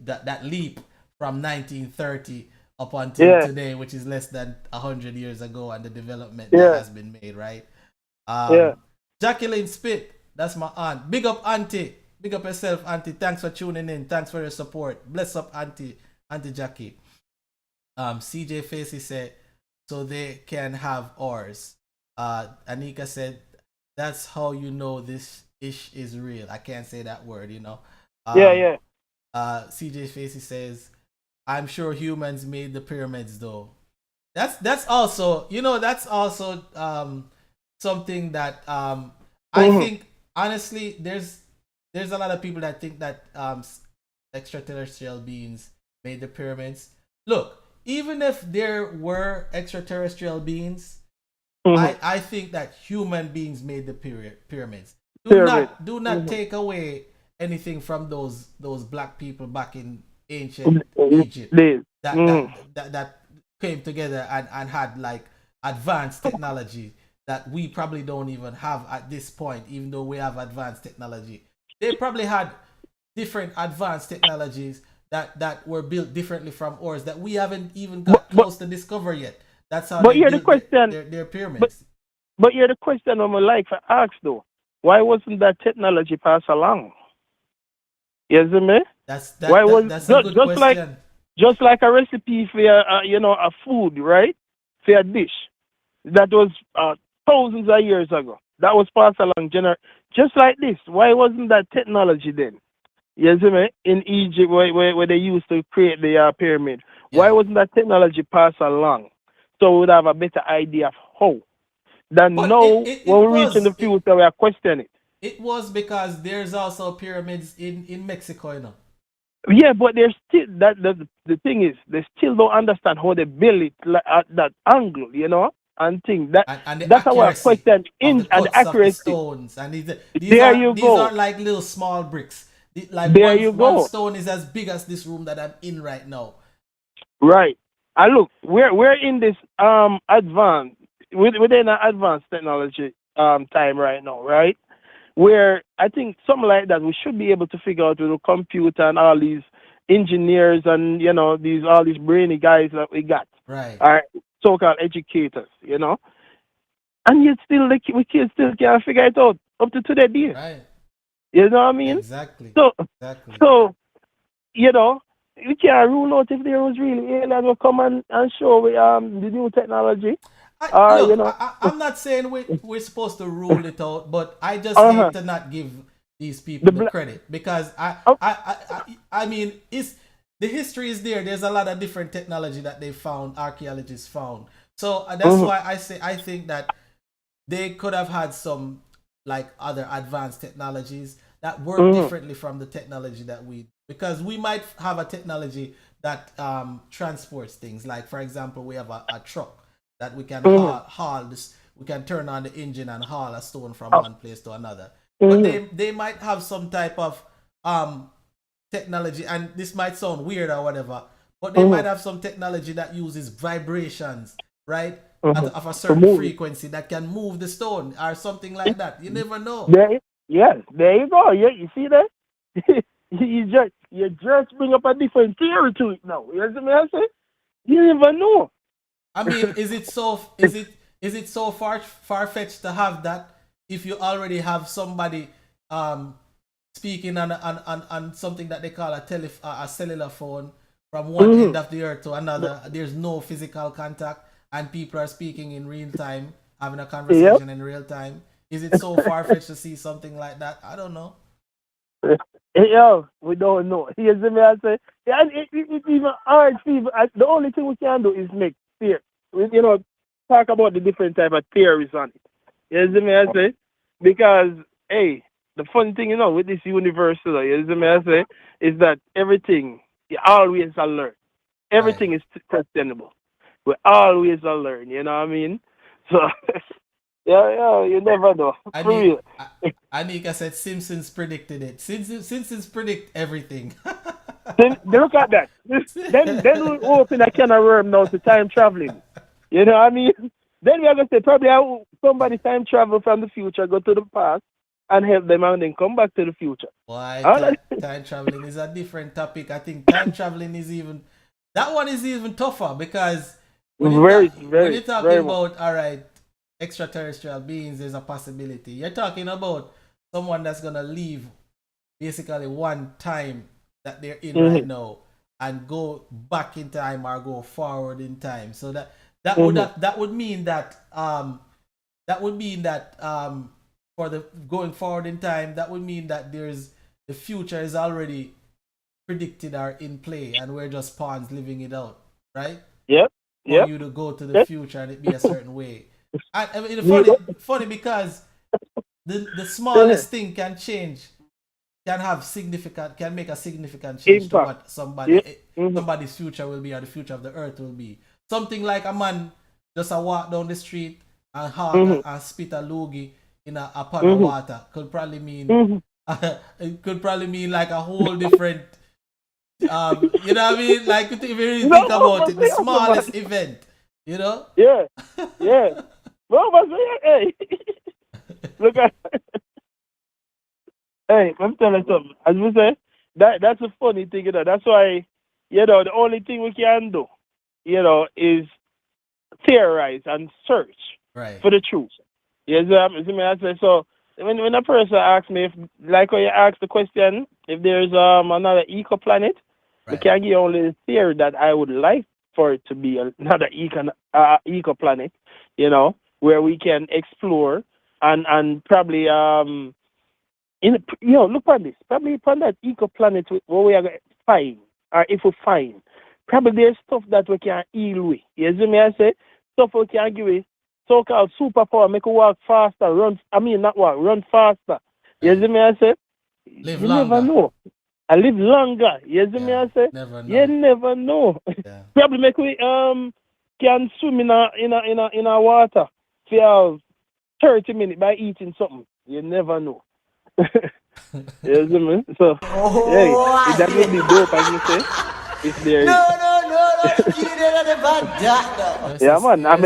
that leap from 1930 up until Yeah, today, which is less than 100 years ago, and the development that yeah, has been made, right? yeah. Jacqueline Spit, that's my aunt. Big up, auntie. Big up yourself, auntie. Thanks for tuning in. Thanks for your support. Bless up, auntie Jackie. CJ Facey said, so they can have ours. Anika said, that's how you know this ish is real. I can't say that word, you know. Yeah, Um, yeah. CJ Facey says, I'm sure humans made the pyramids though. That's also, you know, that's also something that I Mm-hmm. think honestly there's a lot of people that think that extraterrestrial beings made the pyramids. Look, even if there were extraterrestrial beings, Mm-hmm. I think that human beings made the pyramids. Pyramid. Do not Mm-hmm. take away anything from those black people back in ancient Egypt Days. that Mm-hmm. came together and had like advanced technology that we probably don't even have at this point, even though we have advanced technology. They probably had different advanced technologies that were built differently from ours that we haven't even But got but close to discover yet. That's how but they here the built question. their But pyramids. but here the question I'm like for ask though. Why wasn't that technology passed along? You see me? Why was That's a good question. just like a recipe for a food, right? For a dish that was thousands of years ago. That was passed along just like this. Why wasn't that technology then? You see me? In Egypt, where they used to create the pyramid. Why Yeah. wasn't that technology passed along? So we would have a better idea of how. Than But now, when we reach in the future, we are questioning it. it was because there's also pyramids in Mexico, you know. Yeah, but there's still the thing is they still don't understand how they build it like, at that angle, and think that And the that's our accuracy question of the in and the cuts of the accuracy. stones, and There you these go. aren't like little small bricks. Like There you one go. stone is as big as this room that I'm in right now. Right. And look, we're in this advanced within an advanced technology time right now, right? Where I think something like that we should be able to figure out with the computer and all these engineers and these all these brainy guys that we got Right, are so-called educators, and yet still we kids still can't figure it out up to today day. right, You know what I mean? exactly, So exactly. so you know we can't rule out if there was really aliens will come and show we the new technology. You Look, know. I'm not saying we're supposed to rule it out, but I just Uh-huh. hate to not give these people The the bla- credit because oh, I mean, it's the history is there. There's a lot of different technology that they found, archaeologists found. So that's mhm, why I think that they could have had some like other advanced technologies that work mhm, differently from the technology that we, because we might have a technology that transports things, like for example we have a truck that we can mhm, haul this, we can turn on the engine and haul a stone from oh, one place to another, but mhm, they might have some type of um technology, and this might sound weird or whatever, but they might mhm, have some technology that uses vibrations, right? mhm. Of a To certain move it. frequency that can move the stone or something like that. You never know. Yes, there you go. Yeah, you see that? you just bring up a different theory to it now. You see me I say? You never know. I mean, is it so far fetched to have that if you already have somebody um speaking on something that they call a cellular phone from one Mhm. end of the earth to another. There's no physical contact, and people are speaking in real time, having a Yep. conversation in real time. Is it so far fetched to see something like that? I don't know. Yo, we don't know. You see me I say? Yeah, and it's even hard. People, the only thing we can do is make theory. Talk about the different type of theories on it. You see me I say? Because hey, the fun thing with this universe, you see me I say, is that everything you always learn. Right. Everything is questionable. We always learn. You know what I mean? So yeah, you never know. For Ani- real. Anika said Simpsons predicted it. Simpsons predict everything. Then look at that. Then we open a can of worm now to time traveling. You know what I mean? Then we are gonna say probably how somebody time travel from the future, go to the past, and help them, and then come back to the future. Why How that- time traveling is a different topic. I think time traveling is even that one is even tougher because Very, when very, you're talking very much. about all right, extraterrestrial beings, there's a possibility. You're talking about someone that's gonna leave basically one time that they're in right now and go back in time or go forward in time. So that would mean that for the going forward in time, that would mean that there's the future is already predicted or in play and we're just pawns living it out, right? Yep. For Yep. you to go to the future and it be a certain way. I mean, funny because the smallest thing can change, can make a significant change to what somebody's future will be or the future of the earth will be. Something like a man just a walk down the street and hawk and spit a loogie in a pot of water could probably mean it could probably mean like a whole different you know what I mean? Like if you really think about it, the smallest event, you know? Yeah. Yeah. Well, but hey, look at hey, I'm telling you something. As we say, that's a funny thing, you know. That's why, you know, the only thing we can do, you know, is theorize and search for the truth. Yes, see me, I say, so when a person asks me, if, like when you ask the question, if there's another ecoplanet, we can give only the theory that I would like for it to be another ecoplanet, you know, where we can explore and probably look at this. Probably upon that ecoplanet where we are going to find, or if we find, probably there's stuff that we can heal with. You see me, I say, stuff we can give it so-called superpower, make it walk faster, run faster. You see me, I say, Live you longer. never know. I live longer. You see me, I say, you never know. Yeah. Probably make we can swim in a water for 30 minutes by eating something. You never know. You see me? So, hey, that would be dope, as you say. If there is. No, you never that. Yeah, man. I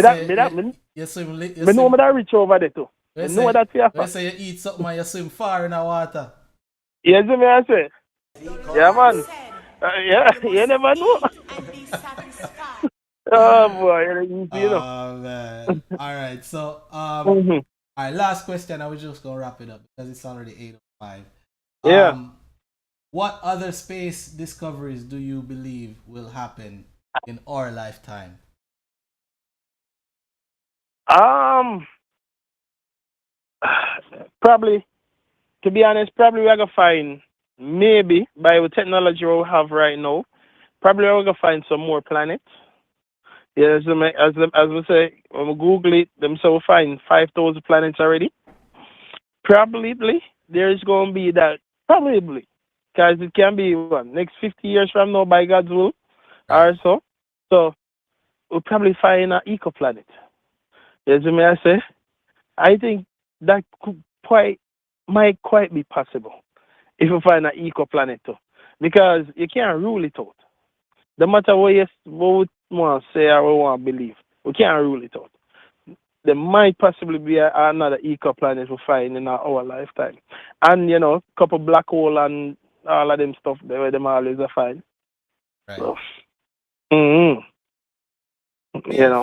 mean, you swim, I know that rich over there, too. I know that fear. Let's say you eat something and you swim far in the water. You see me, I say? Yeah, man. Yeah, you never know. Oh, boy. You know. Oh, man. All right. So, all right, last question. I was just going to wrap it up because it's already 8:05. Yeah. What other space discoveries do you believe will happen in our lifetime? Probably, to be honest, probably we're going to find, maybe, by the technology we have right now, probably we're going to find some more planets. Yes, as we say, when we Google it, them so we find 5,000 planets already. Probably, there's going to be that, probably, because it can be, next 50 years from now, by God's will, or so. So, we'll probably find an ecoplanet. Yes, may I say? I think that might quite be possible if we find an ecoplanet too. Because you can't rule it out. No matter what we want to say or we want to believe, we can't rule it out. There might possibly be another ecoplanet we find in our lifetime. And, a couple black hole and all of them stuff there where them always are find. Right. So, Fair.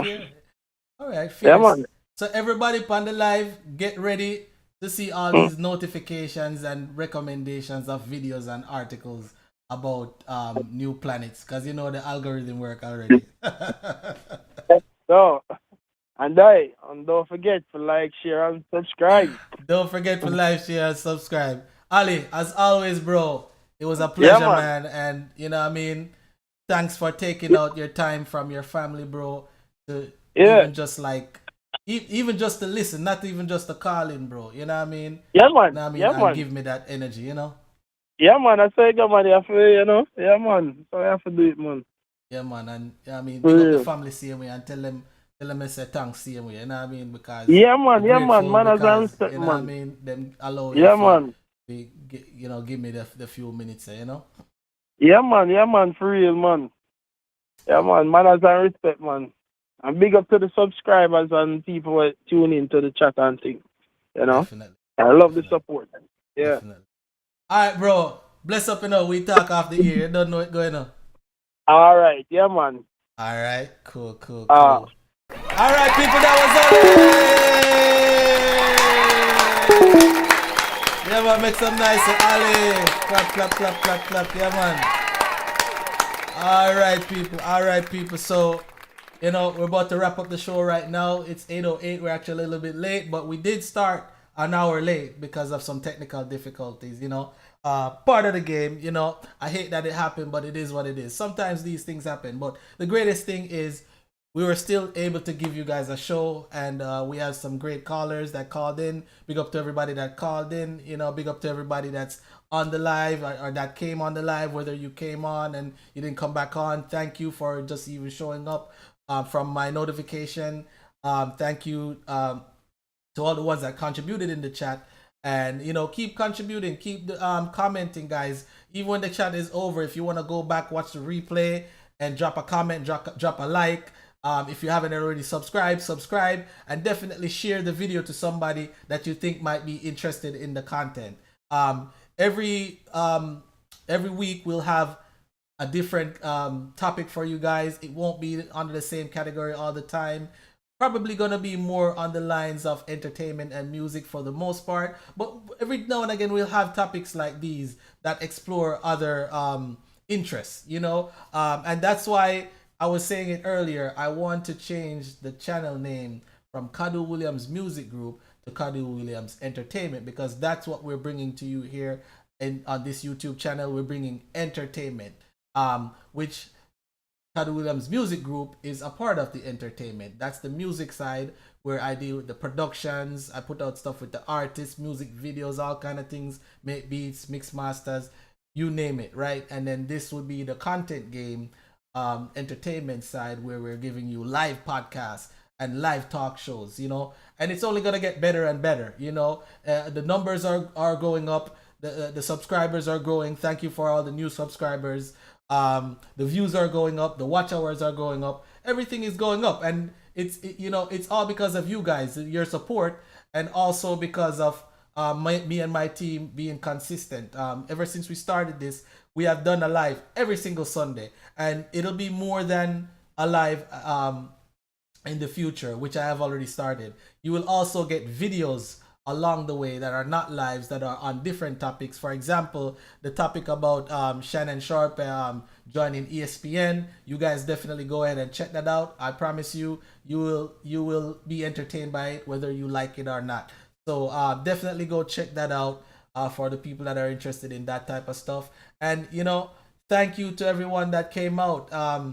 All right, fair. Yeah, man. So everybody on the live, get ready to see all these notifications and recommendations of videos and articles about new planets, because the algorithm work already. So, and don't forget to like, share, and subscribe. Don't forget to like, share, and subscribe. Ali, as always, bro, it was a pleasure, man. And thanks for taking out your time from your family, bro, to even just even just to listen, not even just to call in, bro. You know what I mean? Yeah, man. And give me that energy, Yeah, man. I say, man, you have to, yeah, man. So I have to do it, man. Yeah, man. And big up the family same way and tell them I say thanks same way. You know what I mean? Because man. Manners and man. respect, You know what I mean? Them allow man. Give me the few minutes, Yeah, man. For real, man. Yeah, man. Manners and respect, man. And big up to the subscribers and people who tune in to the chat and things. You know? Definitely. I love the support. Yeah. Definitely. All right, bro. Bless up, we talk off the ear. You don't know what's going on. All right. Yeah, man. All right. Cool. All right, people, that was all. Yeah, man, make some nice Ali. Clap. Yeah, man. All right, people. So, we're about to wrap up the show right now. It's 8:08. We're actually a little bit late, but we did start an hour late because of some technical difficulties, part of the game, I hate that it happened, but it is what it is. Sometimes these things happen, but the greatest thing is we were still able to give you guys a show, and we have some great callers that called in. Big up to everybody that called in, big up to everybody that's on the live or that came on the live, whether you came on and you didn't come back on. Thank you for just even showing up from my notification. Thank you to all the ones that contributed in the chat, and keep contributing, keep commenting, guys. Even when the chat is over, if you want to go back, watch the replay and drop a comment, drop a like. If you haven't already subscribe, and definitely share the video to somebody that you think might be interested in the content. Every week we'll have a different topic for you guys. It won't be under the same category all the time. Probably gonna be more on the lines of entertainment and music for the most part, but every now and again we'll have topics like these that explore other interests, and that's why I was saying it earlier. I want to change the channel name from Kadu Williams Music Group to Kadu Williams Entertainment, because that's what we're bringing to you here on this YouTube channel. We're bringing entertainment, which Kadu Williams Music Group is a part of the entertainment. That's the music side, where I deal with the productions. I put out stuff with the artists, music videos, all kind of things, make beats, mix masters, you name it, right? And then this would be the content game, entertainment side, where we're giving you live podcasts and live talk shows, and it's only gonna get better and better. The numbers are going up, the subscribers are growing. Thank you for all the new subscribers. The views are going up, the watch hours are going up, everything is going up, and it's all because of you guys, your support, and also because of me and my team being consistent. Ever since we started this, we have done a live every single Sunday, and it'll be more than a live in the future, which I have already started. You will also get videos along the way that are not lives, that are on different topics. For example, the topic about Shannon Sharp joining ESPN. You guys definitely go ahead and check that out. I promise you, you will be entertained by it, whether you like it or not. So definitely go check that out for the people that are interested in that type of stuff. And thank you to everyone that came out. I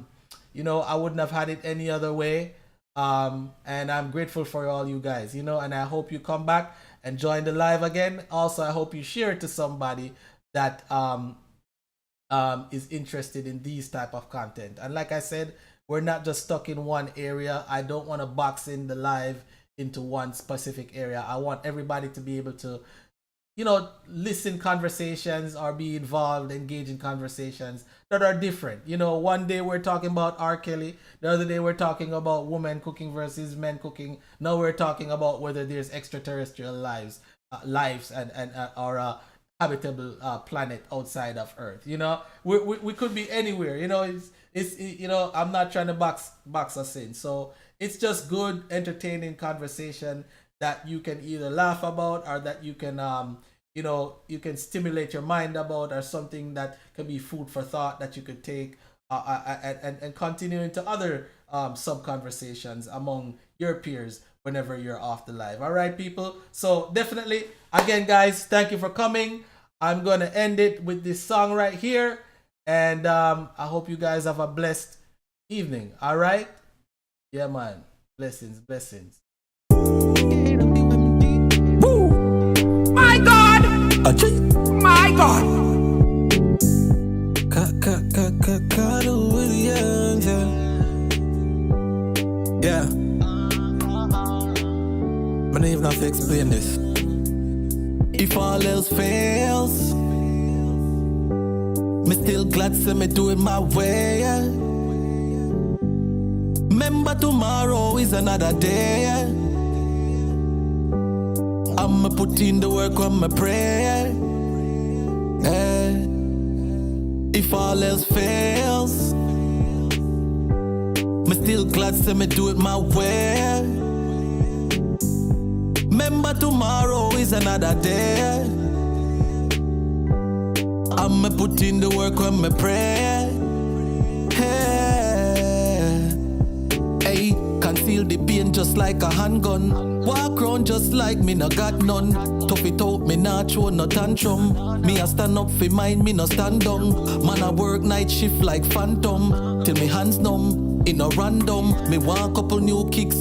wouldn't have had it any other way. And I'm grateful for all you guys, and I hope you come back and join the live again. Also, I hope you share it to somebody that is interested in these type of content. And like I said, we're not just stuck in one area. I don't want to box in the live into one specific area. I want everybody to be able to listen conversations or be involved, engage in conversations that are different. One day we're talking about R. Kelly, the other day we're talking about women cooking versus men cooking. Now we're talking about whether there's extraterrestrial lives and or a habitable planet outside of Earth. We could be anywhere. It's I'm not trying to box us in. So it's just good, entertaining conversation that you can either laugh about, or that you can you can stimulate your mind about, or something that can be food for thought that you could take and continue into other sub conversations among your peers whenever you're off the live. All right, people. So definitely, again, guys, thank you for coming. I'm gonna end it with this song right here, and I hope you guys have a blessed evening. All right. Yeah, man. Blessings. My God! My God! Yeah. I don't even have to explain this. If all else fails, me still glad to me do it my way. Remember tomorrow is another day. I'ma put in the work on my prayer. If all else fails, me still glad say me do it my way. Remember tomorrow is another day. I'ma put in the work on my prayer. Hey, conceal the pain just like a handgun. Walk round just like me no got none. Tough it out, me not show no tantrum. Me a stand up for mine, me no stand down. Man I work night shift like phantom. Till me hands numb, in a random. Me want couple new kicks,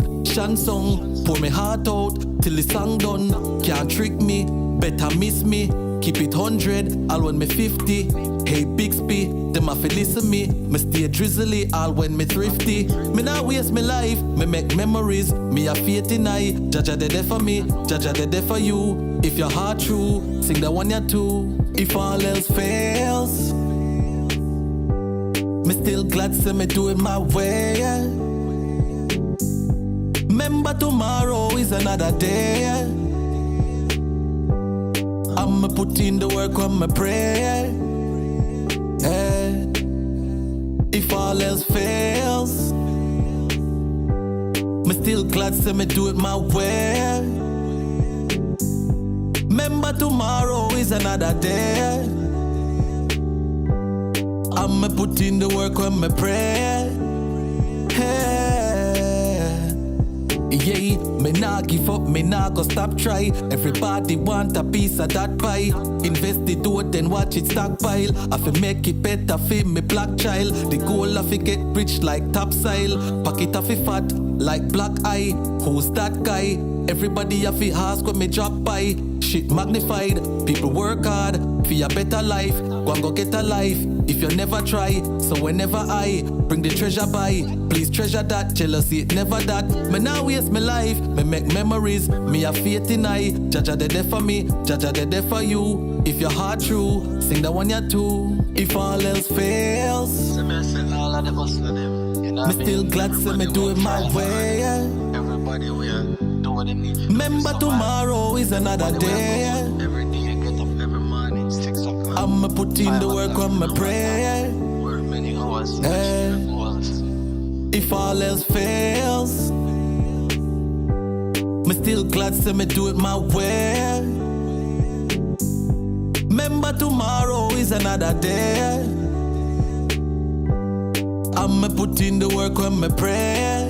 song. Pour me heart out, till the song done. Can't trick me, better miss me. Keep it 100, all when me 50. Hey Bixby, them a fi listen me. Me stay drizzly, all when me thrifty. Me not waste me life, me make memories. Me a faith in I, Jaja de there for me, Jaja de there for you. If your heart true, sing the one ya two. If all else fails, me still glad say me do it my way. Remember tomorrow is another day. I'ma put in the work on my prayer. If all else fails, me still glad say me do it my way. Remember tomorrow is another day. I'ma put in the work on my prayer. Yeah, me nah give up, me nah go stop try. Everybody want a piece of that pie. Invest it out, then watch it stockpile. I fi make it better for me black child. The goal I fi get rich like topsoil. Pocket I fi fat like black eye. Who's that guy? Everybody I fi ask when me drop by. Shit magnified, people work hard for a better life. Go and go get a life if you never try. So whenever I bring the treasure by, please treasure that. Jealousy it never that. Me now waste my life, me make memories. Me have faith in I, Jaja de there for me, Jaja de there for you. If your heart true, sing the one ya two. If all else fails, me still glad say me do it my way. Everybody we are doing what they need. Remember tomorrow is another day. Every day you get up every morning, 6 o'clock. I'ma put in the work on my prayer. Work many hours, If all else fails, me still glad say me do it my way. Remember tomorrow is another day. I'ma put in the work on my prayer.